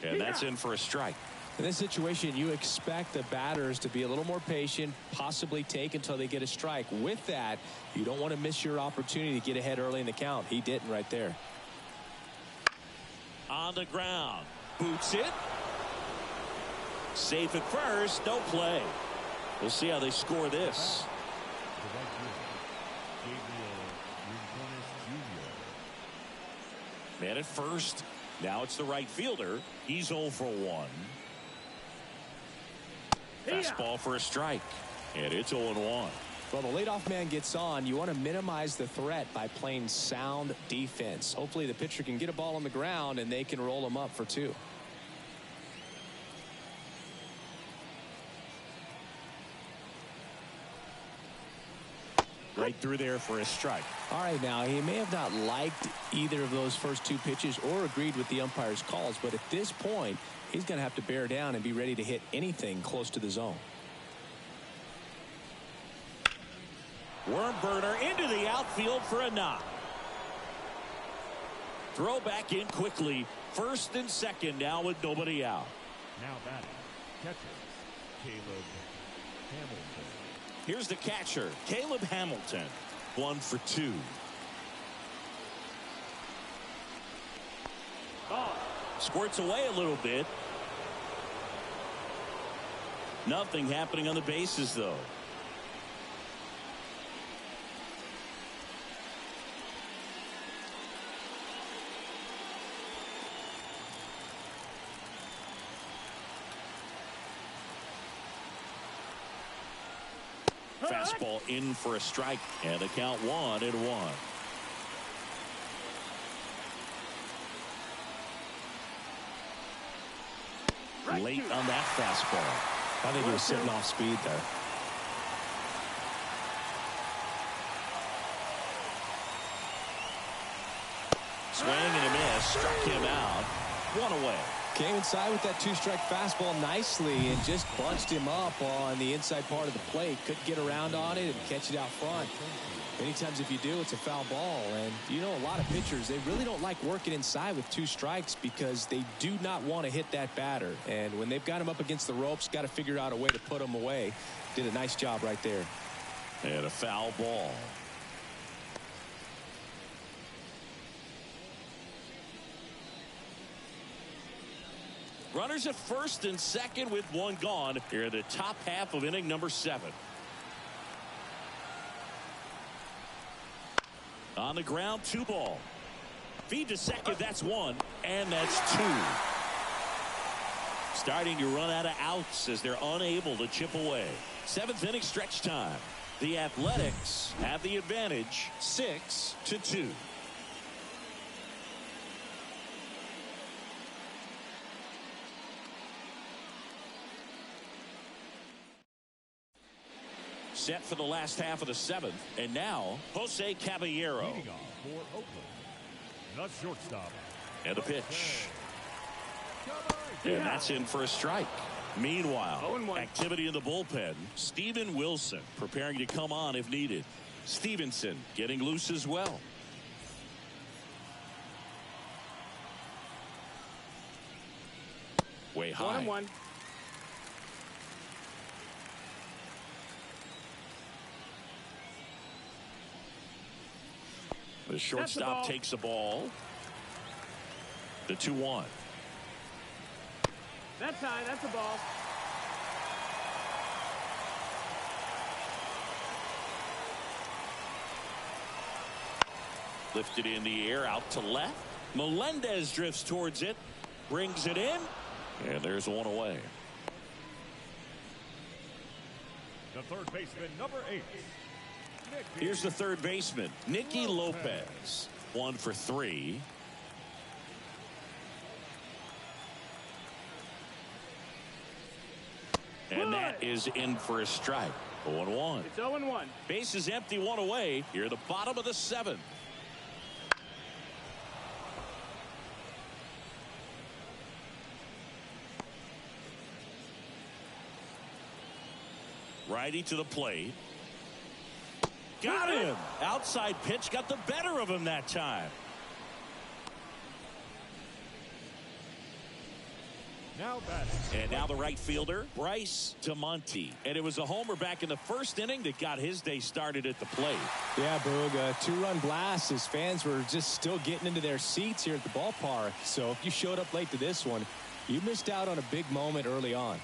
A: And that's in for a strike.
B: In this situation, you expect the batters to be a little more patient, possibly take until they get a strike. With that, you don't want to miss your opportunity to get ahead early in the count. He didn't right there.
A: On the ground. Boots it. Safe at first. No play. We'll see how they score this. Man at first. Now it's the right fielder. He's 0 for 1. Fastball for a strike. And it's 0-1.
B: Well, the leadoff man gets on. You want to minimize the threat by playing sound defense. Hopefully the pitcher can get a ball on the ground and they can roll him up for 2.
A: Right through there for a strike.
B: All right, now he may have not liked either of those first 2 pitches or agreed with the umpire's calls, but at this point he's going to have to bear down and be ready to hit anything close to the zone.
A: Worm burner into the outfield for a knock. Throw back in quickly. First and second now with nobody out.
C: Now batting, catcher, Caleb Hamilton.
A: Here's the catcher, Caleb Hamilton. 1 for 2. Squirts away a little bit. Nothing happening on the bases, though. Fastball in for a strike, and the count 1-1. Late on that fastball.
B: I think he was sitting off speed there.
A: Swing and a miss. Struck him out. 1 away.
B: Came inside with that 2-strike fastball nicely and just bunched him up on the inside part of the plate. Couldn't get around on it and catch it out front. Many times if you do, it's a foul ball. And you know, a lot of pitchers, they really don't like working inside with 2 strikes because they do not want to hit that batter. And when they've got him up against the ropes, got to figure out a way to put him away. Did a nice job right there.
A: And a foul ball. Runners at first and second with 1 gone. Here in the top half of inning number 7. On the ground, 2 ball. Feed to second, that's 1, and that's 2. Starting to run out of outs as they're unable to chip away. 7th inning stretch time. The Athletics have the advantage, 6-2. Set for the last half of the 7th, and now Jose Caballero.
C: Leading off for Oakland, the shortstop.
A: And a pitch. And that's in for a strike. Meanwhile,
D: 0-1.
A: activity in the bullpen. Steven Wilson preparing to come on if needed. Stevenson getting loose as well. Way high.
D: 1-1.
A: The shortstop takes the ball. The 2-1.
D: That's high. That's a ball.
A: Lifted in the air out to left. Melendez drifts towards it. Brings it in. And there's 1 away.
C: The third baseman, number 8.
A: Here's the third baseman, Nicky Lopez. 1 for 3. And that is in for a strike. 0-1.
D: It's 0-1.
A: Base is empty, 1 away. Here at the bottom of the 7th. Righty to the plate. Got him. Outside pitch got the better of him that time.
C: Now batting.
A: And now the right fielder, Bryce DeMonte. And it was a homer back in the first inning that got his day started at the plate.
B: Yeah, Boog, a 2-run blast. His fans were just still getting into their seats here at the ballpark. So if you showed up late to this one, you missed out on a big moment early on.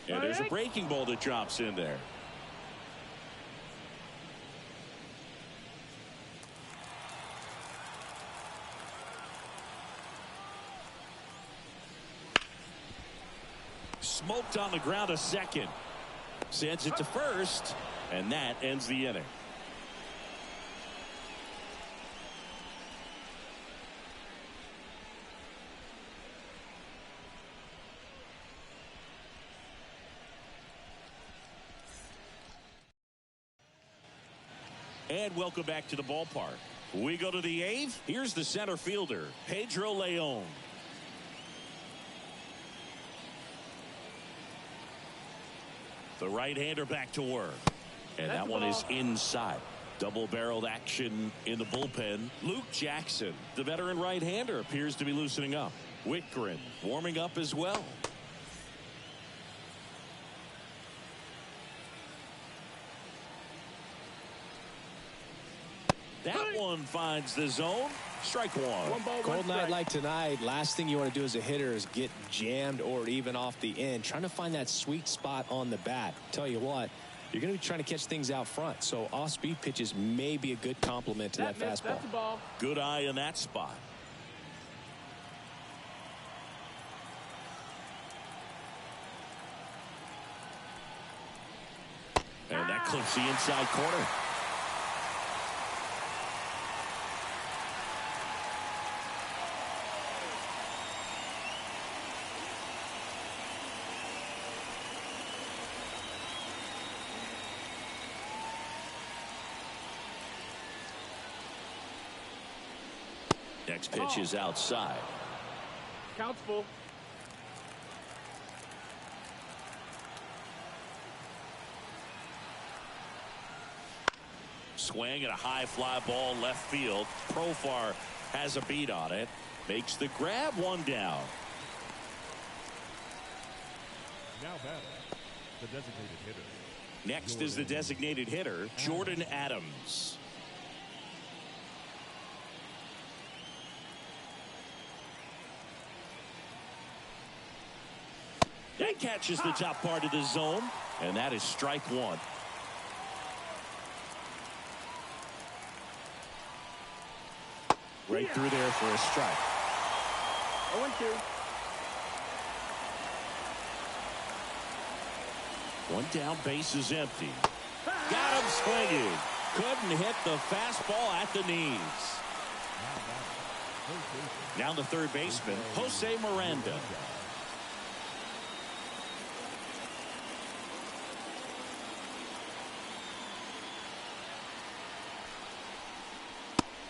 A: And there's a breaking ball that drops in there. smoked on the ground a second. Sends it to first, and that ends the inning. And welcome back to the ballpark. We go to the eighth. Here's the center fielder, Pedro Leon. The right-hander back to work. And that one is inside. Double-barreled action in the bullpen. Luke Jackson, the veteran right-hander, appears to be loosening up. Whitgren warming up as well. That one finds the zone. Strike one.
B: Cold night like tonight, last thing you want to do as a hitter is get jammed or even off the end. Trying to find that sweet spot on the bat. Tell you what, you're going to be trying to catch things out front. So off-speed pitches may be a good complement to that fastball.
A: Good eye in that spot. And that clips the inside corner. Next pitch is outside.
D: Counts full.
A: Swing and a high fly ball left field. Profar has a beat on it. Makes the grab, one down.
C: Now batting, the designated hitter.
A: Next is the designated hitter, Jordan Adams. That catches the top part of the zone, and that is strike one.
B: Right through there for a strike.
D: 0-2.
A: One down, base is empty. Got him swinging. Couldn't hit the fastball at the knees. Now the third baseman, Jose Miranda.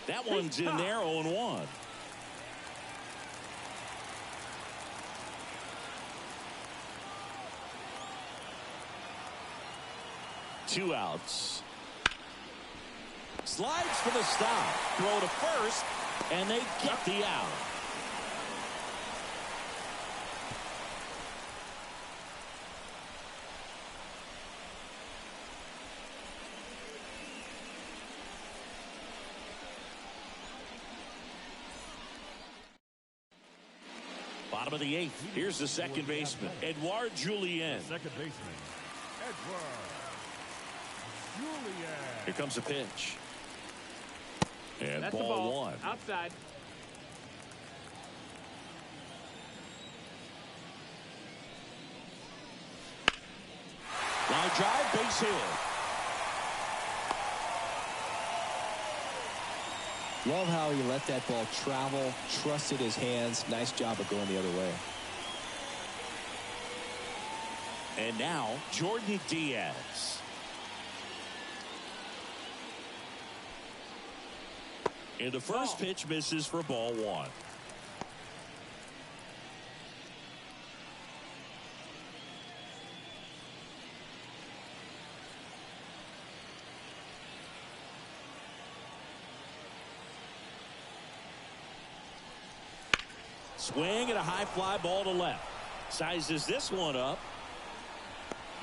A: That one's in there, 0-1. Two outs. Slides for the stop. Throw to first, and they get the out. Bottom of the eighth. Here's the second baseman, Edouard Julien.
C: Second baseman, Edouard Julien.
A: Here comes a pitch. And
D: That's
A: ball one.
D: Outside.
A: Line drive, base hit.
B: Love how he let that ball travel, trusted his hands. Nice job of going the other way.
A: And now, Jordan Diaz. And the first pitch misses for ball one. Swing and a high fly ball to left. Sizes this one up.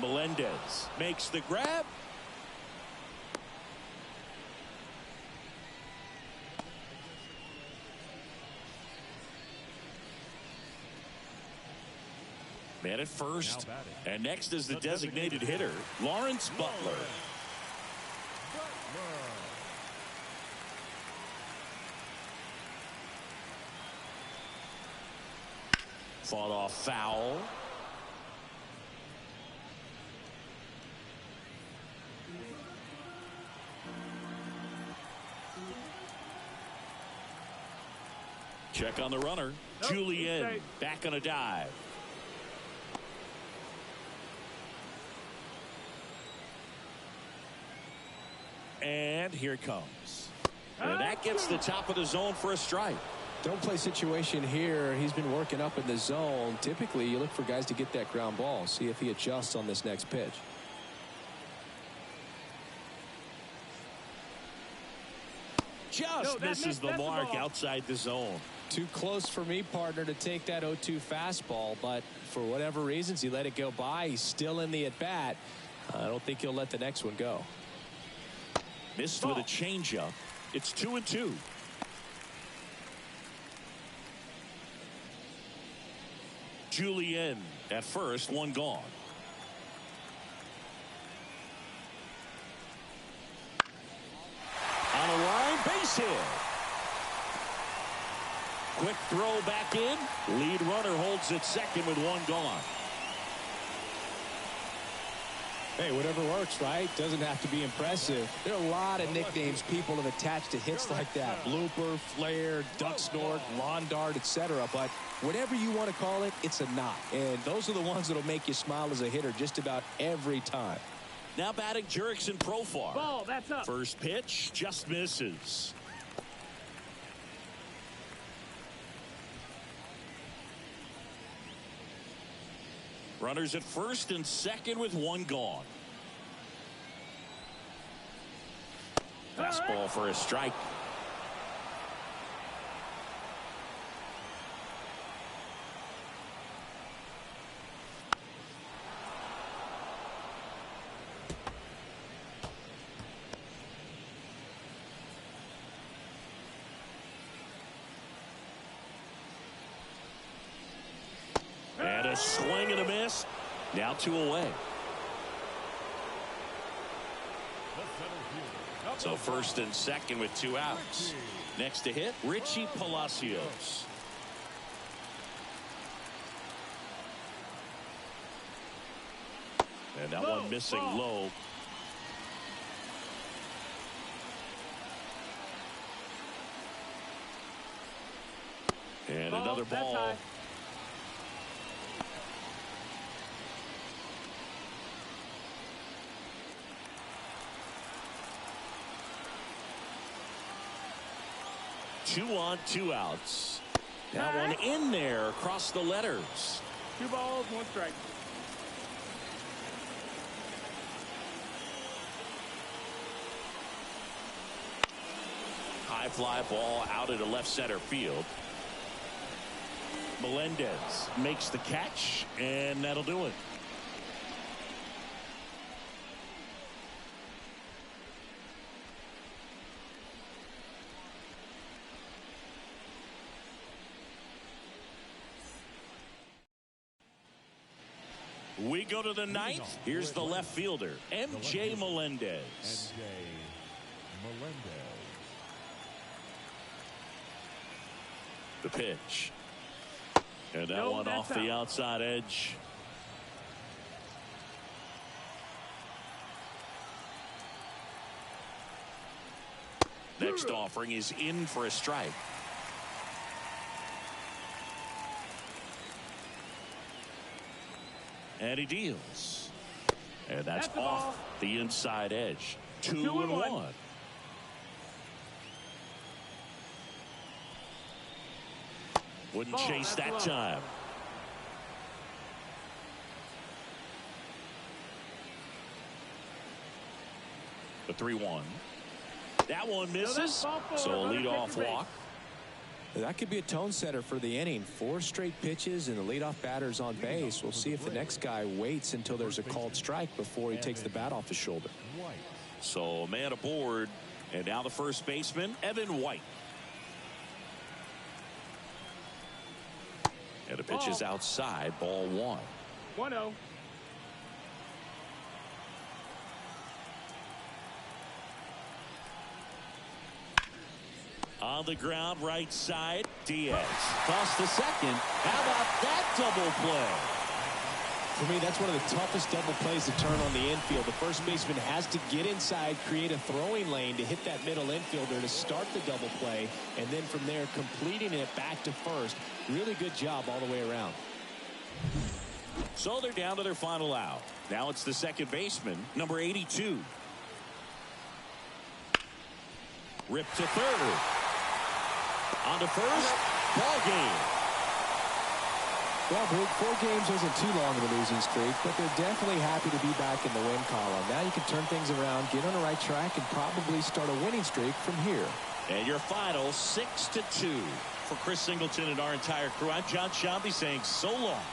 A: Melendez makes the grab. Man at first. And next is the designated hitter, Lawrence Butler. Fought off foul. Check on the runner.
D: Nope,
A: Julian
D: okay.
A: back on a dive. And here it comes. And that gets the top of the zone for a strike.
B: Don't play situation here. He's been working up in the zone. Typically, you look for guys to get that ground ball. See if he adjusts on this next pitch.
A: Just misses the mark outside the zone.
B: Too close for me, partner, to take that 0-2 fastball, but for whatever reasons, he let it go by. He's still in the at-bat. I don't think he'll let the next one go.
A: Missed with a changeup. It's 2-2. Julian at first, one gone. On a line, base hit. Quick throw back in. Lead runner holds it second with one gone.
B: Hey, whatever works, right? Doesn't have to be impressive. There are a lot of nicknames people have attached to hits like that. Blooper, flare, duck snort, lawn dart, etc. But whatever you want to call it, it's a knock. And those are the ones that'll make you smile as a hitter just about every time.
A: Now batting Jurickson Profar.
D: Ball, that's up.
A: First pitch just misses. Runners at first and second with one gone. Fastball for a strike. And a swing and a miss. Now 2 away. So first and second with 2 outs. Next to hit, Richie Palacios. And that one missing low. And another ball. 2 on, 2 outs. That one in there across the letters.
D: 2 balls, 1 strike.
A: High fly ball out into left center field. Melendez makes the catch, and that'll do it. We go to the 9th. Here's the left fielder, MJ Melendez.
C: MJ Melendez.
A: The pitch. And that one off the outside edge. Next offering is in for a strike. And he deals. And that's off the inside edge. 2-1. Wouldn't chase that time. The 3-1. That one misses. So a leadoff walk.
B: That could be a tone setter for the inning. 4 straight pitches and the leadoff batter's on base. We'll see if the next guy waits until there's a called strike before he takes the bat off his shoulder.
A: So a man aboard, and now the first baseman, Evan White. And the pitch is outside, ball 1.
D: 1-0.
A: On the ground, right side, Diaz. Toss to second. How about that double play?
B: For me, that's one of the toughest double plays to turn on the infield. The first baseman has to get inside, create a throwing lane to hit that middle infielder to start the double play, and then from there completing it back to first. Really good job all the way around.
A: So they're down to their final out. Now it's the second baseman, number 82. Ripped to third. On to first. Ball game.
E: Well, Blake, 4 games isn't too long of a losing streak, but they're definitely happy to be back in the win column. Now you can turn things around, get on the right track, and probably start a winning streak from here.
A: And your final 6-2. For Chris Singleton and our entire crew, I'm John Shambi saying so long.